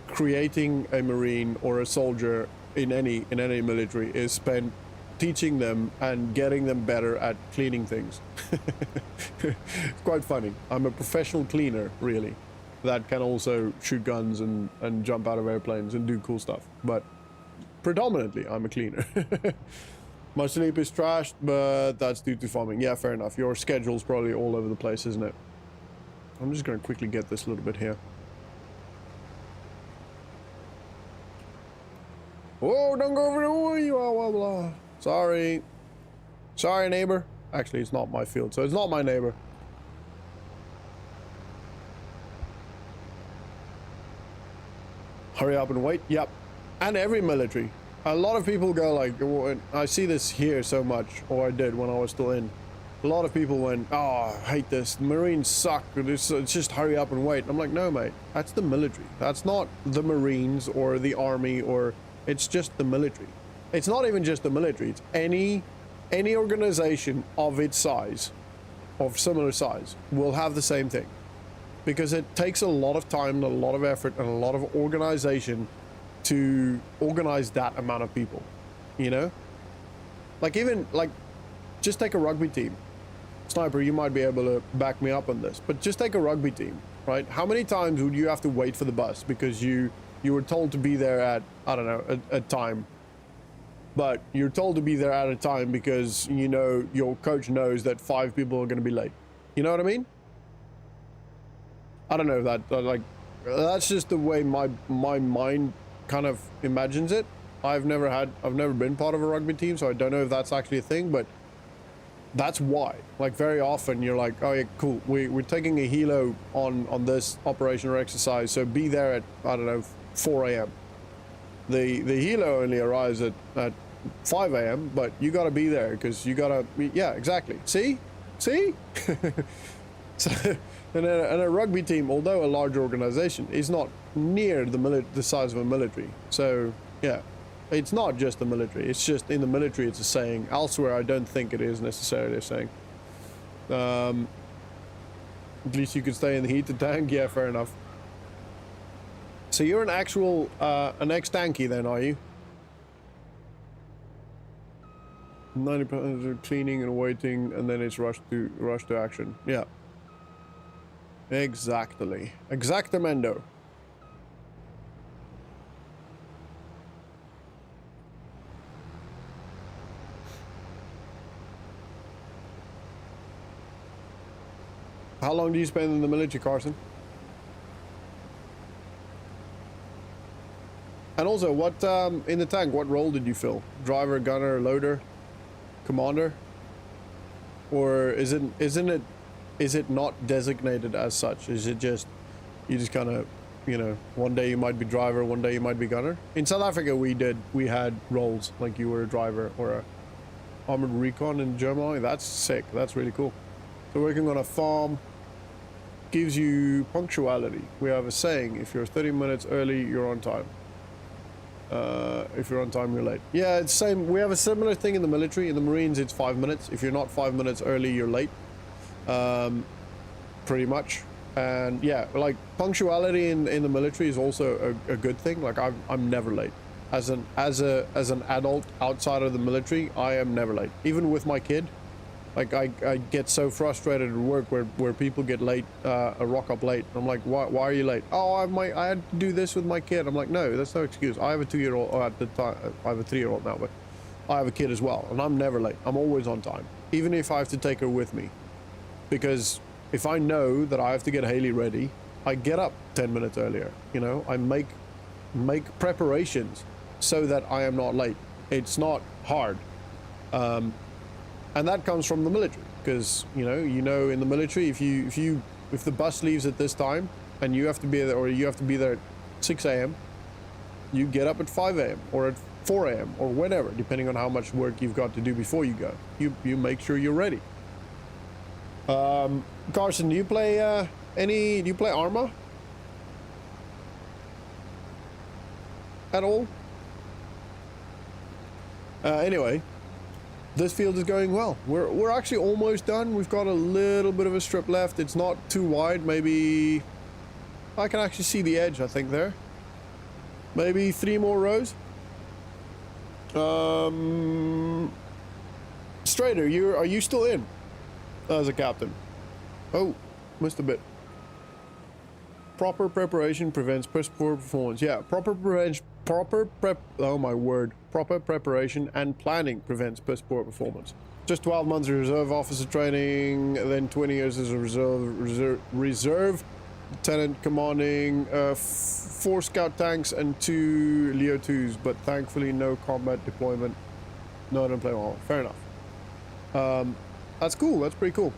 creating a Marine or a soldier in any military is spent teaching them and getting them better at cleaning things. It's quite funny. I'm a professional cleaner, really, that can also shoot guns and jump out of airplanes and do cool stuff. But predominantly, I'm a cleaner. My sleep is trashed, but that's due to farming. Yeah, fair enough. Your schedule's probably all over the place, isn't it? I'm just going to quickly get this a little bit here. Whoa, don't go over there. Blah, blah, blah. Sorry. Sorry, neighbor. Actually, it's not my field, so it's not my neighbor. Hurry up and wait. Yep. And every military. A lot of people go like, I see this here so much, or I did when I was still in. A lot of people went, oh, I hate this. The Marines suck. It's just hurry up and wait. I'm like, no, mate. That's the military. That's not the Marines or the Army, or it's just the military. It's not even just the military. It's any organization of its size, of similar size, will have the same thing. Because it takes a lot of time, and a lot of effort, and a lot of organization to organize that amount of people, you know? Like even like just take a rugby team. Sniper, you might be able to back me up on this, but just take a rugby team, right? How many times would you have to wait for the bus because you were told to be there at, I don't know, a time, but you're told to be there at a time because, you know, your coach knows that 5 people are going to be late. You know what I mean? I don't know if that, like, that's just the way my mind kind of imagines it. I've never been part of a rugby team, so I don't know if that's actually a thing, but that's why. Like, very often you're like, oh yeah, cool, we're taking a helo on this operation or exercise, so be there at, I don't know, 4 a.m. The helo only arrives at 5 a.m., but you gotta be there because you gotta, yeah, exactly. See? So, and a rugby team, although a large organization, is not near the size of a military. So, yeah, it's not just the military. It's just in the military it's a saying. Elsewhere, I don't think it is necessarily a saying. At least you could stay in the heated tank. Yeah, fair enough. So you're an actual, an ex-tanky then, are you? 90% cleaning and waiting, and then it's rush to action. Yeah. Exactly. Exactamendo. How long do you spend in the military, Carson? And also, what in the tank, what role did you fill? Driver, gunner, loader, commander? Or is it not designated as such? Is it just, you just kind of, you know, one day you might be driver, one day you might be gunner? In South Africa, we had roles, like you were a driver or a armored recon in Germany. That's sick. That's really cool. So working on a farm gives you punctuality. We have a saying, if you're 30 minutes early, you're on time. If you're on time, you're late. Yeah, it's same. We have a similar thing in the military. In the Marines, it's 5 minutes. If you're not 5 minutes early, you're late. Pretty much. And yeah, like punctuality in the military is also a good thing. Like I'm never late. As an adult outside of the military, I am never late. Even with my kid. Like I get so frustrated at work where people get late, rock up late. I'm like, why are you late? Oh, I had to do this with my kid. I'm like, no, that's no excuse. I have a 2-year-old, or at the time, I have a 3-year-old now, but I have a kid as well, and I'm never late. I'm always on time, even if I have to take her with me, because if I know that I have to get Haley ready, I get up 10 minutes earlier. You know, I make preparations so that I am not late. It's not hard. And that comes from the military, because you know in the military, if the bus leaves at this time and you have to be there, or you have to be there at 6 a.m., you get up at 5 a.m. or at 4 a.m. or whatever, depending on how much work you've got to do before you go. You make sure you're ready. Carson, do you play Arma at all? Anyway. This field is going well. We're actually almost done. We've got a little bit of a strip left. It's not too wide. Maybe I can actually see the edge, I think, there. Maybe 3 more rows. Strader, are you still in as a captain? Oh, missed a bit. Proper preparation prevents poor performance. Yeah, proper preparation and planning prevents poor performance. Just 12 months of reserve officer training, then 20 years as a reserve lieutenant commanding 4 scout tanks and 2 Leo 2s, but thankfully no combat deployment. No, I don't play well. Fair enough. That's cool. That's pretty cool.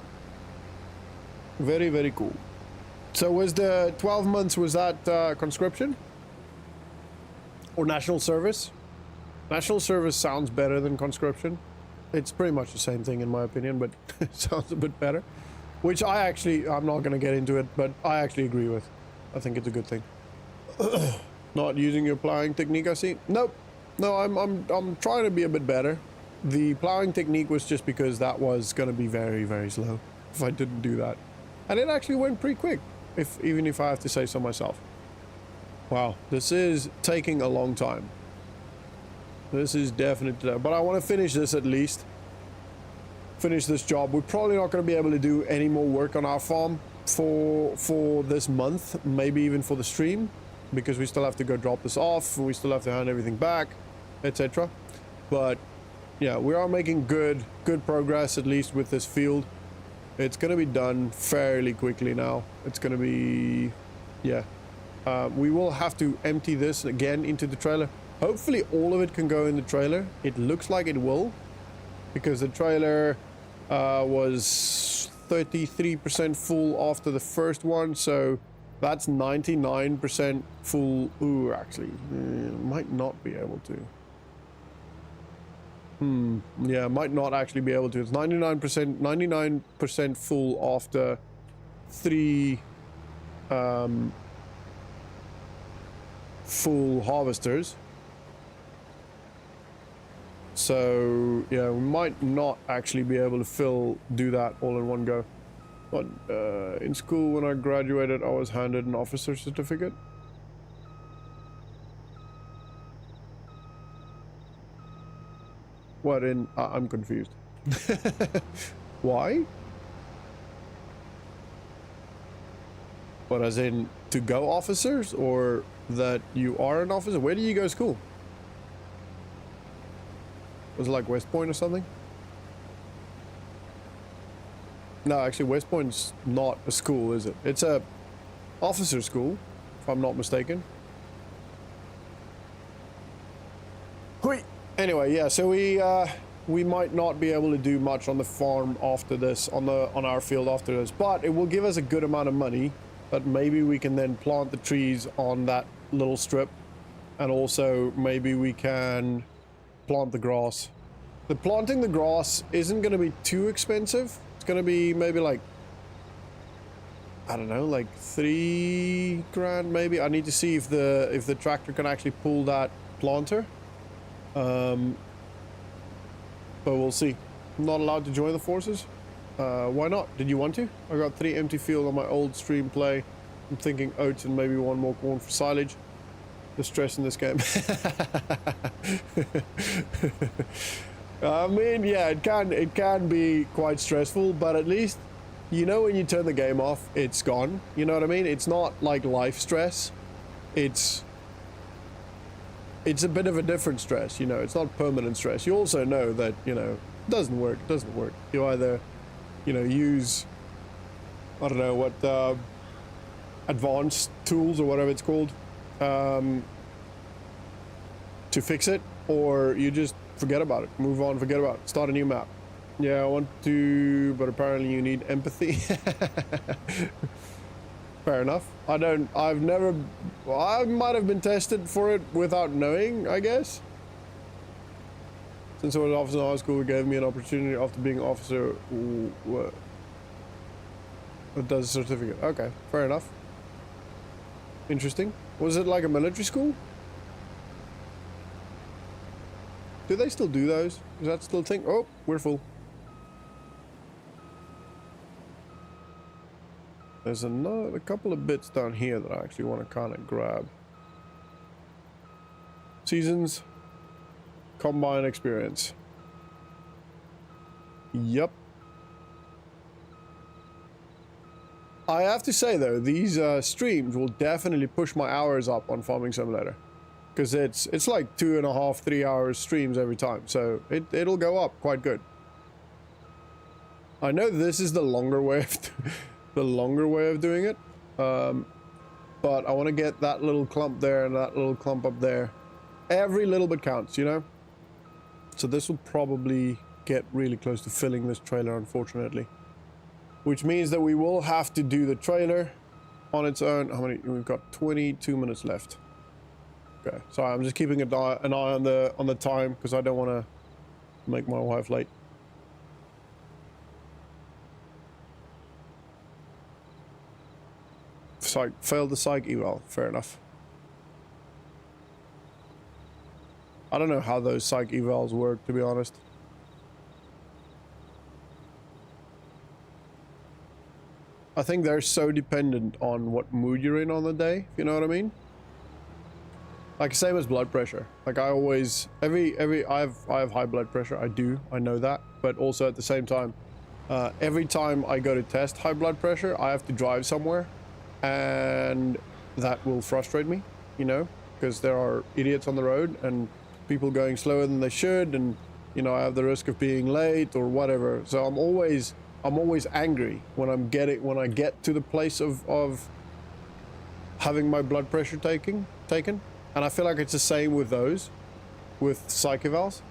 Very, very cool. So was the 12 months, was that conscription? Or national service? National service sounds better than conscription. It's pretty much the same thing in my opinion, but it sounds a bit better. Which I'm not going to get into it, but I actually agree with. I think it's a good thing. Not using your plowing technique, I see. Nope. No, I'm trying to be a bit better. The plowing technique was just because that was going to be very, very slow if I didn't do that. And it actually went pretty quick, even if I have to say so myself. Wow, this is taking a long time. This is definitely, but I want to finish this at least. Finish this job. We're probably not going to be able to do any more work on our farm for this month, maybe even for the stream, because we still have to go drop this off, we still have to hand everything back, etc. But yeah, we are making good progress, at least with this field. It's going to be done fairly quickly now. It's going to be, yeah. We will have to empty this again into the trailer. Hopefully all of it can go in the trailer. It looks like it will, because the trailer was 33% full after the first one, so that's 99% full. Ooh, actually, might not be able to. Yeah, might not actually be able to. It's 99% full after 3 full harvesters. So yeah, we might not actually be able to do that all in one go. But in school, when I graduated, I was handed an officer certificate. What in? I'm confused. Why? What, as in to go officers, or that you are an officer? Where do you go to school? Was it like West Point or something? No, actually, West Point's not a school, is it? It's a officer school, if I'm not mistaken. Hui. Anyway, yeah, so we might not be able to do much on the farm after this, on our field after this, but it will give us a good amount of money that maybe we can then plant the trees on that little strip, and also maybe we can plant the grass. Planting the grass isn't going to be too expensive. It's going to be maybe like, I don't know, like 3 grand maybe. I need to see if the tractor can actually pull that planter. But we'll see. I'm not allowed to join the forces. Why not? Did you want to? I got 3 empty field on my old stream play. I'm thinking oats and maybe 1 more corn for silage. The stress in this game. I mean, yeah, it can be quite stressful, but at least, you know, when you turn the game off, it's gone. You know what I mean? It's not like life stress. It's a bit of a different stress, you know. It's not permanent stress. You also know that, you know, it doesn't work. You either, you know, use, I don't know what, advanced tools or whatever it's called, to fix it, or you just forget about it, move on, forget about it, start a new map. Yeah, I want to, but apparently you need empathy. Fair enough. I might have been tested for it without knowing, I guess. Since I was an officer in high school, it gave me an opportunity after being an officer. What? It does a certificate. Okay, fair enough. Interesting. Was it like a military school? Do they still do those? Is that still a thing? Oh, we're full. There's a couple of bits down here that I actually want to kind of grab. Seasons. Combine experience. Yep. I have to say though, these streams will definitely push my hours up on Farming Simulator. Because it's like 2.5, 3 hours streams every time, so it'll go up quite good. I know this is the longer way of doing it, but I want to get that little clump there and that little clump up there. Every little bit counts, you know. So this will probably get really close to filling this trailer, unfortunately, which means that we will have to do the trailer on its own. How many? We've got 22 minutes left. Okay, sorry, I'm just keeping an eye on the time because I don't want to make my wife late. Psych, failed the psych eval. Fair enough. I don't know how those psych evals work, to be honest. I think they're so dependent on what mood you're in on the day, if you know what I mean. Like same as blood pressure. Like I always, I have high blood pressure. I know that. But also at the same time, every time I go to test high blood pressure, I have to drive somewhere, and that will frustrate me, you know, because there are idiots on the road and people going slower than they should, and you know, I have the risk of being late or whatever. So I'm always angry when I get to the place of having my blood pressure taken. And I feel like it's the same with those, with psych evals.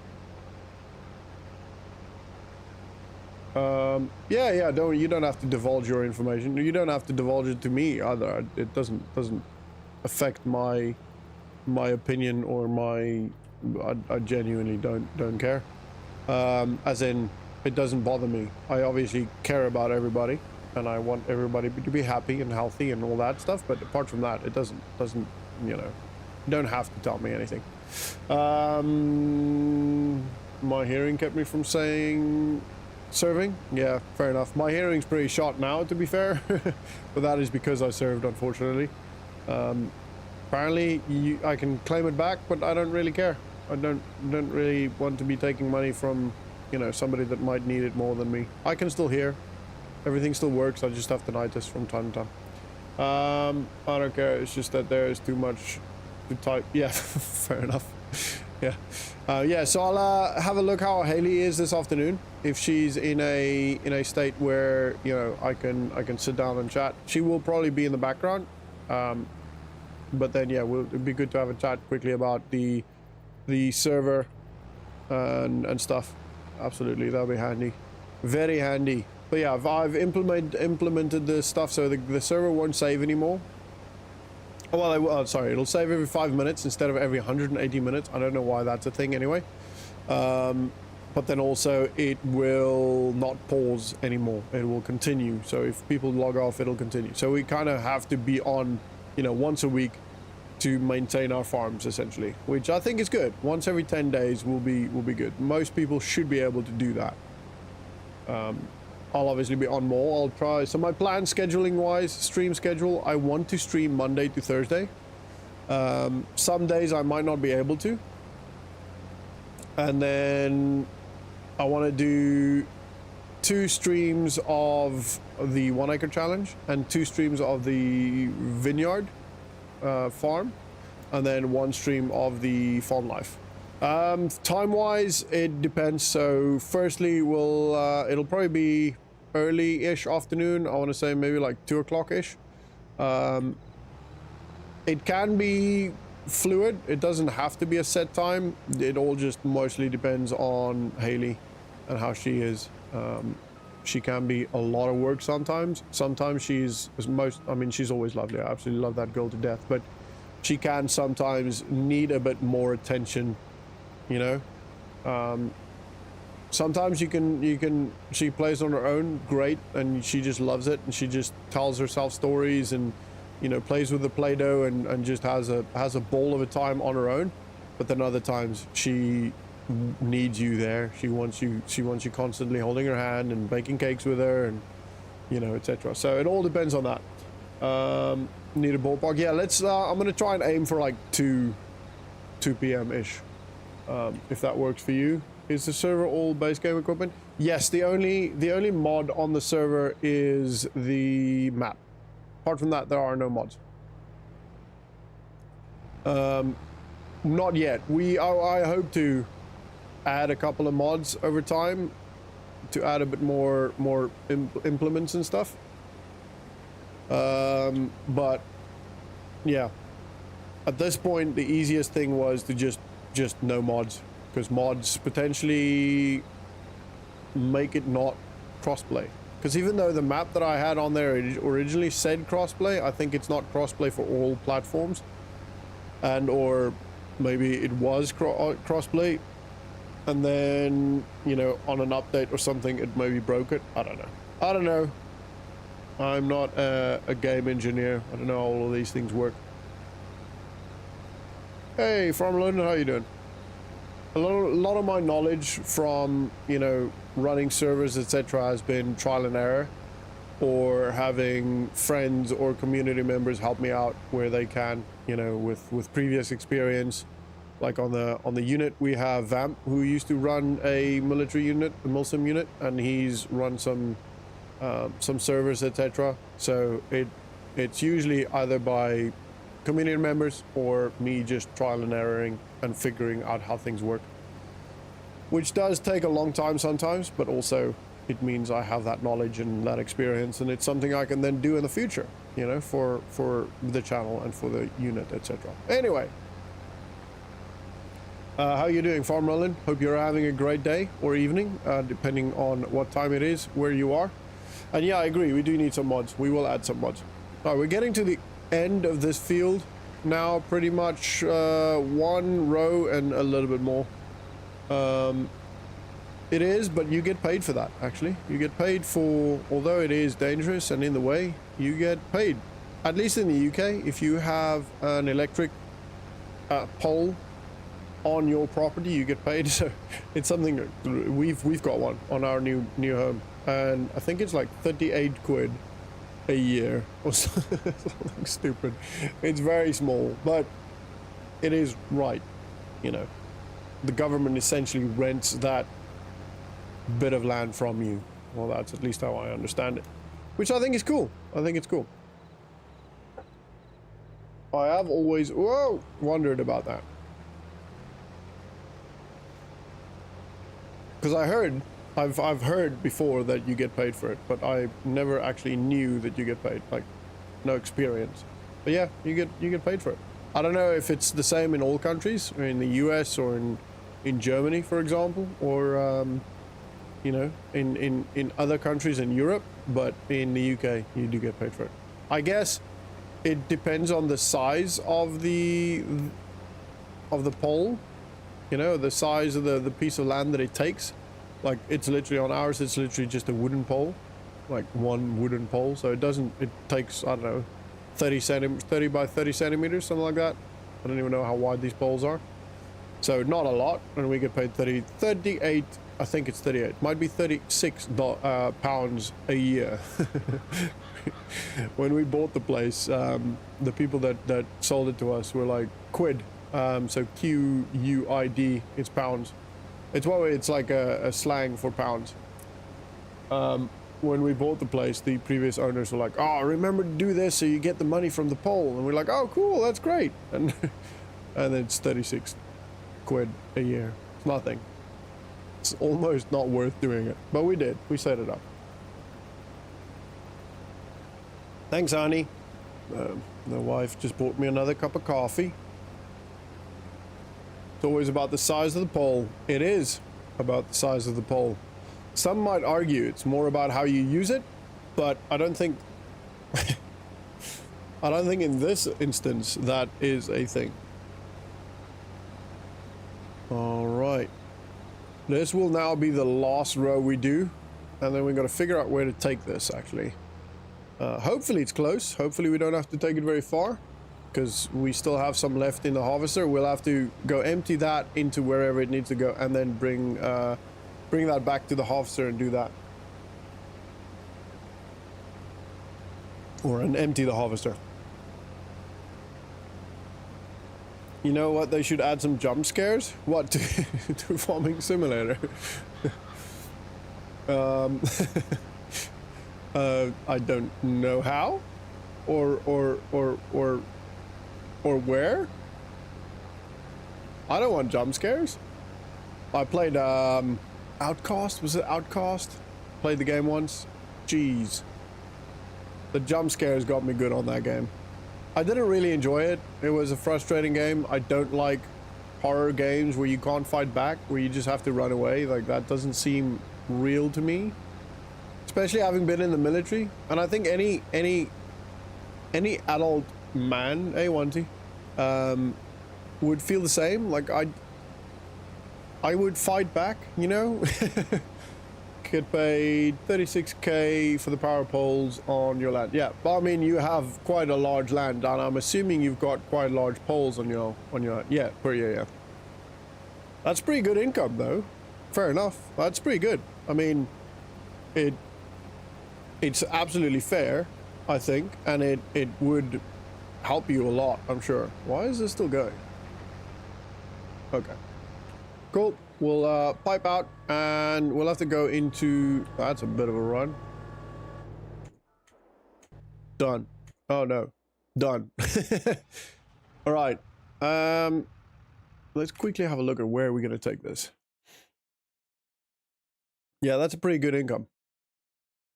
Yeah, you don't have to divulge your information. You don't have to divulge it to me either. It doesn't affect my opinion or I genuinely don't care. As in, it doesn't bother me. I obviously care about everybody, and I want everybody to be happy and healthy and all that stuff. But apart from that, it doesn't you know, you don't have to tell me anything. My hearing kept me from saying serving. Yeah, fair enough. My hearing's pretty shot now, to be fair, but that is because I served, unfortunately. Apparently, I can claim it back, but I don't really care. I don't really want to be taking money from, you know, somebody that might need it more than me. I can still hear. Everything still works. I just have tinnitus from time to time. I don't care. It's just that there is too much to type. Yeah, fair enough. Yeah. Yeah, so I'll have a look how Haley is this afternoon. If she's in a state where, you know, I can sit down and chat. She will probably be in the background. But then, yeah, it'd be good to have a chat quickly about the server and stuff. Absolutely, that'll be handy. Very handy. But yeah, I've implemented this stuff so the server won't save anymore. Oh, well, sorry, it'll save every 5 minutes instead of every 180 minutes. I don't know why that's a thing anyway. But then also it will not pause anymore. It will continue. So if people log off, it'll continue. So we kind of have to be on, you know, once a week to maintain our farms, essentially, which I think is good. Once every 10 days will be good. Most people should be able to do that. I'll obviously be on more. I'll try. So my plan, scheduling wise, stream schedule, I want to stream Monday to Thursday. Some days I might not be able to. And then I want to do 2 streams of the 1 acre challenge and 2 streams of the vineyard farm, and then 1 stream of the farm life. Time wise, it depends. So firstly, it'll probably be early-ish afternoon. I want to say maybe like 2 o'clock-ish. It can be fluid. It doesn't have to be a set time. It all just mostly depends on Haley and how she is. She can be a lot of work sometimes. Sometimes she's always lovely. I absolutely love that girl to death, but she can sometimes need a bit more attention, you know. Sometimes she plays on her own great, and she just loves it, and she just tells herself stories and, you know, plays with the Play-Doh and just has a ball of a time on her own. But then other times she needs you there. She wants you constantly holding her hand and baking cakes with her, and, you know, etc. So it all depends on that. Need a ballpark. Yeah, let's I'm gonna try and aim for like 2 p.m. ish, if that works for you. Is the server all base game equipment? Yes, the only mod on the server is the map. Apart from that, there are no mods. Not yet. I hope to add a couple of mods over time to add a bit more implements and stuff. But yeah, at this point, the easiest thing was to just no mods, because mods potentially make it not crossplay. Because even though the map that I had on there originally said crossplay, I think it's not crossplay for all platforms, and or maybe it was crossplay, and then, you know, on an update or something, it maybe broke it. I don't know. I'm not a game engineer. I don't know how all of these things work. Hey, from London, how you doing? A lot of my knowledge from, you know, running servers, etc., has been trial and error. or having friends or community members help me out where they can, you know, with previous experience. Like on the unit, we have Vamp, who used to run a military unit, a Milsim unit, and he's run some servers, etc. So it's usually either by community members or me just trial and erroring and figuring out how things work, which does take a long time sometimes, but also it means I have that knowledge and that experience, and it's something I can then do in the future, you know, for the channel and for the unit, etc. Anyway, how you doing, Farm Roland? Hope you're having a great day or evening, depending on what time it is where you are. And yeah, I agree, we do need some mods. We will add some mods. All right, we're getting to the end of this field now, pretty much one row and a little bit more. It is, but you get paid for that, actually. You get paid for, although it is dangerous and in the way, you get paid. At least in the UK, if you have an electric pole on your property, you get paid. So it's something we've got one on our new home, and I think it's like 38 quid a year or something stupid. It's very small, but it is right, you know. The government essentially rents that bit of land from you. Well, that's at least how I understand it, which I think is cool. I think it's cool. I have always wondered about that, because I've heard before that you get paid for it, but I never actually knew that you get paid. Like, no experience. But yeah, you get paid for it. I don't know if it's the same in all countries, or in the US, or in Germany, for example, or you know, in other countries in Europe, but in the UK you do get paid for it. I guess it depends on the size of the pole, you know, the size of the piece of land that it takes. Like, it's literally, on ours, it's literally just a wooden pole, like one wooden pole. So it takes, I don't know, 30 by 30 centimeters, something like that. I don't even know how wide these poles are. So not a lot, and we get paid 38, I think it's 38, might be 36 pounds a year. When we bought the place, the people that sold it to us were like, quid, so QUID, it's pounds. It's like a slang for pounds. When we bought the place, the previous owners were like, oh, remember to do this so you get the money from the pole. And we're like, oh, cool, that's great. And it's 36 quid a year. It's nothing. It's almost not worth doing it, but we did. We set it up. Thanks, Annie. The wife just bought me another cup of coffee. It's always about the size of the pole. It is about the size of the pole. Some might argue it's more about how you use it, but I don't think I don't think in this instance that is a thing. All right. This will now be the last row we do, and then we've got to figure out where to take this, actually. Hopefully it's close. Hopefully we don't have to take it very far, because we still have some left in the harvester. We'll have to go empty that into wherever it needs to go, and then bring that back to the harvester and do that. Or empty the harvester. You know what? They should add some jump scares. What, to Farming Simulator? I don't know how, or where. I don't want jump scares. I played Outcast. Was it Outcast? Played the game once. Jeez, the jump scares got me good on that game. I didn't really enjoy it. It was a frustrating game. I don't like horror games where you can't fight back, where you just have to run away. Like, that doesn't seem real to me, especially having been in the military. And I think any adult man, A1T, would feel the same. Like, I would fight back, you know. Get paid 36k for the power poles on your land. Yeah, but I mean, you have quite a large land, and I'm assuming you've got quite large poles on your yeah, per year. Yeah, that's pretty good income, though. Fair enough. That's pretty good. I mean, it's absolutely fair, I think, and it would help you a lot, I'm sure. Why is this still going? Okay. Cool. We'll pipe out and we'll have to go into... That's a bit of a run. Done. Oh no. Done. All right. Let's quickly have a look at where we're going to take this. Yeah, that's a pretty good income.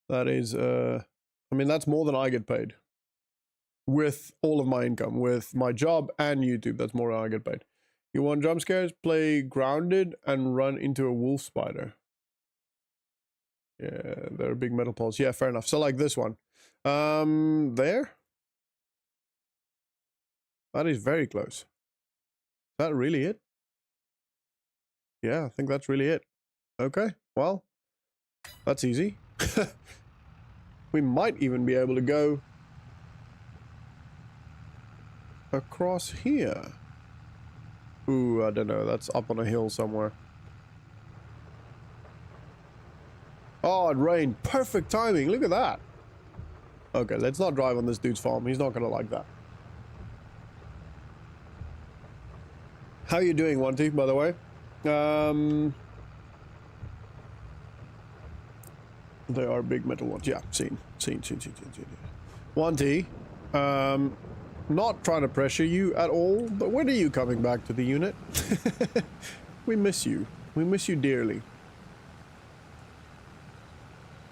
That is, I mean, that's more than I get paid. With all of my income, with my job and YouTube, that's more than I get paid. You want jump scares? Play grounded and run into a wolf spider. Yeah, they're big metal poles. Yeah, fair enough. So like this one. There? That is very close. Is that really it? Yeah, I think that's really it. Okay, well, that's easy. We might even be able to go across here. Ooh, I don't know. That's up on a hill somewhere. Oh, it rained. Perfect timing. Look at that. Okay, let's not drive on this dude's farm. He's not gonna like that. How are you doing, Wanty, by the way? They are big metal ones. Yeah, seen. Wanty, not trying to pressure you at all, but when are you coming back to the unit? We miss you. We miss you dearly.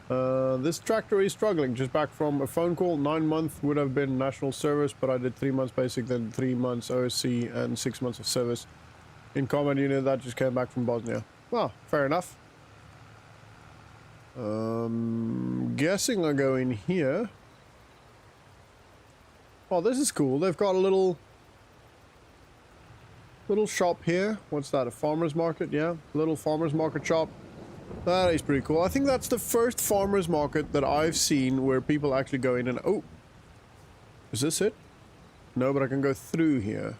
This tractor is struggling. Just back from a phone call. 9 months would have been national service, but I did 3 months basic, then 3 months OSC, and 6 months of service in combat unit. That just came back from Bosnia. Well, fair enough. Guessing I go in here. Oh, this is cool. They've got a little shop here. What's that? A farmer's market? Yeah, little farmer's market shop. That is pretty cool. I think that's the first farmer's market that I've seen where people actually go in and... Oh! Is this it? No, but I can go through here.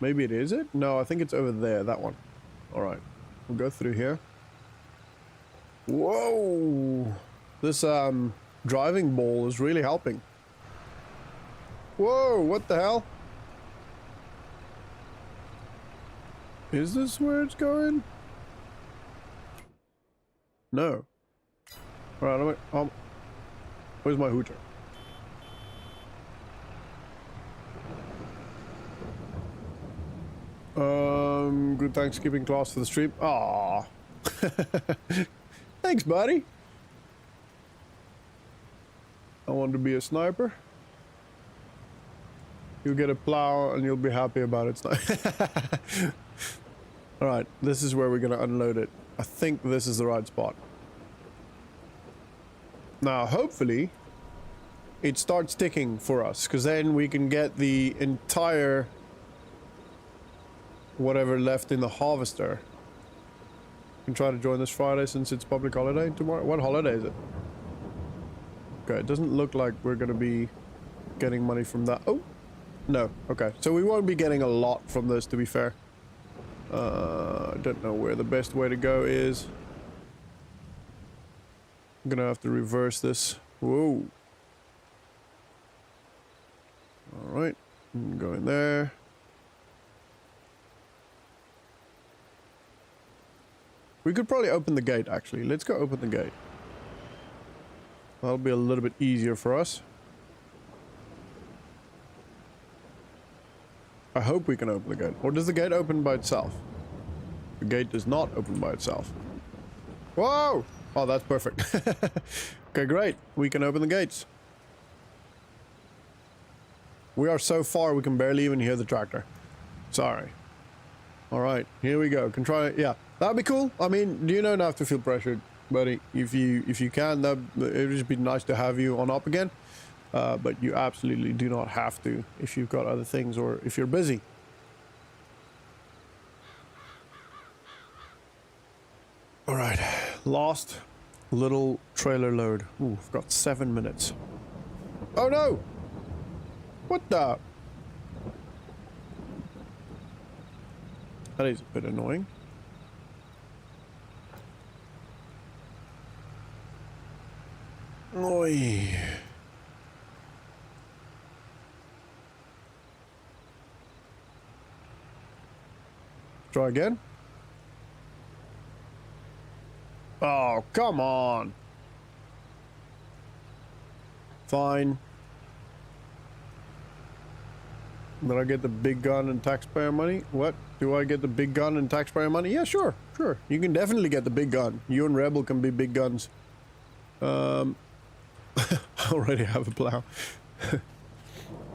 Maybe it is it? No, I think it's over there, that one. Alright. We'll go through here. Whoa! This, driving ball is really helping. Whoa, what the hell? Is this where it's going? No. Alright, where's my hooter? Good Thanksgiving class for the stream. Aww. Thanks, buddy. I want to be a sniper. You'll get a plow and you'll be happy about it. Alright, this is where we're gonna unload it. I think this is the right spot. Now, hopefully, it starts ticking for us, because then we can get the entire whatever left in the harvester. Can try to join this Friday since it's public holiday tomorrow. What holiday is it? Okay, it doesn't look like we're gonna be getting money from that. Oh, no. Okay, so we won't be getting a lot from this, to be fair. I don't know where the best way to go is. I'm gonna have to reverse this. Whoa. Alright, go in there. We could probably open the gate, actually. Let's go open the gate. That'll be a little bit easier for us. I hope we can open the gate. Or does the gate open by itself? The gate does not open by itself. Whoa! Oh, that's perfect. Okay, great. We can open the gates. We are so far we can barely even hear the tractor. Sorry. Alright, here we go. Can try... Yeah, that'd be cool. I mean, you don't have to feel pressured, buddy. If you can, it would just be nice to have you on up again. But you absolutely do not have to if you've got other things or if you're busy. Alright, last little trailer load. Ooh, I've got 7 minutes. Oh no! What the? That is a bit annoying. Oi. Try again. Oh, come on. Fine. Did I get the big gun and taxpayer money? What? Do I get the big gun and taxpayer money? Yeah, sure. Sure. You can definitely get the big gun. You and Rebel can be big guns. I already have a plow.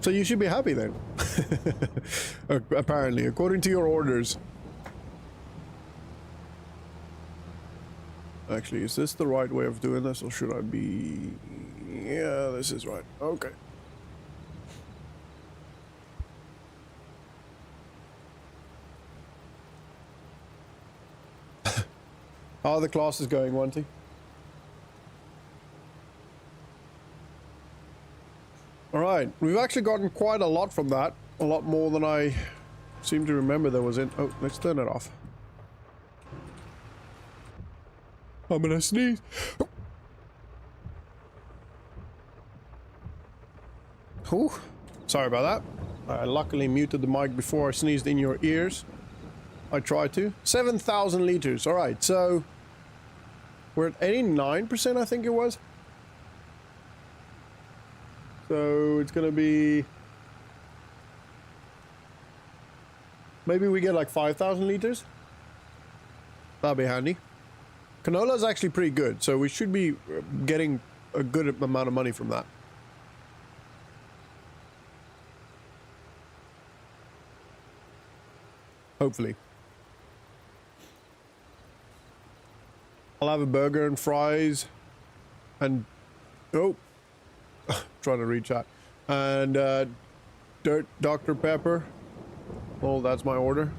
So you should be happy then. Apparently, according to your orders. Actually, is this the right way of doing this, or should I be... Yeah, this is right. Okay. How are the classes going, Wanty? Alright, we've actually gotten quite a lot from that. A lot more than I seem to remember there was in... Oh, let's turn it off. I'm gonna sneeze. Whew. Sorry about that. I luckily muted the mic before I sneezed in your ears. I tried to. 7,000 liters. Alright, so... We're at 89%, I think it was. So it's gonna be... Maybe we get like 5,000 liters? That'll be handy. Canola is actually pretty good, so we should be getting a good amount of money from that. Hopefully. I'll have a burger and fries and... Oh! Trying to reach out. And dirt Dr. Pepper. Well, that's my order.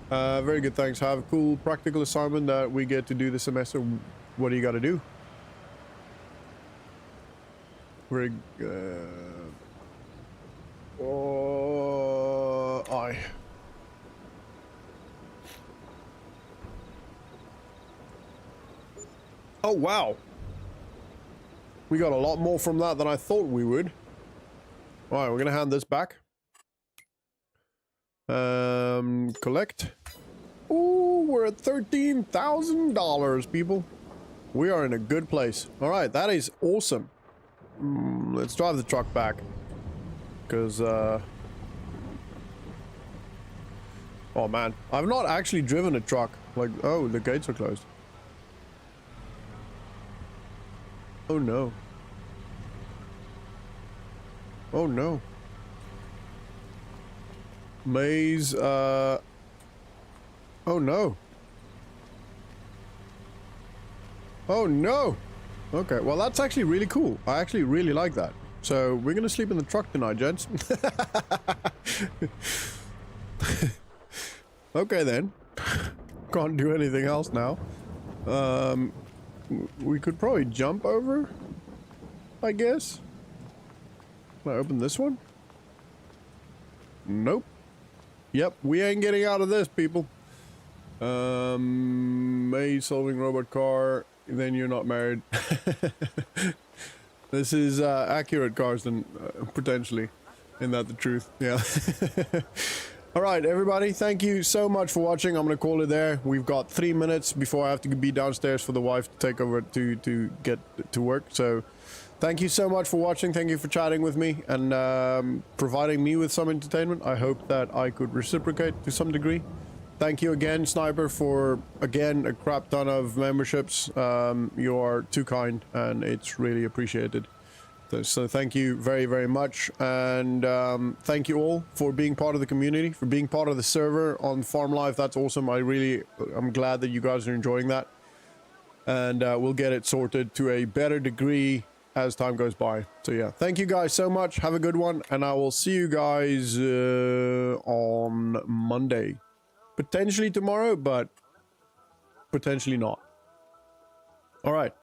Very good, thanks. Have a cool practical assignment that we get to do this semester. What do you got to do? Very I. Oh, wow. We got a lot more from that than I thought we would. All right, we're going to hand this back. Collect. Ooh, we're at $13,000, people. We are in a good place. All right, that is awesome. Let's drive the truck back. Because, oh man, I've not actually driven a truck. Like, oh, the gates are closed. Oh no. Oh no. Maze, oh no. Oh no! Okay, well that's actually really cool. I actually really like that. So, we're gonna sleep in the truck tonight, gents. Okay then. Can't do anything else now. We could probably jump over, I guess. Can I open this one? Nope. Yep, we ain't getting out of this, people. Maze solving robot car, then you're not married. This is accurate cars then, potentially. Isn't that the truth? Yeah. Alright, everybody, thank you so much for watching. I'm gonna call it there. We've got 3 minutes before I have to be downstairs for the wife to take over to get to work. So, thank you so much for watching. Thank you for chatting with me and providing me with some entertainment. I hope that I could reciprocate to some degree. Thank you again, Sniper, for, again, a crap ton of memberships. You are too kind, and it's really appreciated. So thank you very, very much. And thank you all for being part of the community, for being part of the server on Farm Life. That's awesome. I'm glad that you guys are enjoying that. And we'll get it sorted to a better degree as time goes by. So yeah, thank you guys so much. Have a good one. And I will see you guys on Monday. Potentially tomorrow, but potentially not. All right.